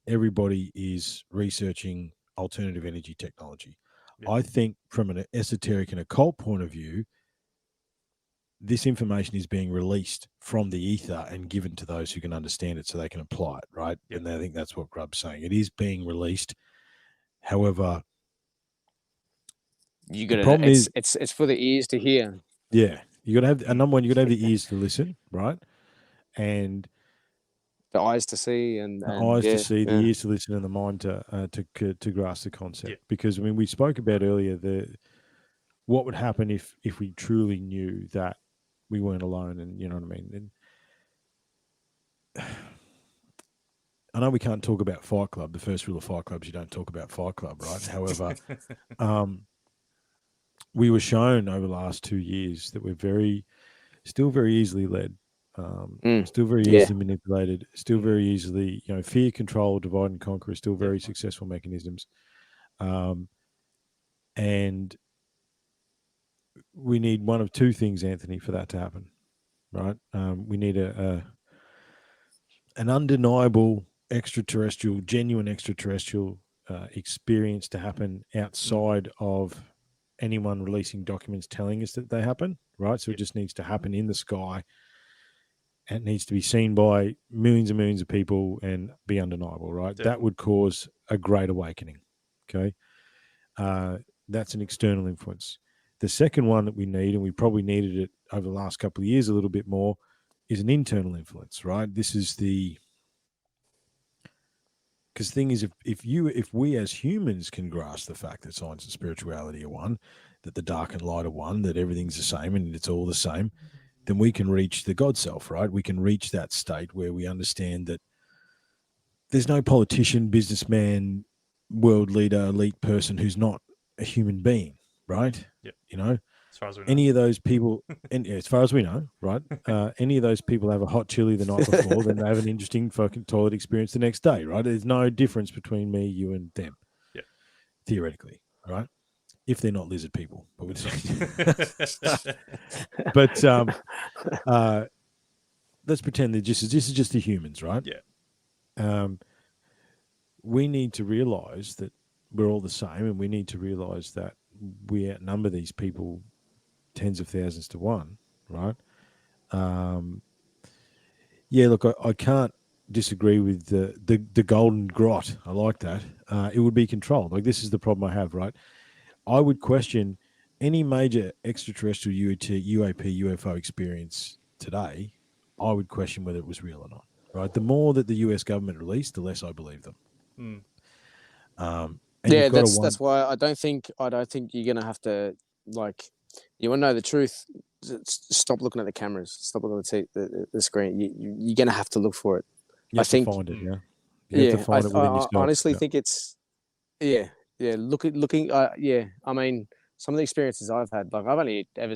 everybody is researching alternative energy technology. Yeah. I think from an esoteric and occult point of view, this information is being released from the ether and given to those who can understand it so they can apply it, right? Yeah. And I think that's what Grub's saying. It is being released. However, it's for the ears to hear. Yeah. You got to have, number one, you got to have the ears to listen, right? And the eyes to see, and the eyes to see, the ears to listen, and the mind to grasp the concept. Yeah. Because I mean, we spoke about earlier what would happen if we truly knew that we weren't alone, and you know what I mean. And I know we can't talk about Fight Club. The first rule of Fight Club is you don't talk about Fight Club, right? However, we were shown over the last 2 years that we're still very easily led. Still very easily manipulated, still very easily, fear, control, divide and conquer are still very successful mechanisms. And we need one of two things, Anthony, for that to happen, right? We need an undeniable genuine extraterrestrial experience to happen outside of anyone releasing documents telling us that they happen, right? So it just needs to happen in the sky. It needs to be seen by millions and millions of people and be undeniable, right? Definitely. That would cause a great awakening, okay? That's an external influence. The second one that we need, and we probably needed it over the last couple of years a little bit more, is an internal influence, right? This is because the thing is, if we as humans can grasp the fact that science and spirituality are one, that the dark and light are one, that everything's the same and it's all the same, then we can reach the God self, right? We can reach that state where we understand that there's no politician, businessman, world leader, elite person who's not a human being, right? Yep. As far as we know. Any of those people, as far as we know, right? Any of those people have a hot chili the night before, then they have an interesting fucking toilet experience the next day, right? There's no difference between me, you, and them. Yeah. Theoretically, right? If they're not lizard people, but let's pretend this is just the humans, right? Yeah. We need to realize that we're all the same, and we need to realize that we outnumber these people tens of thousands to one, right? Look, I can't disagree with the golden grot. I like that. It would be controlled. Like, this is the problem I have, right? I would question any major extraterrestrial UAP, UFO experience today. I would question whether it was real or not. Right? The more that the US government released, the less I believe them. Mm. And Yeah, you've got that's why I don't think you're gonna have to, like, you want to know the truth. Stop looking at the cameras. Stop looking at the screen. You're gonna have to look for it. You have to find it. Yeah, you have to find it within yourself. I honestly think it's looking. I mean, some of the experiences I've had, like I've only ever.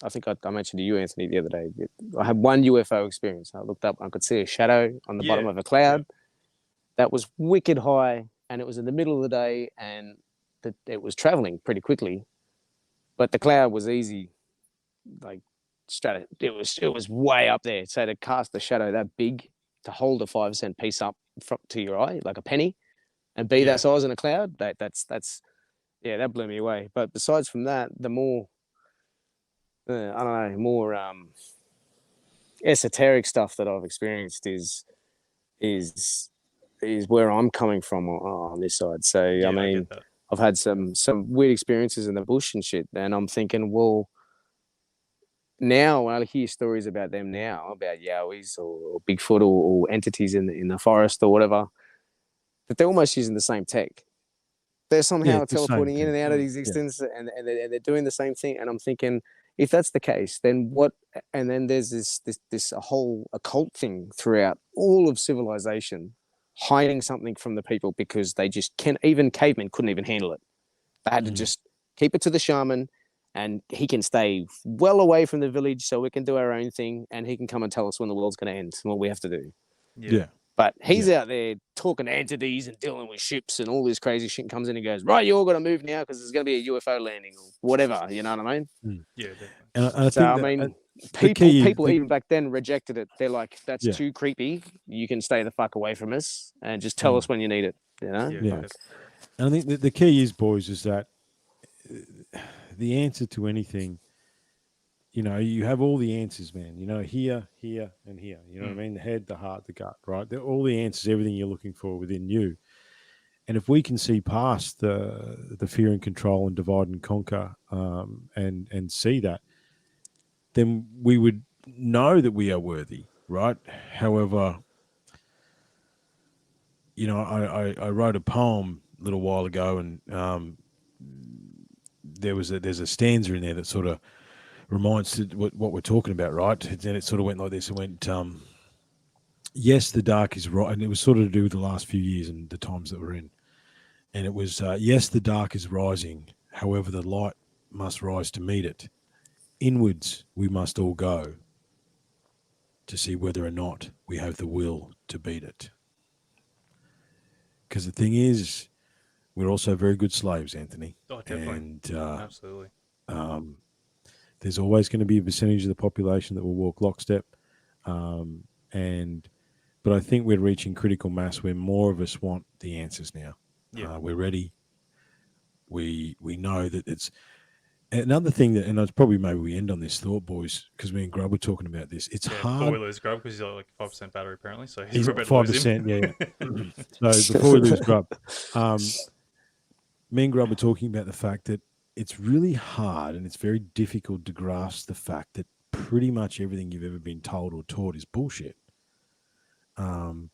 I think I mentioned to you, Anthony, the other day. I had one UFO experience. I looked up. I could see a shadow on the bottom of a cloud that was wicked high. And it was in the middle of the day, and it was traveling pretty quickly, but the cloud was easy, like straight. It was way up there. So to cast a shadow that big, to hold a 5-cent piece up to your eye like a penny, and be that size in a cloud, that's that blew me away. But besides from that, the more I don't know, more esoteric stuff that I've experienced is where I'm coming from on this side. So I mean, I've had some weird experiences in the bush and shit, and I'm thinking, well, now when I hear stories about them now, about Yowies or Bigfoot or entities in the forest or whatever, that they're almost using the same tech. They're somehow teleporting in and out of existence, and they're doing the same thing. And I'm thinking, if that's the case, then what? And then there's this whole occult thing throughout all of civilization, hiding something from the people because they just can't. Even cavemen couldn't even handle it. They had to just keep it to the shaman, and he can stay well away from the village so we can do our own thing, and he can come and tell us when the world's going to end and what we have to do. Yeah. But he's out there talking to entities and dealing with ships and all this crazy shit, comes in and goes, right, you all got to move now because there's going to be a UFO landing or whatever. You know what I mean? Yeah, definitely. And I think people even back then rejected it. They're like, that's too creepy. You can stay the fuck away from us and just tell us when you need it. You know? Yeah. And I think the key is, boys, is that the answer to anything, you have all the answers, man. Here, and here. You know what I mean? The head, the heart, the gut, right? They're all the answers, everything you're looking for within you. And if we can see past the fear and control and divide and conquer, and see that, then we would know that we are worthy, right? However, I wrote a poem a little while ago, and there's a stanza in there that sort of reminds what we're talking about, right? And then it sort of went like this. It went, yes, the dark is right. And it was sort of to do with the last few years and the times that we're in. And it was, yes, the dark is rising. However, the light must rise to meet it. Inwards we must all go to see whether or not we have the will to beat it. Because the thing is, we're also very good slaves, Anthony. Oh, definitely. And absolutely. There's always going to be a percentage of the population that will walk lockstep. But I think we're reaching critical mass where more of us want the answers now. Yeah. We're ready. We know that it's another thing that, and it's probably maybe we end on this thought, boys, because me and Grub were talking about this. It's hard. Before we lose Grub, because he's got like 5% battery apparently, so he's got 5%. Yeah. So before we lose Grub, me and Grub were talking about the fact that it's really hard and it's very difficult to grasp the fact that pretty much everything you've ever been told or taught is bullshit. And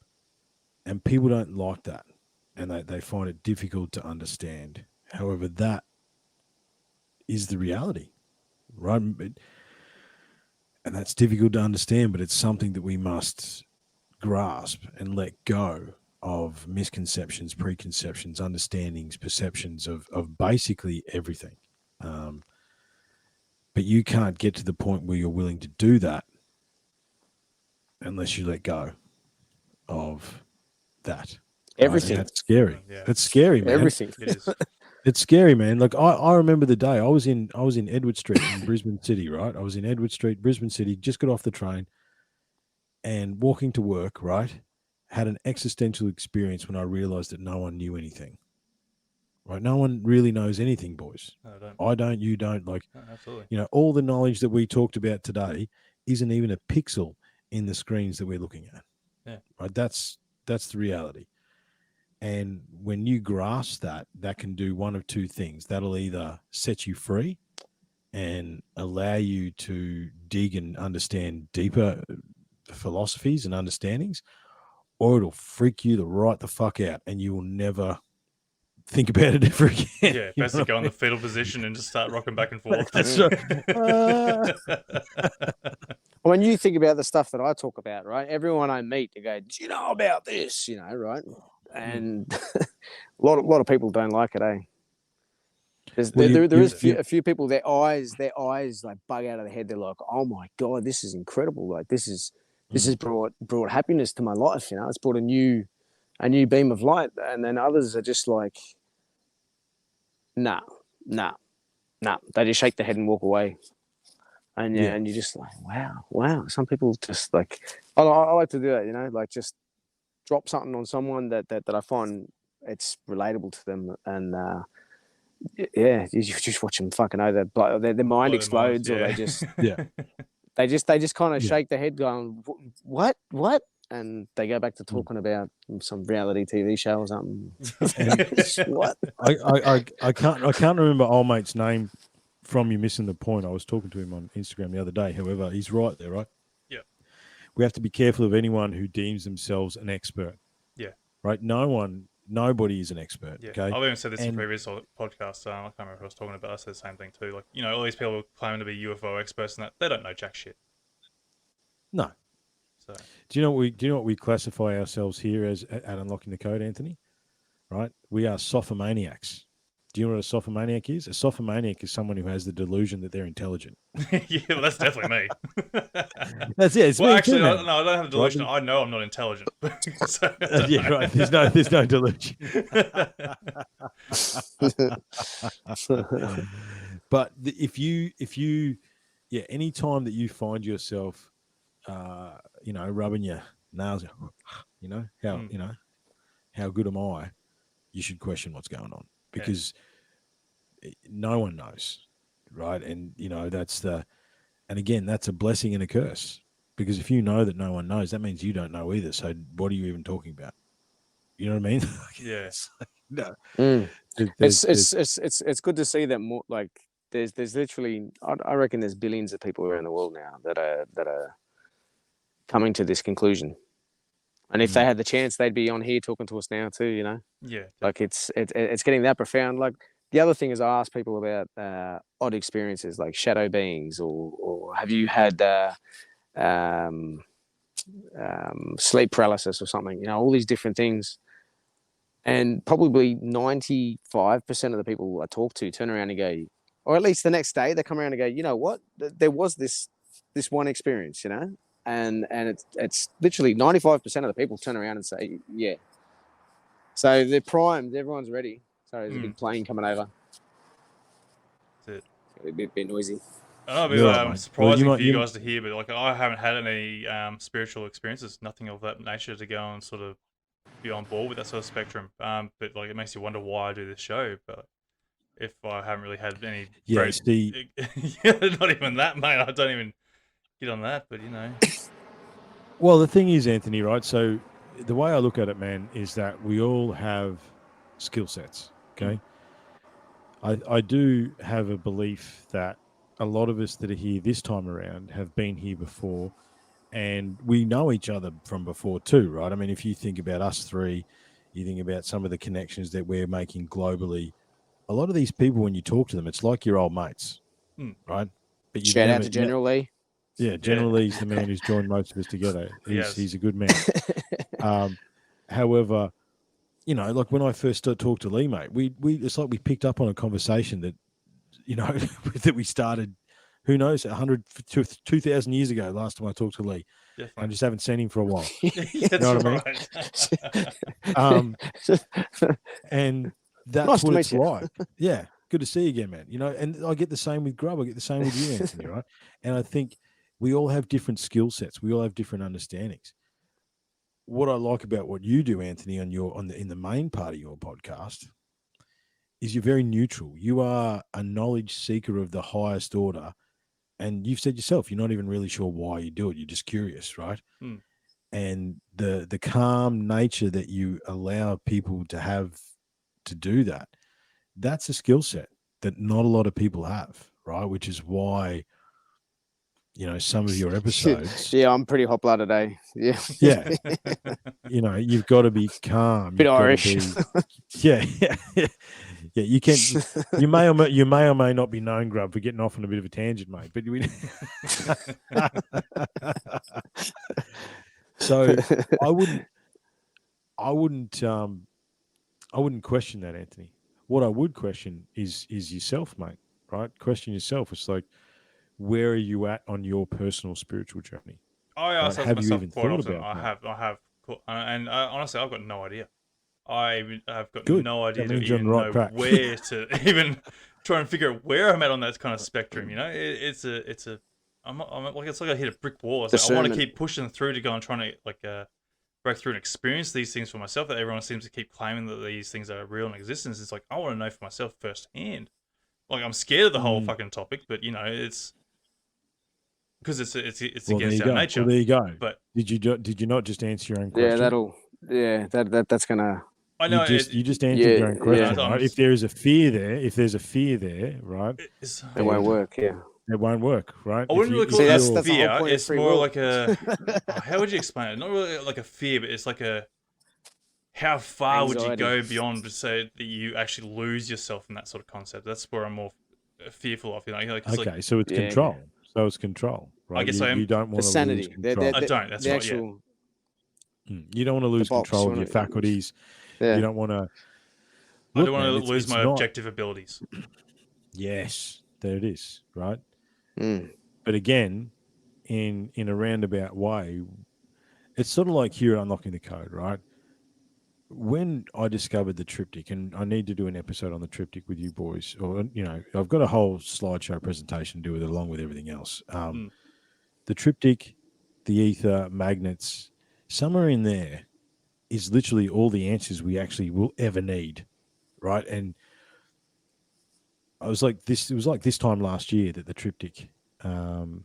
people don't like that, and they find it difficult to understand. However, that is the reality, right? And that's difficult to understand, but it's something that we must grasp and let go of misconceptions, preconceptions, understandings, perceptions of basically everything. But you can't get to the point where you're willing to do that unless you let go of that. Everything. Right? That's scary. Yeah. That's scary, man. Everything. It is. It's scary, man. Like I remember the day I was in Edward Street in Brisbane City, right? I was in Edward Street, Brisbane City, just got off the train and walking to work, right? Had an existential experience when I realized that no one knew anything. Right? No one really knows anything, boys. No, I don't, you don't. Like, no, absolutely. All the knowledge that we talked about today isn't even a pixel in the screens that we're looking at. Yeah. Right. That's the reality. And when you grasp that, that can do one of two things. That'll either set you free and allow you to dig and understand deeper philosophies and understandings, or it'll freak you the fuck out and you will never think about it ever again. Yeah, best to go in the fetal position and just start rocking back and forth. That's right. When you think about the stuff that I talk about, right? Everyone I meet, they go, "Do you know about this?" You know, right? And a lot of people don't like it, eh? There is a few people. Their eyes like bug out of their head. They're like, "Oh my god, this is incredible! Like this has brought happiness to my life. You know, it's brought a new beam of light." And then others are just like, "Nah. They just shake their head and walk away. And and you're just like, wow. Some people just like, I like to do that, you know, like just drop something on someone that I find it's relatable to them, and you just watch them fucking know that their mind explodes, or they just they just kind of shake their head, going, what, and they go back to talking about some reality TV show or something. What? I can't remember old mate's name from you missing the point. I was talking to him on Instagram the other day. However, he's right there, right? Yeah. We have to be careful of anyone who deems themselves an expert. Yeah. Right? Nobody is an expert. Yeah. Okay. I've even said this in previous podcasts. I can't remember if I was talking about. I said the same thing too. Like, you know, all these people claiming to be UFO experts and that, they don't know jack shit. No. So. Do you know what we classify ourselves here as at Unlocking the Code, Anthony? Right? We are sophomaniacs. Do you know what a sophomaniac is? A sophomaniac is someone who has the delusion that they're intelligent. Yeah, well, that's definitely me. That's it. Well, actually, no, I don't have a delusion. Right? I know I'm not intelligent. So, yeah, right. There's no delusion. But if you, any time that you find yourself, rubbing your nails, how good am I? You should question what's going on, because no one knows, right? And that's that's a blessing and a curse, because if you know that no one knows, that means you don't know either. So what are you even talking about? You know what I mean? Yeah. No. It's good to see that more. Like there's literally, I reckon there's billions of people around the world now that are coming to this conclusion. And if they had the chance, they'd be on here talking to us now too, you know? Yeah. Like it's getting that profound. Like the other thing is, I ask people about odd experiences like shadow beings, or have you had sleep paralysis or something, you know, all these different things. And probably 95% of the people I talk to turn around and go, or at least the next day they come around and go, you know what, there was this one experience, you know? And it's literally 95% of the people turn around and say, yeah. So they're primed. Everyone's ready. Sorry, there's a big plane coming over. That's it. It's a bit noisy. I know, it'd be surprising for you guys to hear, but like I haven't had any spiritual experiences, nothing of that nature to go and sort of be on board with that sort of spectrum. But like it makes you wonder why I do this show. But if I haven't really had any, not even that, mate. I don't even get on that, but you know. Well, the thing is, Anthony, right? So the way I look at it, man, is that we all have skill sets, okay? I do have a belief that a lot of us that are here this time around have been here before, and we know each other from before too, right? I mean, if you think about us three, you think about some of the connections that we're making globally, a lot of these people, when you talk to them, it's like your old mates, right? But shout out to General Lee. Yeah, General Lee's the man who's joined most of us together. He's a good man. However, you know, like when I first talked to Lee, mate, we it's like we picked up on a conversation that, you know, that we started, who knows, 100 to 2,000 years ago. Last time I talked to Lee, I just haven't seen him for a while. You know what I mean? And that's nice what it's like. Yeah, good to see you again, man. You know, and I get the same with Grub. I get the same with you, Anthony. Right? And I think we all have different skill sets. We all have different understandings. What I like about what you do, Anthony, in the main part of your podcast, is you're very neutral. You are a knowledge seeker of the highest order, and you've said yourself you're not even really sure why you do it. You're just curious, right? and the calm nature that you allow people to have to do that, that's a skill set that not a lot of people have, right? Which is why, some of your episodes. Yeah, I'm pretty hot blooded, eh? Yeah. Yeah. You've got to be calm. Bit You've Irish. got to be, yeah. You can. You may or may not be known, Grub, for getting off on a bit of a tangent, mate. But so I wouldn't question that, Anthony. What I would question is yourself, mate. Right? Question yourself. It's like, where are you at on your personal spiritual journey? I ask that Have you myself even quite thought often. about that? I have, and honestly, I've got no idea. I've got Good. no idea That to means you're on even the right know track. where to even try and figure out where I'm at on that kind of spectrum. It's like I hit a brick wall. It's like I want to keep pushing through to go and trying to break through and experience these things for myself. That everyone seems to keep claiming that these things are real in existence. It's like I want to know for myself firsthand. Like I'm scared of the whole fucking topic, but it's because it's against our nature. Well, there you go. But did you not just answer your own question? That's gonna. I know you just answered your own question, right? If there's a fear there, right? It won't work. Yeah. It won't work, right? I wouldn't really call it a fear. The whole point it's of free more will. like a. How would you explain it? Not really like a fear, but it's like a. How far would you go beyond to say that you actually lose yourself in that sort of concept? That's where I'm more fearful of. Okay, so it's control. So it's control, right? I guess you don't want to lose control. I don't. That's right. Yeah. You don't want to lose control of your faculties. Yeah. You don't want to. I don't want to lose my objective abilities. Yes, there it is, right? Mm. But again, in a roundabout way, it's sort of like here at Unlocking the Code, right? When I discovered the triptych, and I need to do an episode on the triptych with you boys, or I've got a whole slideshow presentation to do with it, along with everything else. The triptych, the ether, magnets, somewhere in there is literally all the answers we actually will ever need, right? And I was like this. It was like this time last year that the triptych came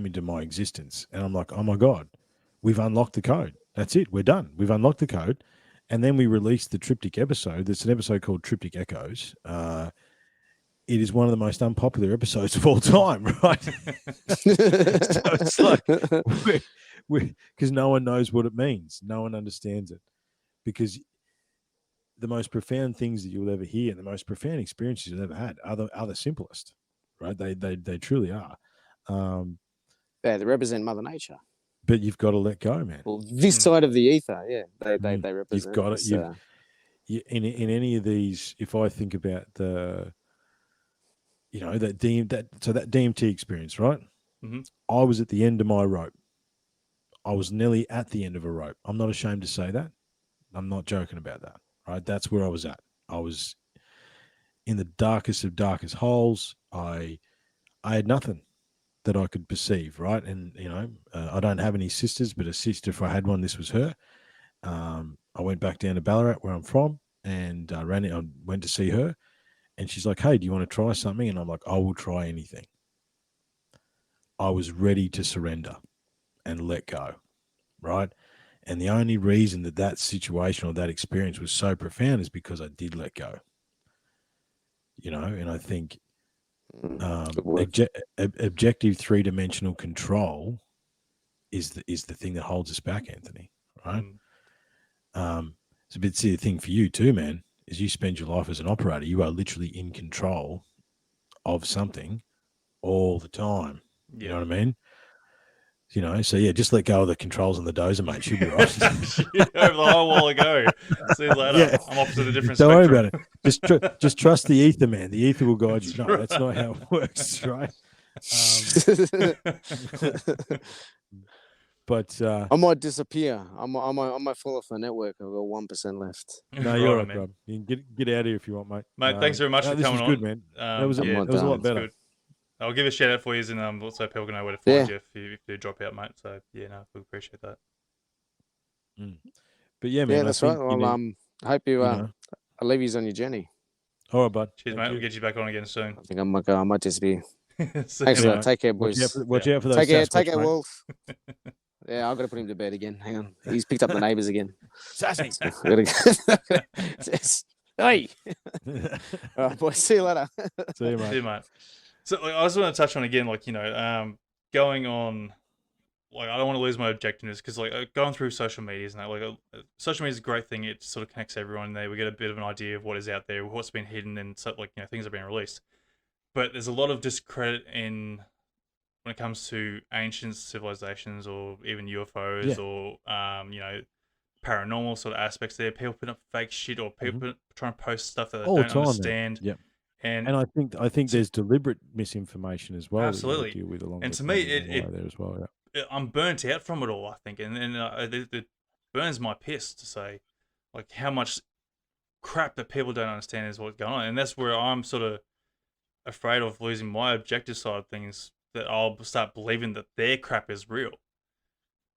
into my existence, and I'm like, oh my god, we've unlocked the code. That's it. We're done. We've unlocked the code. And then we released the triptych episode. There's an episode called Triptych Echoes. It is one of the most unpopular episodes of all time, right? So it's like, because no one knows what it means. No one understands it. Because the most profound things that you'll ever hear, the most profound experiences you've ever had are the simplest, right? They truly are. They represent Mother Nature. But you've got to let go, man. Well, this side of the ether, yeah, they represent. You've got it. In any of these, if I think about that DMT experience, right? Mm-hmm. I was at the end of my rope. I was nearly at the end of a rope. I'm not ashamed to say that. I'm not joking about that, right? That's where I was at. I was in the darkest of darkest holes. I had nothing that I could perceive, right? And, I don't have any sisters, but a sister, if I had one, this was her. I went back down to Ballarat, where I'm from, and I went to see her. And she's like, hey, do you want to try something? And I'm like, I will try anything. I was ready to surrender and let go, right? And the only reason that situation or that experience was so profound is because I did let go. And I think objective three-dimensional control is the thing that holds us back, Anthony, right? It's a bit the thing for you too, man. Is you spend your life as an operator, you are literally in control of something all the time. Yeah. You know what I mean? So yeah, just let go of the controls on the dozer, mate. She'll be right. Over the whole while ago. See you later. Yeah. I'm off to the different Don't spectrum. worry about it. Just trust the ether, man. The ether will guide you. No, that's not how it works, right? But I might disappear. I might fall off the network. I've got 1% left. No, you're right, bro. You can get out of here if you want, mate. Mate, thanks very much for coming on. This was good, man. That was a lot better. Good. I'll give a shout out for you, and also people can know where to find you if you do drop out, mate. So we appreciate that. But yeah, man. Yeah, that's right. Well, I hope I'll leave you on your journey. All right, bud. Cheers, mate. We'll get you back on again soon. I think I might just be Thanks a Anyway, lot. Take care, boys. Watch out for those Take care, Sasquatch, mate. Wolf. Yeah, I've got to put him to bed again. Hang on. He's picked up the neighbours again. Sassy. Hey. All right, boys. See you later. See you, mate. See you, mate. So I just want to touch on again, like, going on, like, I don't want to lose my objectiveness because, like, going through social media, isn't that, like, social media is a great thing. It sort of connects everyone there. We get a bit of an idea of what is out there, what's been hidden, and so, like, things are being released. But there's a lot of discredit when it comes to ancient civilizations or even UFOs or paranormal sort of aspects there. People put up fake shit or people trying to post stuff that they don't understand. Yeah. And I think there's deliberate misinformation as well. Absolutely. That you deal with along and the to me, there as well. Yeah. I'm burnt out from it all, I think, and it burns my piss to say, like, how much crap that people don't understand is what's going on, and that's where I'm sort of afraid of losing my objective side of things, that I'll start believing that their crap is real.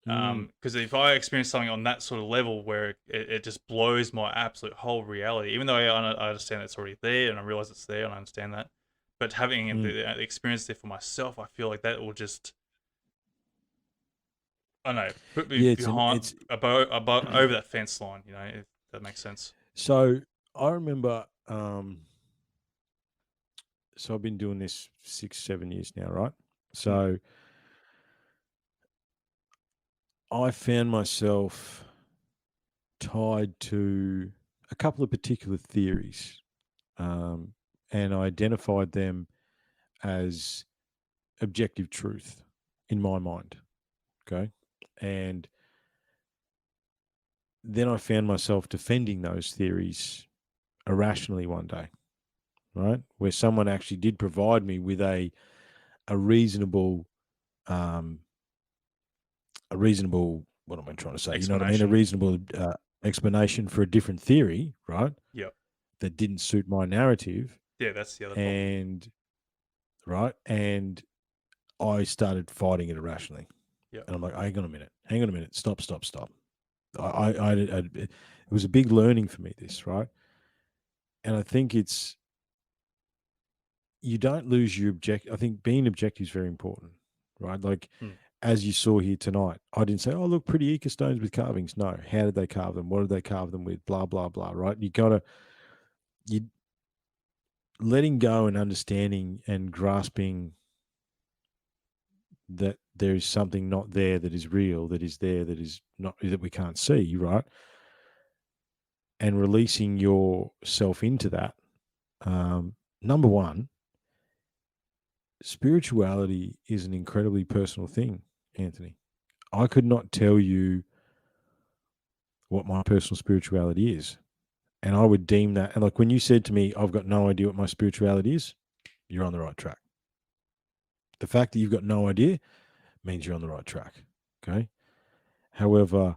Because if I experience something on that sort of level where it just blows my absolute whole reality, even though I understand it's already there and I realize it's there and I understand that, but having the experience there for myself, I feel like that will just, I don't know, put me behind, over that fence line, if that makes sense. So I remember, so I've been doing this 6-7 years now, right? So I found myself tied to a couple of particular theories, and I identified them as objective truth in my mind. Okay. And then I found myself defending those theories irrationally one day, right? Where someone actually did provide me with a reasonable, what am I trying to say? You know what I mean? A reasonable explanation for a different theory, right? Yep. That didn't suit my narrative. Yeah, that's the other problem. And I started fighting it irrationally. Yep. And I'm like, hang on a minute. Stop. It was a big learning for me, this, right? And I think you don't lose your objective. I think being objective is very important, right? Like, as you saw here tonight, I didn't say, oh, look, pretty Eka stones with carvings. No. How did they carve them? What did they carve them with? Blah, blah, blah, right? You letting go and understanding and grasping that there is something not there that is real, that is there, that is not, that we can't see, right? And releasing yourself into that. Number one, spirituality is an incredibly personal thing, Anthony. I could not tell you what my personal spirituality is. And I would deem that, and like when you said to me, I've got no idea what my spirituality is, you're on the right track. The fact that you've got no idea means you're on the right track. Okay. However,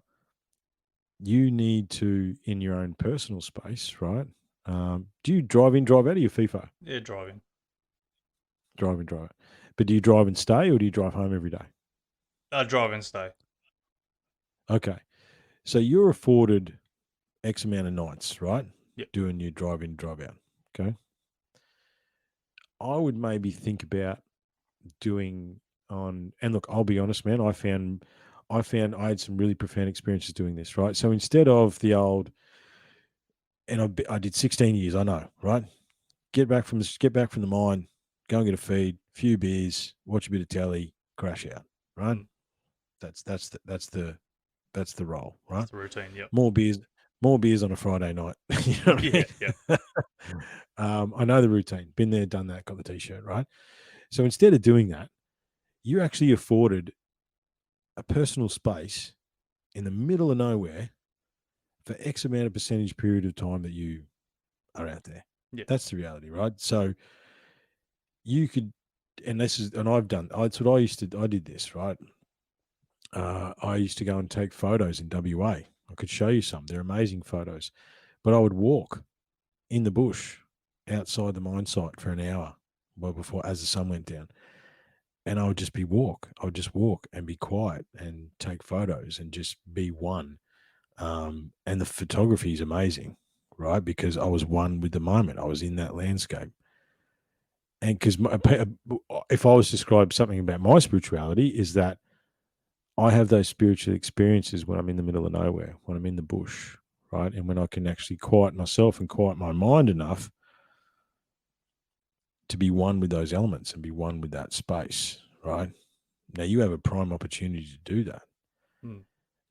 you need to, in your own personal space, right? Do you drive in, drive out, or your FIFO? Yeah, driving. Drive in, drive out. But do you drive and stay, or do you drive home every day? Drive and stay. Okay. So you're afforded X amount of nights, right? Yep. Doing your drive in, drive out. Okay. I would maybe think about doing and look, I'll be honest, man, I found I had some really profound experiences doing this, right? So instead of the old, and I did 16 years, I know, right? Get back from the mine, go and get a feed, few beers, watch a bit of telly, crash out, right? That's the role, right? That's the routine. Yep. More beers on a Friday night. You know what I mean? Yeah. I know the routine. Been there, done that. Got the t-shirt, right? So instead of doing that, you're actually afforded a personal space in the middle of nowhere for X amount of percentage period of time that you are out there. Yeah. That's the reality, right? So you could, and I've done, that's what I did this, right? I used to go and take photos in WA. I could show you some. They're amazing photos. But I would walk in the bush outside the mine site for an hour before, as the sun went down. And I would just walk and be quiet and take photos and just be one. And the photography is amazing, right? Because I was one with the moment. I was in that landscape. and because if I was to describe something about my spirituality, is that I have those spiritual experiences when I'm in the middle of nowhere, when I'm in the bush, right? And when I can actually quiet myself and quiet my mind enough to be one with those elements and be one with that space, right? Now you have a prime opportunity to do that.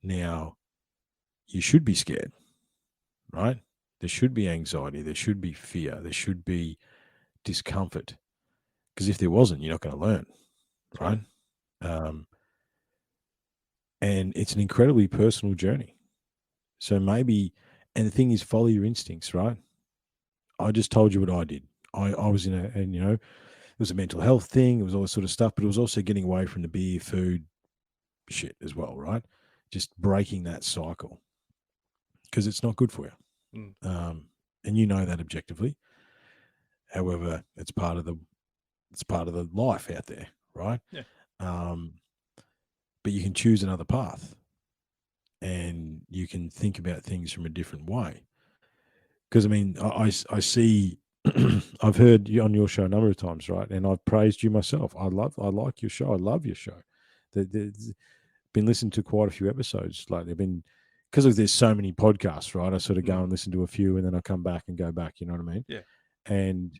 Now, you should be scared, right? There should be anxiety. There should be fear. There should be discomfort. Because if there wasn't, you're not going to learn, right? And it's an incredibly personal journey. So maybe, and the thing is, follow your instincts, right? I just told you what I did. I was in and it was a mental health thing. It was all this sort of stuff, but it was also getting away from the beer, food, shit as well, right? Just breaking that cycle because it's not good for you. And you know that objectively. However, it's part of the life out there, right? Yeah. But you can choose another path, and you can think about things from a different way. Because I mean, I see. I've heard you on your show a number of times, right? And I've praised you myself. I like your show. I love your show. There's been listening to quite a few episodes. Like they've been, because there's so many podcasts, right? I sort of go and listen to a few, and then I come back and go back. You know what I mean? Yeah. And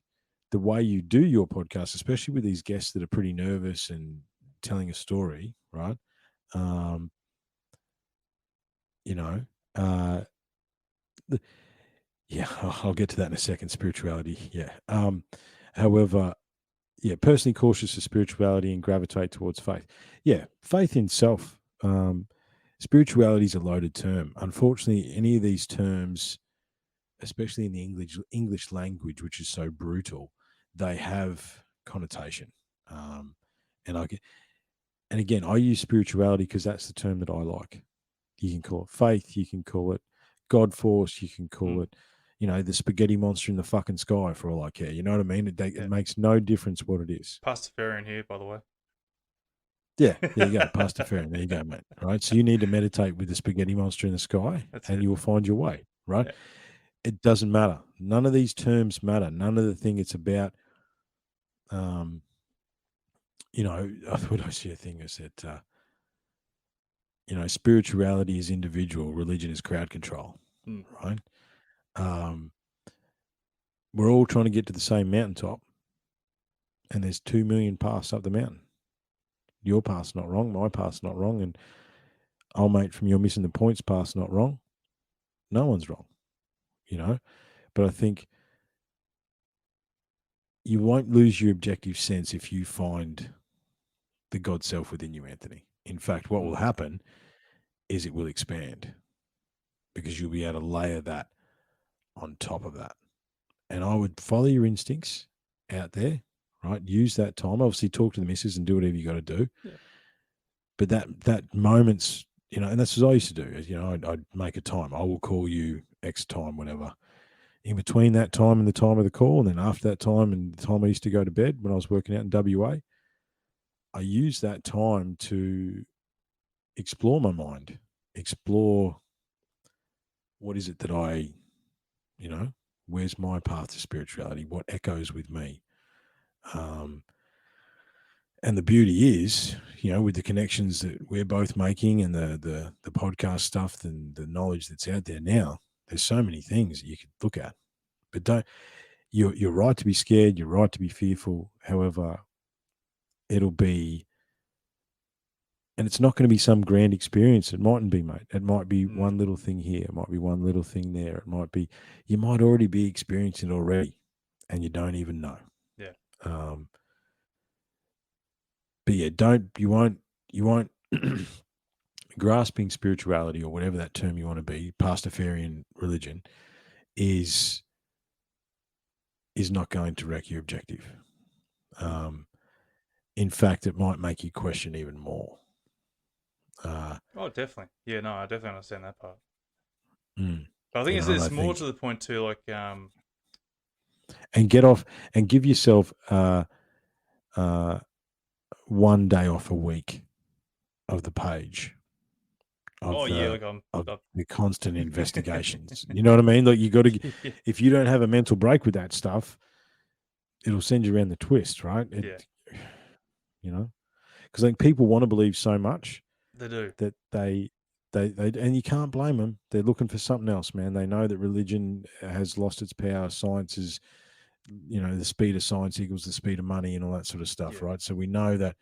the way you do your podcast, especially with these guests that are pretty nervous and telling a story, right? Yeah, I'll get to that in a second. Spirituality, yeah. However, yeah, personally cautious of spirituality and gravitate towards faith. Yeah, faith in self. Spirituality is a loaded term. Unfortunately, any of these terms, especially in the English language, which is so brutal, they have connotation. And again, I use spirituality because that's the term that I like. You can call it faith. You can call it God force. You can call it, the spaghetti monster in the fucking sky for all I care. You know what I mean? It makes no difference what it is. Pastafarian here, by the way. Yeah, there you go. Pastafarian. There you go, mate. Right. So you need to meditate with the spaghetti monster in the sky, you will find your way. Right. Yeah. It doesn't matter. None of these terms matter. None of the thing it's about. What I see a thing is that, spirituality is individual, religion is crowd control, right? We're all trying to get to the same mountaintop, and there's 2 million paths up the mountain. Your path's not wrong, my path's not wrong, and oh, mate, from your missing the points path's not wrong. No one's wrong, But I think you won't lose your objective sense if you find the God self within you, Anthony. In fact, what will happen is it will expand because you'll be able to layer that on top of that. And I would follow your instincts out there, right? Use that time. Obviously, talk to the missus and do whatever you got to do. Yeah. But that moment's, and that's what I used to do. I'd make a time. I will call you X time, whatever. In between that time and the time of the call, and then after that time and the time I used to go to bed when I was working out in WA, I used that time to explore my mind, explore what is it that I, where's my path to spirituality? What echoes with me? And the beauty is, with the connections that we're both making and the podcast stuff and the knowledge that's out there now, there's so many things that you could look at. But you're right to be scared. You're right to be fearful. However, it'll be, and it's not going to be some grand experience. It mightn't be, mate. It might be one little thing here. It might be one little thing there. It might be, you might already be experiencing it already and you don't even know. Yeah. But yeah, you won't grasping spirituality or whatever that term you want to be, Pastafarian religion is not going to wreck your objective. In fact, it might make you question even more. Oh, definitely. Yeah, no, I definitely understand that part. But I think it's more to the point too, like and get off and give yourself 1 day off a week of the page. Of the constant investigations. You know what I mean? Like you got to, if you don't have a mental break with that stuff, it'll send you around the twist, right? Yeah. You know, because I think people want to believe so much They do. that they and you can't blame them. They're looking for something else, man. They know that religion has lost its power. Science is, the speed of science equals the speed of money and all that sort of stuff, Yeah. right? So we know that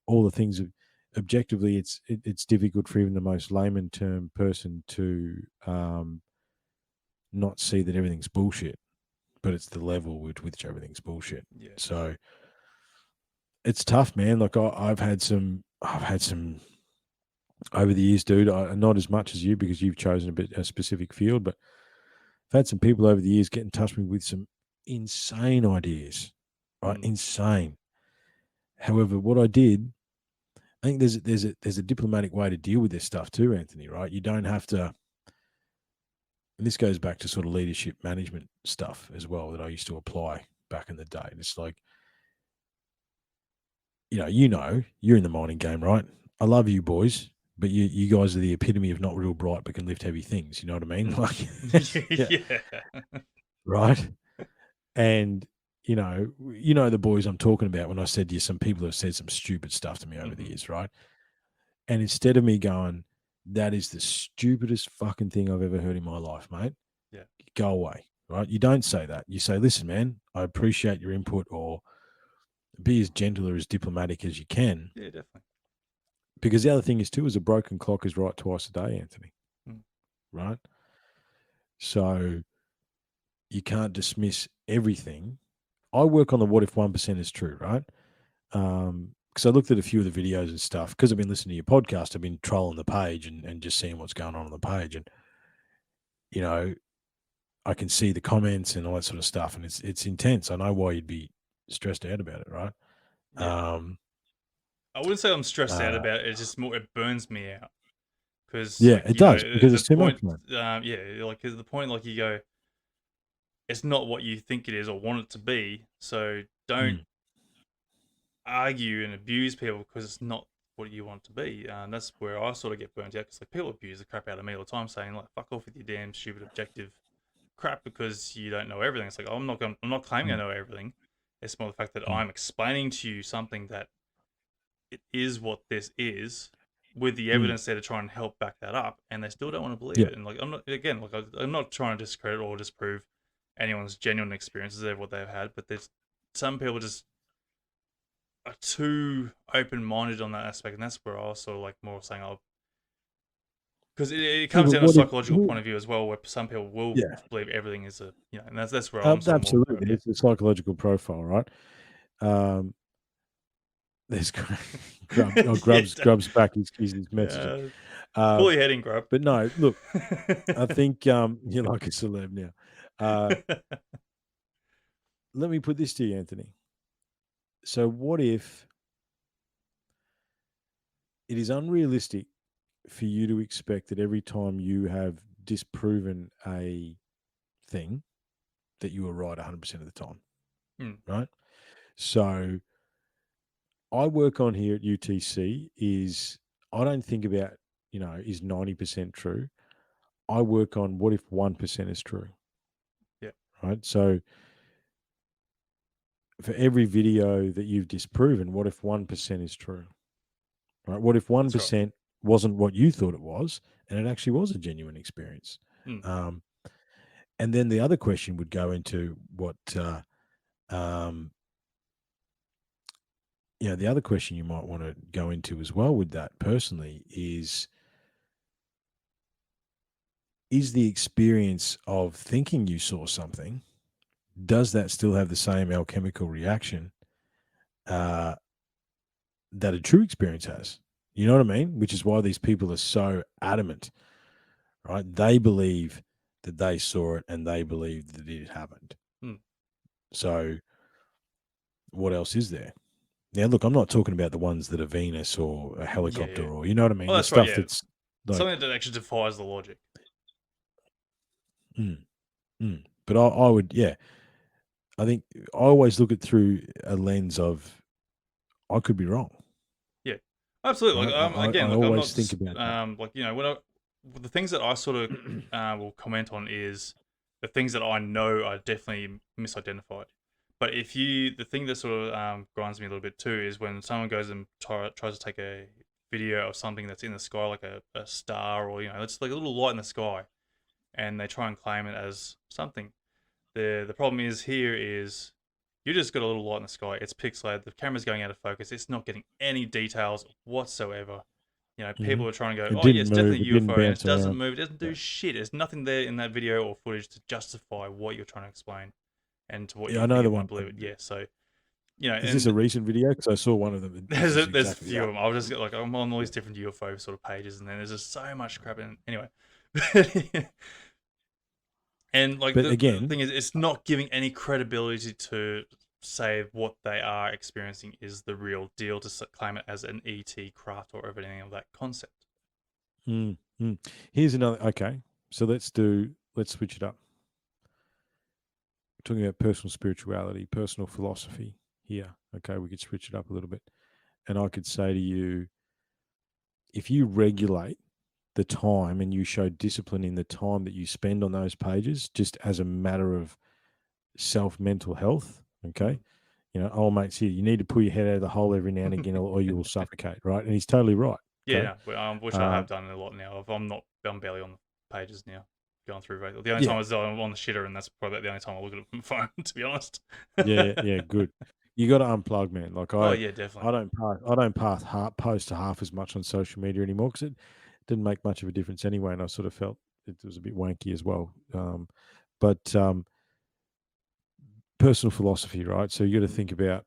all the things objectively, it's difficult for even the most layman term person to not see that everything's bullshit, but it's the level with which everything's bullshit. Yeah. So it's tough, man. Like I've had some over the years, dude. Not as much as you because you've chosen a specific field, but I've had some people over the years get in touch with me with some insane ideas, right? Insane. However, what I did, I think there's a diplomatic way to deal with this stuff too, Anthony. Right? You don't have to. And this goes back to sort of leadership management stuff as well that I used to apply back in the day. And it's like, you're in the mining game, right? I love you boys, but you guys are the epitome of not real bright but can lift heavy things. You know what I mean? Like, Yeah. Right. And the boys I'm talking about when I said to you, some people have said some stupid stuff to me over the years, right? And instead of me going, that is the stupidest fucking thing I've ever heard in my life, mate. Yeah. Go away, right? You don't say that. You say, listen, man, I appreciate your input, or be as gentle or as diplomatic as you can. Yeah, definitely. Because the other thing is too, is a broken clock is right twice a day, Anthony. Right? So you can't dismiss everything. I work on the what if 1% is true, right? Because I looked at a few of the videos and stuff. Because I've been listening to your podcast, I've been trolling the page and just seeing what's going on the page. And, I can see the comments and all that sort of stuff. And it's intense. I know why you'd be stressed out about it, right? Yeah. I wouldn't say I'm stressed out about it. It's just more, it burns me out. Because, it does, because it's too much. Like, the point, like, you go, it's not what you think it is or want it to be. So don't argue and abuse people because it's not what you want it to be. And that's where I sort of get burnt out, because like people abuse the crap out of me all the time, saying like, "Fuck off with your damn stupid objective crap because you don't know everything." It's like, I'm not claiming I know everything. It's more the fact that I'm explaining to you something that it is what this is, with the evidence there to try and help back that up, and they still don't want to believe it. And like, I'm not trying to discredit or disprove anyone's genuine experiences of what they've had, but there's some people just are too open-minded on that aspect, and that's where I was sort of like more saying, because it comes down to a psychological point of view as well, where some people will believe everything is and that's where I'm sort of more. Absolutely, it's a psychological profile, right? There's Grub. Grub's back. He's messaging. Pull your head in, Grub. But no, look, I think you're like a celeb now. Let me put this to you, Anthony. So what if it is unrealistic for you to expect that every time you have disproven a thing that you are right 100% of the time, right? So I work on here at UTC is I don't think about, is 90% true. I work on what if 1% is true. Yeah. Right. So for every video that you've disproven, what if 1% is true? Right. What if 1% wasn't what you thought it was, and it actually was a genuine experience? And then the other question would go into what, the other question you might want to go into as well with that personally is the experience of thinking you saw something, does that still have the same alchemical reaction that a true experience has? You know what I mean? Which is why these people are so adamant, right? They believe that they saw it and they believe that it happened. So what else is there? Now, look, I'm not talking about the ones that are Venus or a helicopter or, you know what I mean? That's the stuff right, that's like, something that actually defies the logic. But I would, I think I always look at through a lens of I could be wrong. Yeah, absolutely. Right? Like, again, I like, I'm always not think about that. like, when the things that I sort of will comment on is the things that I know are definitely misidentified. But the thing that sort of grinds me a little bit too is when someone goes and tries to take a video of something that's in the sky, like a star, or it's like a little light in the sky, and they try and claim it as something. The problem is you just got a little light in the sky. It's pixelated. The camera's going out of focus. It's not getting any details whatsoever. People are trying to go, It oh yeah, didn't it's move. definitely It a didn't UFO, and it bounce doesn't around. move. It doesn't do Yeah. shit. There's nothing there in that video or footage to justify what you're trying to explain and to what Yeah, you I know think the you want one. to believe it. Yeah, so Is this a recent video? Because I saw one of them. This is there's a exactly few that. of them. I was just like, I'm on all these different UFO sort of pages, and then there's just so much crap in. Anyway, and like But the again, thing is, it's not giving any credibility to say what they are experiencing is the real deal to claim it as an ET craft or everything of that concept. Here's another. Okay, so let's switch it up. We're talking about personal spirituality, personal philosophy here. Okay, we could switch it up a little bit, and I could say to you, if you regulate the time and you show discipline in the time that you spend on those pages, just as a matter of mental health, okay. Old mate's here. You need to pull your head out of the hole every now and again, or you will suffocate, right? And he's totally right. Okay? Yeah, which I have done a lot now. I'm barely on the pages now, going through. The only time I'm on the shitter, and that's probably the only time I look at it from my phone, to be honest. yeah, good. You got to unplug, man. Like yeah, definitely. I don't post half as much on social media anymore because it didn't make much of a difference anyway, and I sort of felt it was a bit wanky as well. But personal philosophy, right? So you got to think about,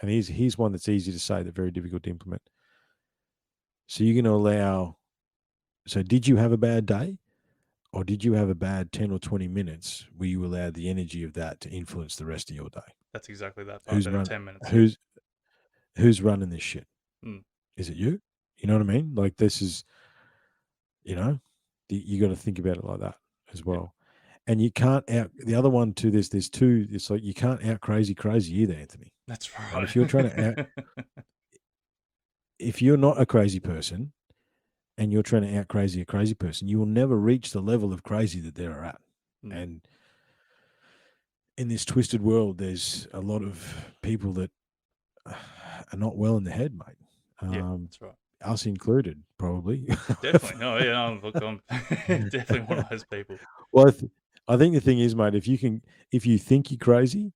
and here's one that's easy to say, but very difficult to implement. So you're going to allow. So did you have a bad day, or did you have a bad 10 or 20 minutes where you allowed the energy of that to influence the rest of your day? That's exactly that part. That 10 minutes. Who's running this shit? Is it you? You know what I mean? Like this is, you got to think about it like that as well. And you can't the other one too. There's two. It's like you can't out crazy either, Anthony. That's right. And if you're trying to if you're not a crazy person, and you're trying to out crazy a crazy person, you will never reach the level of crazy that they're at. And in this twisted world, there's a lot of people that are not well in the head, mate. Yeah, that's right. Us included, probably. Definitely. No, yeah, look, I'm definitely one of those people. Well, I think the thing is, mate, if you think you're crazy,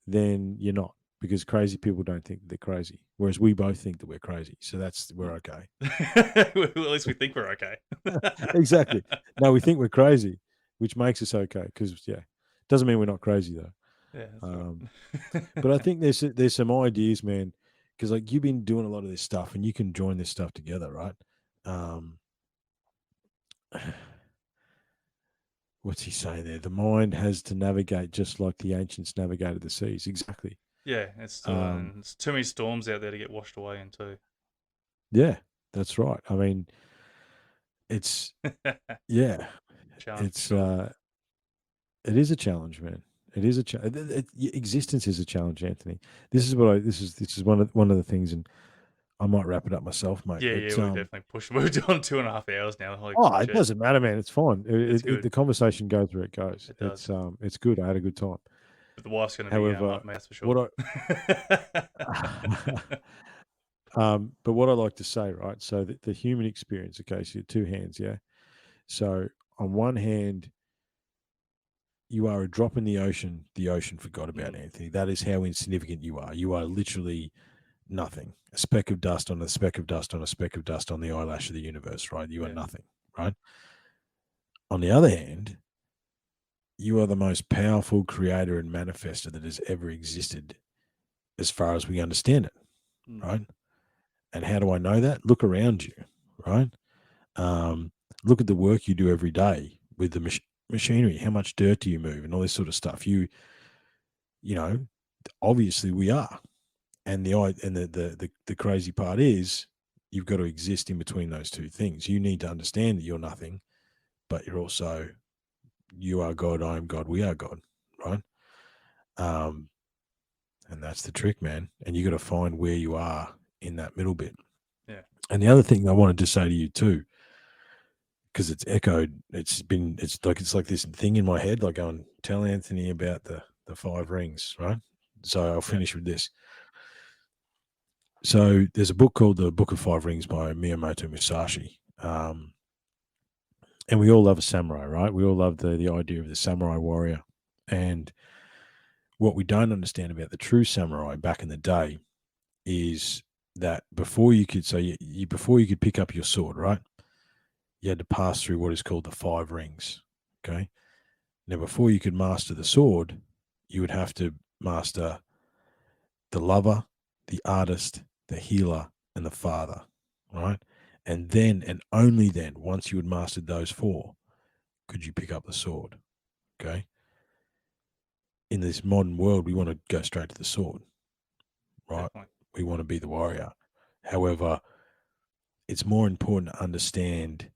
then you're not, because crazy people don't think they're crazy, whereas we both think that we're crazy. So we're okay. Well, at least we think we're okay. Exactly. No, we think we're crazy, which makes us okay, because doesn't mean we're not crazy though. Yeah, that's right. But I think there's some ideas, man, because like you've been doing a lot of this stuff, and you can join this stuff together, right? What's he saying there? The mind has to navigate just like the ancients navigated the seas. Exactly. Yeah, it's still it's too many storms out there to get washed away into. Yeah, that's right. I mean, it's it's it is a challenge, man. It is a challenge. Existence is a challenge, Anthony. This is one of the things, and I might wrap it up myself, mate. Yeah, we definitely pushed. We're doing 2.5 hours now. It doesn't matter, man. It's fine. The conversation goes where it goes. It does. It's good. I had a good time. But the wife's going to be that's for sure. But what I like to say, right? So the human experience. Okay, so two hands, yeah. So on one hand, you are a drop in the ocean. The ocean forgot about Anthony. That is how insignificant you are. You are literally nothing. A speck of dust on a speck of dust on a speck of dust on the eyelash of the universe, right? You are nothing, right? On the other hand, you are the most powerful creator and manifester that has ever existed as far as we understand it, right? And how do I know that? Look around you, right? Look at the work you do every day with the machinery. How much dirt do you move and all this sort of stuff? You know, obviously we are. And the crazy part is you've got to exist in between those two things. You need to understand that you're nothing, but you are God, I am God, we are God, right? And that's the trick, man. And you got to find where you are in that middle bit. Yeah. And the other thing I wanted to say to you too, because it's echoed, it's like this thing in my head, like going, tell Anthony about the 5 rings, right? So I'll finish with this. So there's a book called The Book of Five Rings by Miyamoto Musashi. And we all love a samurai, right? We all love the idea of the samurai warrior. And what we don't understand about the true samurai back in the day is that before you could, before you could pick up your sword, right, you had to pass through what is called the five rings. Okay. Now, before you could master the sword, you would have to master the lover, the artist, the healer, and the father, right? And then, and only then, once you had mastered those four, could you pick up the sword. Okay. In this modern world, we want to go straight to the sword, right? Definitely. We want to be the warrior. However, it's more important to understand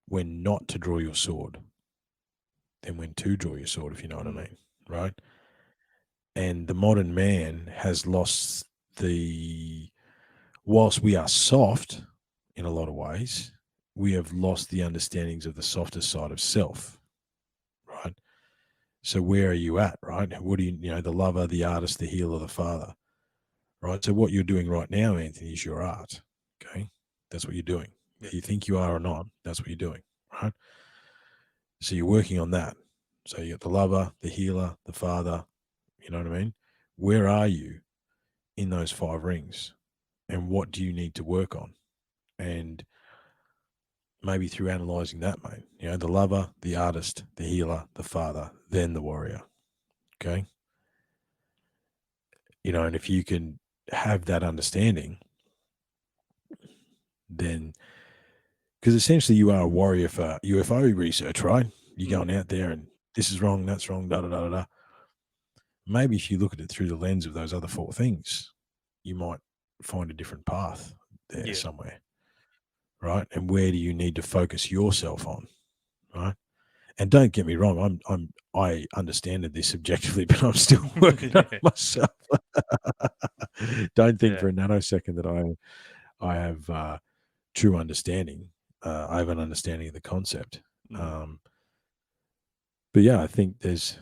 when not to draw your sword than when to draw your sword, if you know what I mean, right? And the modern man has lost whilst we are soft in a lot of ways, we have lost the understandings of the softer side of self, right? So where are you at, right? What do you the lover, the artist, the healer, the father, right? So what you're doing right now, Anthony, is your art, okay? That's what you're doing. Whether you think you are or not, that's what you're doing, right? So you're working on that. So you got the lover, the healer, the father, you know what I mean? Where are you in those five rings? And what do you need to work on? And maybe through analyzing that, mate, the lover, the artist, the healer, the father, then the warrior. Okay. And if you can have that understanding, then, because essentially you are a warrior for UFO research, right? You're going out there and this is wrong, that's wrong, da da da da. Maybe if you look at it through the lens of those other four things, you might find a different path there somewhere, right? And where do you need to focus yourself on, right? And don't get me wrong, I understand this objectively, but I'm still working on it myself. Don't think for a nanosecond that I have true understanding. I have an understanding of the concept. But yeah, I think there's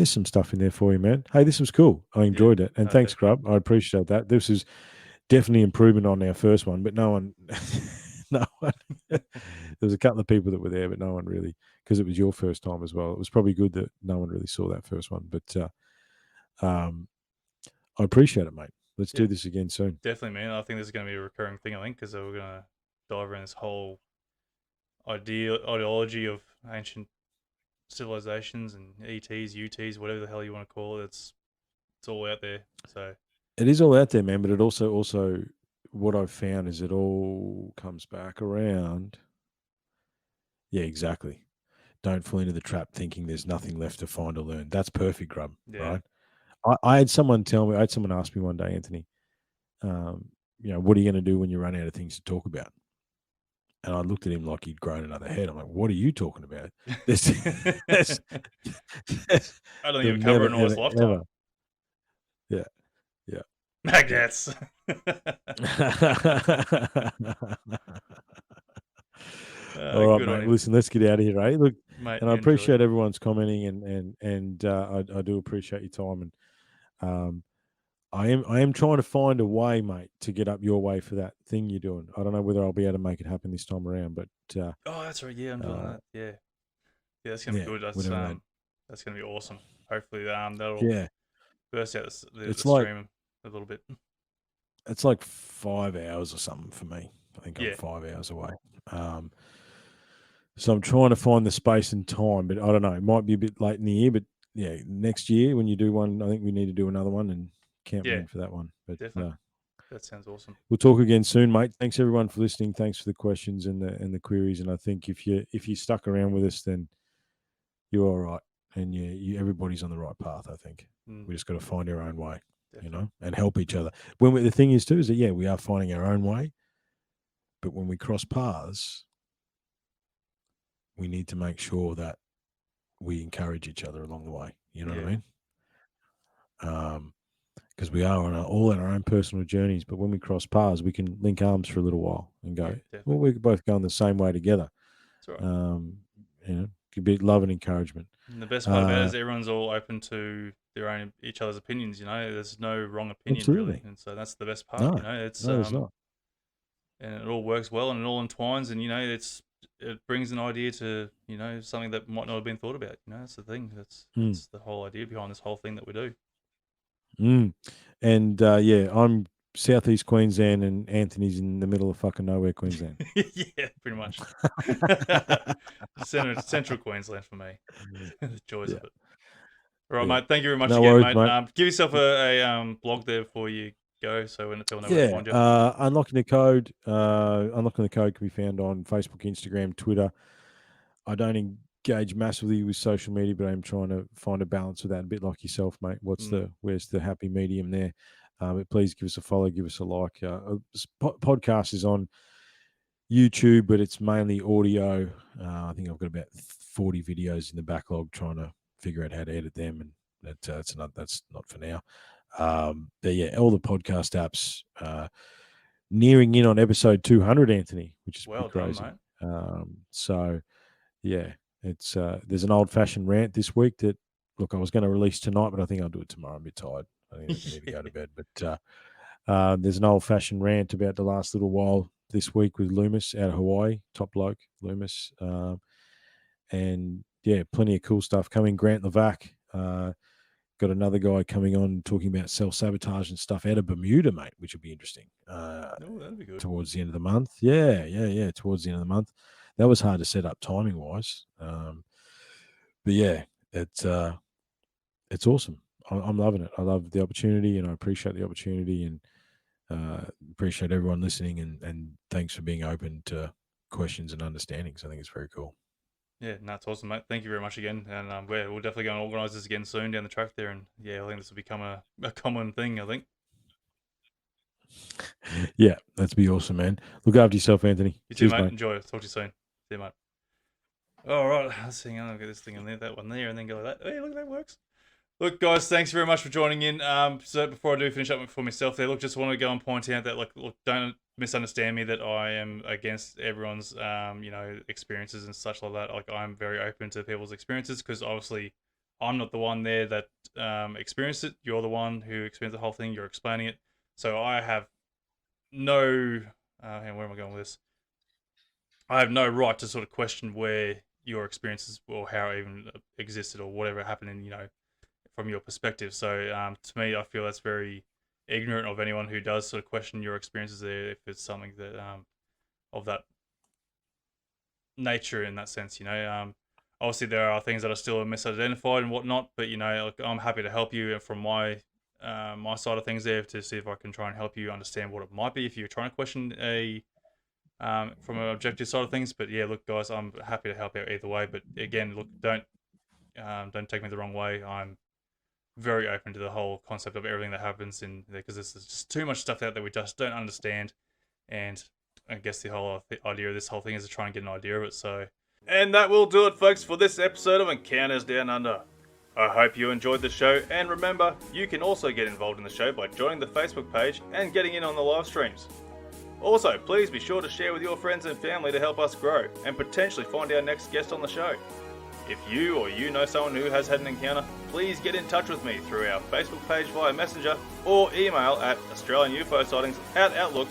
some stuff in there for you, man. Hey, this was cool. I enjoyed it. And thanks, Grub. I appreciate that. This is definitely improvement on our first one, but no one there was a couple of people that were there, but no one really, because it was your first time as well. It was probably good that no one really saw that first one. But I appreciate it, mate. Let's do this again soon. Definitely, man. I think this is going to be a recurring thing, I think, because we're going to dive around this whole ideology of ancient civilizations and ETs, UTs, whatever the hell you want to call it. It's all out there. So it is all out there, man. But it also what I've found is it all comes back around. Yeah, exactly. Don't fall into the trap thinking there's nothing left to find or learn. That's perfect, Grub. Right? I had someone ask me one day, Anthony, what are you going to do when you run out of things to talk about? And I looked at him like he'd grown another head. I'm like, what are you talking about? I don't even cover in all his lifetime. Yeah. Magnets. All right, mate. Listen, let's get out of here, eh? Look, mate, and I appreciate everyone's commenting, and I do appreciate your time, and I am trying to find a way, mate, to get up your way for that thing you're doing. I don't know whether I'll be able to make it happen this time around, but oh, that's right. Yeah, I'm doing that. Yeah, that's gonna be good. That's gonna be awesome. Hopefully, that'll burst out the stream a little bit. It's like 5 hours or something for me. I think I'm 5 hours away. So I'm trying to find the space and time, but I don't know. It might be a bit late in the year, but yeah, next year when you do one, I think we need to do another one and count me in for that one. But definitely. That sounds awesome. We'll talk again soon, mate. Thanks everyone for listening. Thanks for the questions and the queries. And I think if you stuck around with us, then you're all right, and everybody's on the right path. I think we just got to find our own way, and help each other. The thing is too is that we are finding our own way, but when we cross paths, we need to make sure that we encourage each other along the way. You know what I mean? Because we are all on our own personal journeys, but when we cross paths, we can link arms for a little while and go, well, we're both going the same way together. That's right. a bit love and encouragement. And the best part about it is everyone's all open to each other's opinions. There's no wrong opinion really, and so that's the best part. No, it's there's not. And it all works well and it all entwines, and it brings an idea to something that might not have been thought about. That's the thing. That's the whole idea behind this whole thing that we do. And I'm Southeast Queensland, and Anthony's in the middle of fucking nowhere, Queensland. Yeah, pretty much. Central Queensland for me. The joys of it. All right, mate. Thank you very much again, worries, mate. Give yourself a blog there before you go, so when people know where to find you. Unlocking the Code. Unlocking the Code can be found on Facebook, Instagram, Twitter. I don't engage massively with social media, but I'm trying to find a balance with that, a bit like yourself, mate. Where's the happy medium there? But please give us a follow, give us a like. Podcast is on YouTube, but it's mainly audio. I think I've got about 40 videos in the backlog, trying to figure out how to edit them, and that's not for now. But yeah, all the podcast apps nearing in on episode 200, Anthony, which is well pretty crazy. Done, mate. So yeah, it's there's an old-fashioned rant this week that, look, I was going to release tonight, but I think I'll do it tomorrow. I'm a bit tired. I think I need to go to bed. But there's an old-fashioned rant about the last little while this week with Loomis out of Hawaii, top bloke, Loomis. And yeah, plenty of cool stuff coming. Grant Levac, got another guy coming on talking about self-sabotage and stuff out of Bermuda, mate, which will be interesting. That'd be good. Towards the end of the month. Yeah, towards the end of the month. That was hard to set up timing-wise. But yeah, it's awesome. I'm loving it. I love the opportunity, and I appreciate the opportunity, and appreciate everyone listening, and thanks for being open to questions and understandings. I think it's very cool. Yeah, that's awesome, mate. Thank you very much again, and we'll definitely go and organise this again soon down the track there, and yeah, I think this will become a common thing, I think. Yeah, that'd be awesome, man. Look after yourself, Anthony. You too, mate. Enjoy it. Talk to you soon. See you, mate. All right, let's see. I'll get this thing in there, that one there, and then go like that. Hey, look, that works. Look, guys, thanks very much for joining in. So before I do finish up for myself there, look, just want to go and point out that, look, don't misunderstand me that I am against everyone's, experiences and such like that. Like, I'm very open to people's experiences, because obviously I'm not the one there that experienced it. You're the one who experienced the whole thing. You're explaining it. So I have no, where am I going with this? I have no right to sort of question where your experiences or how it even existed or whatever happened in, from your perspective. So to me, I feel that's very ignorant of anyone who does sort of question your experiences there, if it's something that of that nature in that sense. Obviously there are things that are still misidentified and whatnot, but I'm happy to help you from my side of things there, to see if I can try and help you understand what it might be if you're trying to question from an objective side of things. But yeah, look, guys, I'm happy to help out either way. But again, look, don't take me the wrong way. I'm very open to the whole concept of everything that happens in there, because there's just too much stuff out there we just don't understand. And I guess the whole idea of this whole thing is to try and get an idea of it. So, and that will do it, folks, for this episode of Encounters Down Under. I hope you enjoyed the show, and remember, you can also get involved in the show by joining the Facebook page and getting in on the live streams. Also, please be sure to share with your friends and family to help us grow and potentially find our next guest on the show. If you or you know someone who has had an encounter, please get in touch with me through our Facebook page via Messenger or email at AustralianUFOsightings@outlook.com.